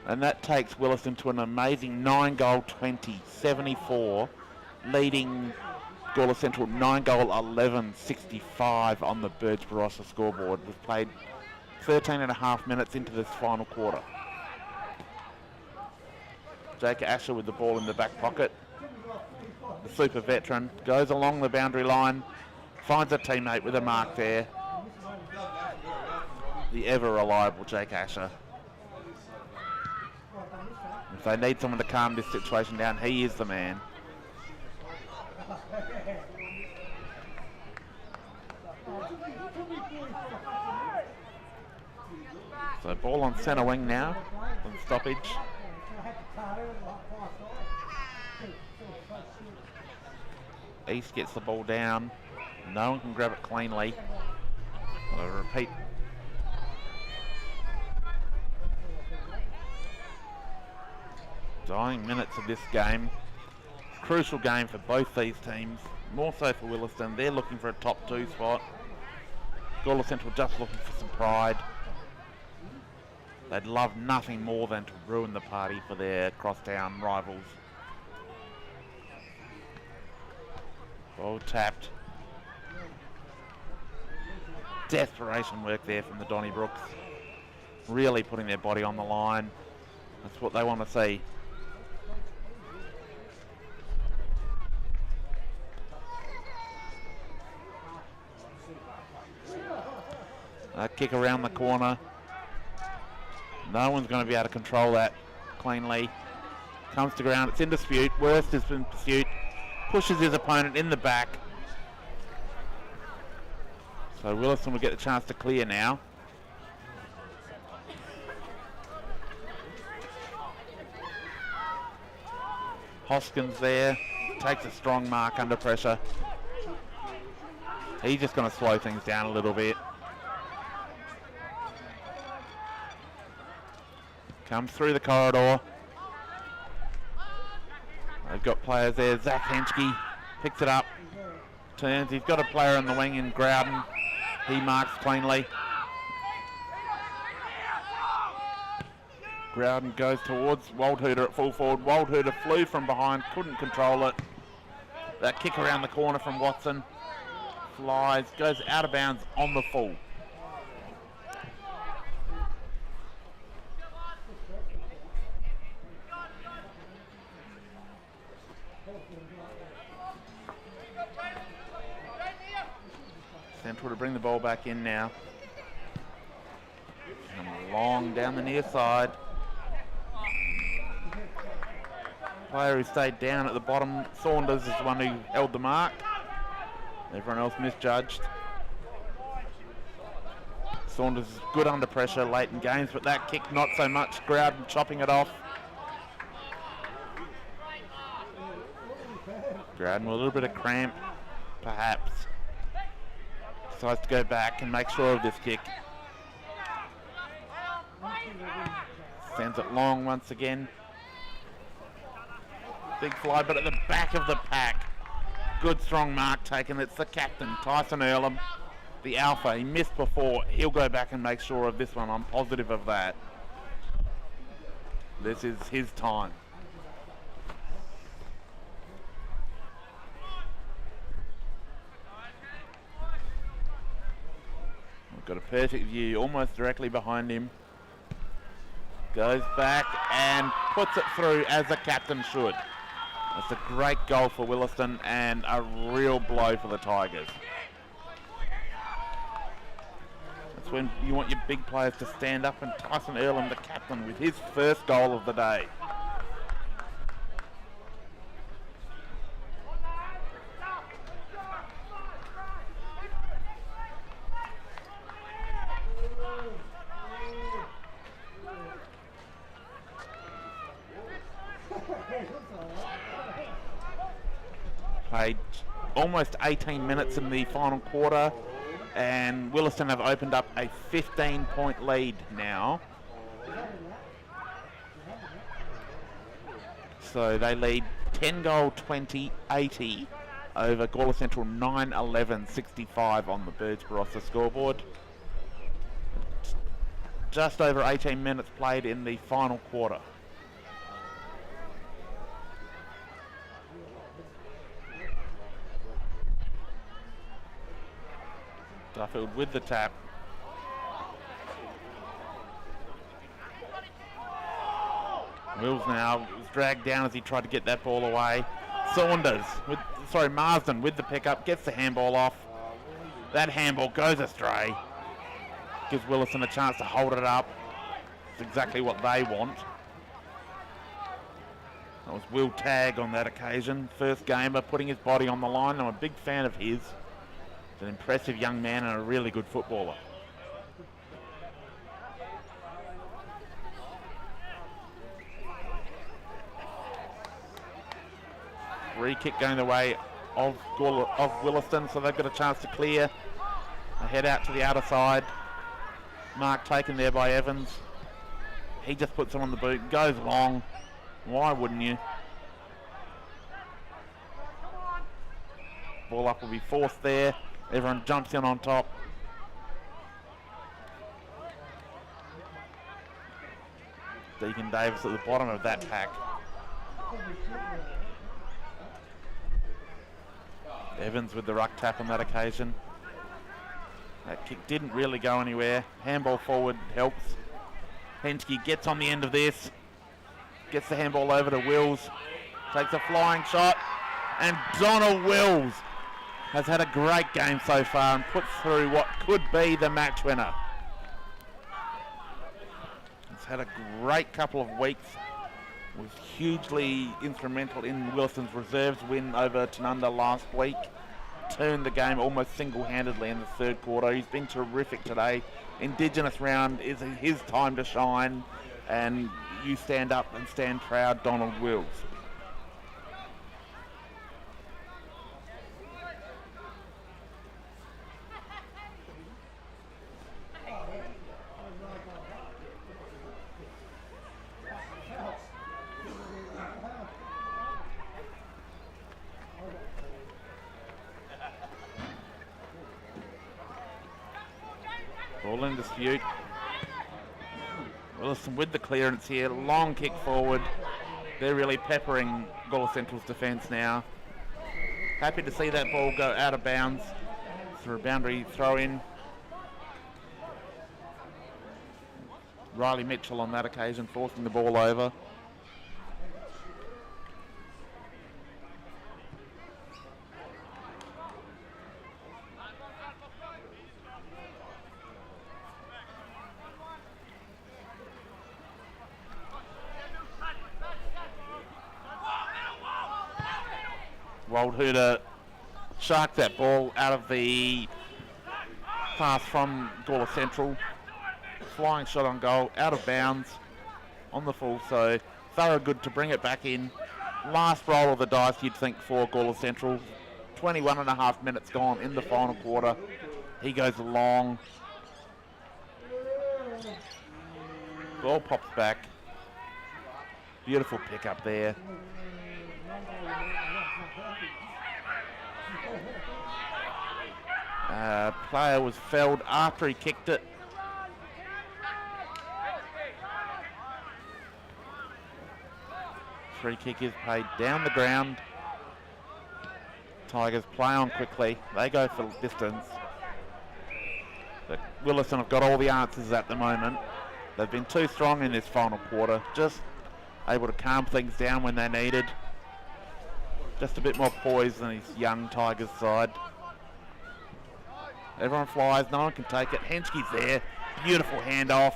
[SPEAKER 8] And that takes Willaston to an amazing 9 goal 20, 74, leading Gawler Central 9 goal 11, 65 on the Birds Barossa scoreboard. We've played 13.5 minutes into this final quarter. Jake Asher with the ball in the back pocket. The super veteran goes along the boundary line, finds a teammate with a mark there. The ever reliable Jake Asher. If they need someone to calm this situation down, he is the man. So ball on centre wing now, on stoppage. East gets the ball down. No one can grab it cleanly. I'll repeat. Dying minutes of this game. Crucial game for both these teams. More so for Willaston. They're looking for a top 2 spot. Gawler Central just looking for some pride. They'd love nothing more than to ruin the party for their crosstown rivals. Ball tapped. Desperation work there from the Donnybrooks. Really putting their body on the line. That's what they want to see. That kick around the corner. No one's going to be able to control that cleanly. Comes to ground. It's in dispute. Worst is in pursuit. Pushes his opponent in the back. So Willaston will get the chance to clear now. Hoskins there. Takes a strong mark under pressure. He's just going to slow things down a little bit. Comes through the corridor. They've got players there. Zach Henschke picks it up. Turns. He's got a player on the wing in Growden. He marks cleanly. Growden goes towards Waldhooter at full forward. Waldhooter flew from behind, couldn't control it. That kick around the corner from Watson. Flies, goes out of bounds on the full. Central to bring the ball back in now. Come along down the near side. Player who stayed down at the bottom, Saunders, is the one who held the mark. Everyone else misjudged. Saunders is good under pressure late in games, but that kick not so much. Growden chopping it off. Growden with a little bit of cramp, perhaps. Decides to go back and make sure of this kick. Sends it long once again. Big fly, but at the back of the pack. Good strong mark taken. It's the captain, Tyson Earlham, the alpha. He missed before. He'll go back and make sure of this one. I'm positive of that. This is his time. We've got a perfect view almost directly behind him. Goes back and puts it through as the captain should. That's a great goal for Willaston and a real blow for the Tigers. That's when you want your big players to stand up, and Tyson Earlham, the captain, with his first goal of the day. Played almost 18 minutes in the final quarter, and Willaston have opened up a 15-point lead now. So they lead 10-20-80 over Gawler Central, 9-11-65 on the Birds Barossa scoreboard. Just over 18 minutes played in the final quarter. Duffield with the tap. Wills now was dragged down as he tried to get that ball away. Marsden with the pickup, gets the handball off. That handball goes astray. Gives Willaston a chance to hold it up. It's exactly what they want. That was Will Tagg on that occasion. First gamer putting his body on the line. I'm a big fan of his. An impressive young man and a really good footballer. Free kick going the way of Willaston, so they've got a chance to clear. They head out to the outer side. Mark taken there by Evans. He just puts it on the boot, goes long. Why wouldn't you? Ball up will be forced there. Everyone jumps in on top. Deacon Davis at the bottom of that pack. Evans with the ruck tap on that occasion. That kick didn't really go anywhere. Handball forward helps. Henschke gets on the end of this. Gets the handball over to Wills. Takes a flying shot. And Donald Wills has had a great game so far and puts through what could be the match winner. had a great couple of weeks. Was hugely instrumental in Willaston's reserves win over Tanunda last week. Turned the game almost single-handedly in the third quarter. He's been terrific today. Indigenous round is his time to shine, and you stand up and stand proud, Donald Wills. Ball in dispute. Willaston with the clearance here. Long kick forward. They're really peppering Gawler Central's defence now. Happy to see that ball go out of bounds through a boundary throw in. Riley Mitchell on that occasion forcing the ball over. Waldhuda sharked that ball out of the pass from Gawler Central. Flying shot on goal, out of bounds on the full, so thorough good to bring it back in. Last roll of the dice, you'd think, for Gawler Central. 21 and a half minutes gone in the final quarter. He goes long. Ball pops back. Beautiful pick up there. Player was felled after he kicked it. Free kick is paid down the ground. Tigers play on quickly. They go for distance. But Willaston have got all the answers at the moment. They've been too strong in this final quarter. Just able to calm things down when they needed. Just a bit more poise than his young Tigers side. Everyone flies, no one can take it. Henske's there, beautiful handoff.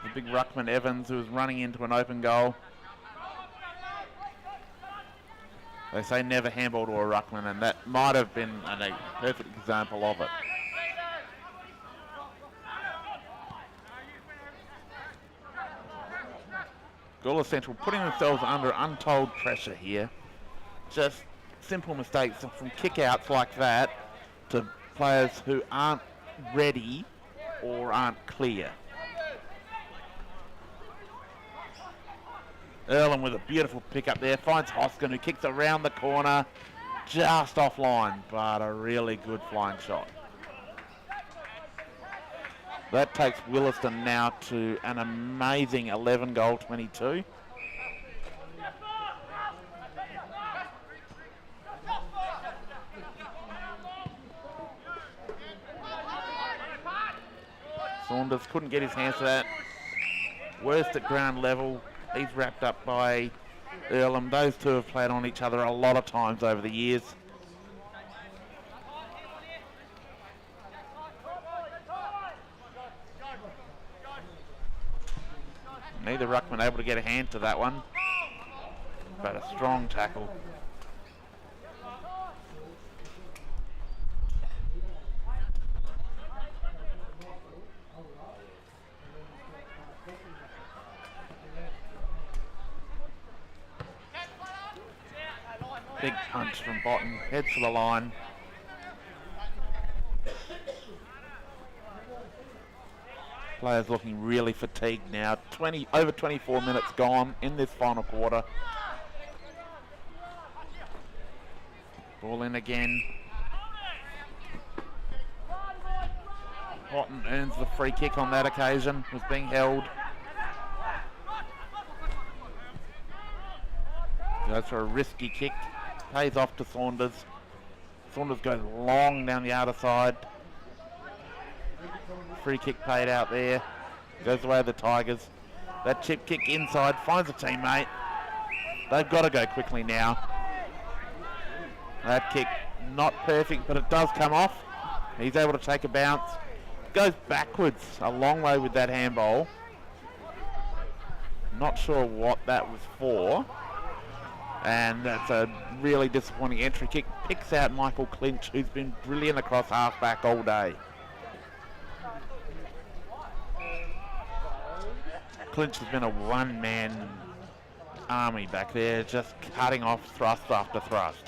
[SPEAKER 8] The big ruckman Evans, who was running into an open goal. They say never handball to a ruckman, and that might have been a perfect example of it. Gawler Central putting themselves under untold pressure here. Just simple mistakes from kick-outs like that to players who aren't ready or aren't clear. Erlen with a beautiful pick up there, finds Hoskin, who kicks around the corner, just offline, but a really good flying shot. That takes Willaston now to an amazing 11-goal-22. Saunders couldn't get his hands to that. Worst at ground level. He's wrapped up by Earlham. Those two have played on each other a lot of times over the years. Neither ruckman able to get a hand to that one, but a strong tackle. Big punch from Bottom, heads for the line. Players looking really fatigued now. Over 24 minutes gone in this final quarter. Ball in again. Bottom earns the free kick on that occasion, was being held. Goes for a risky kick. Pays off to Saunders. Saunders goes long down the outer side. Free kick paid out there. Goes away the Tigers. That chip kick inside finds a teammate. They've got to go quickly now. That kick not perfect, but it does come off. He's able to take a bounce. Goes backwards a long way with that handball. Not sure what that was for. And that's a really disappointing entry kick. Picks out Michael Clinch, who's been brilliant across halfback all day. Clinch has been a one-man army back there, just cutting off thrust after thrust.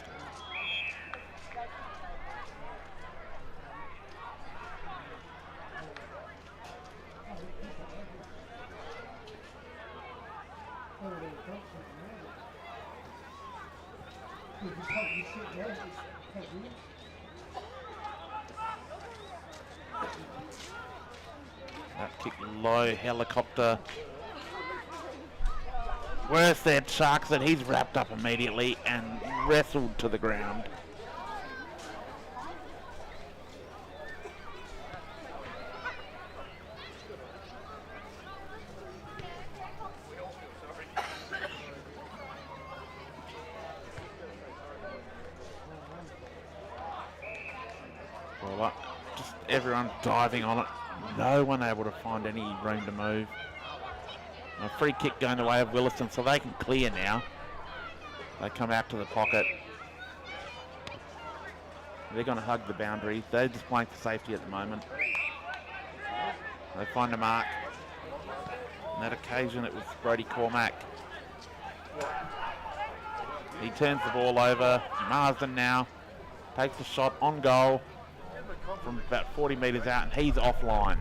[SPEAKER 8] That kick low, helicopter. Worse there, Sharks, that he's wrapped up immediately and wrestled to the ground. Well, just everyone diving on it. No one able to find any room to move. A free kick going the way of Willaston, so they can clear now. They come out to the pocket. They're going to hug the boundary. They're just playing for safety at the moment. They find a mark. On that occasion, it was Brody Cormack. He turns the ball over. Marsden now takes a shot on goal from about 40 metres out, and he's offline.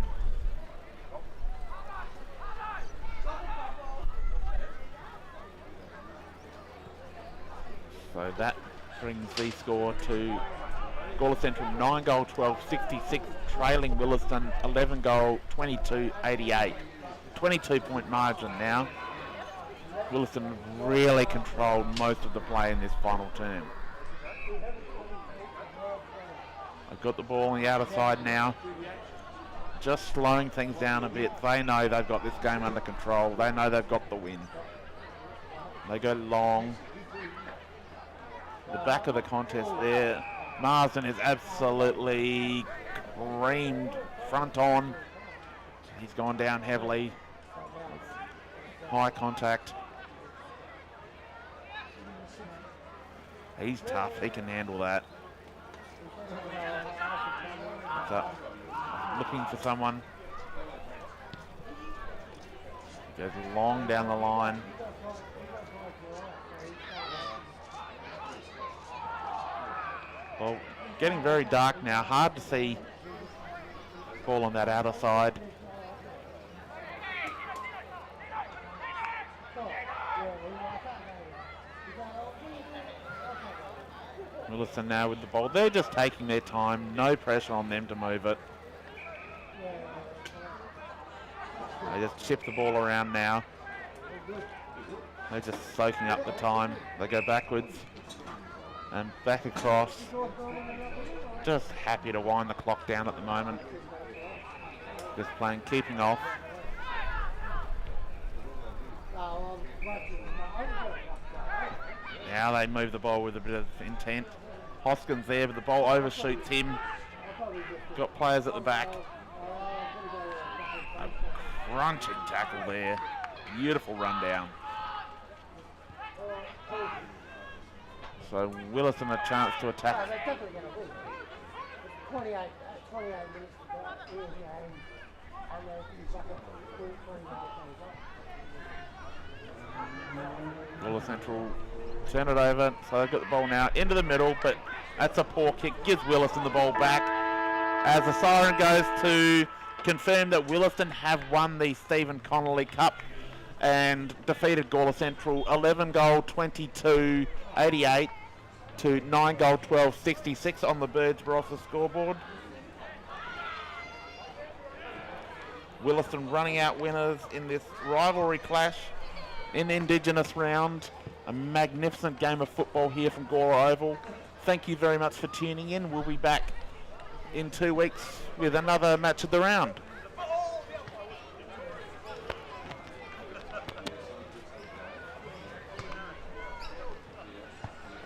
[SPEAKER 8] So that brings the score to Gawler Central 9 goal 12-66, trailing Willaston 11 goal 22-88. 22-point margin now. Willaston really controlled most of the play in this final term. They've got the ball on the outer side now, just slowing things down a bit. They know they've got this game under control. They know they've got the win. They go long. The back of the contest there, Marsden is absolutely creamed front on. He's gone down heavily. High contact. He's tough, he can handle that. So, looking for someone. Goes long down the line. Well, getting very dark now. Hard to see ball on that outer side. Willaston now with the ball. They're just taking their time. No pressure on them to move it. They just chip the ball around now. They're just soaking up the time. They go backwards and back across. Just happy to wind the clock down at the moment. Just playing, keeping off. Now they move the ball with a bit of intent. Hoskins there, but the ball overshoots him. Got players at the back. A crunching tackle there. Beautiful run down. So Willaston a chance to attack. Gawler Central turn it over, so they've got the ball now into the middle, but that's a poor kick, gives Willaston the ball back. As the siren goes to confirm that Willaston have won the Stephen Connolly Cup and defeated Gawler Central 11 goal 22-88 to 9 goal 12-66 on the Birds Barossa scoreboard. Willaston running out winners in this rivalry clash in Indigenous round. A magnificent game of football here from Gawler Oval. Thank you very much for tuning in. We'll be back in 2 weeks with another match of the round.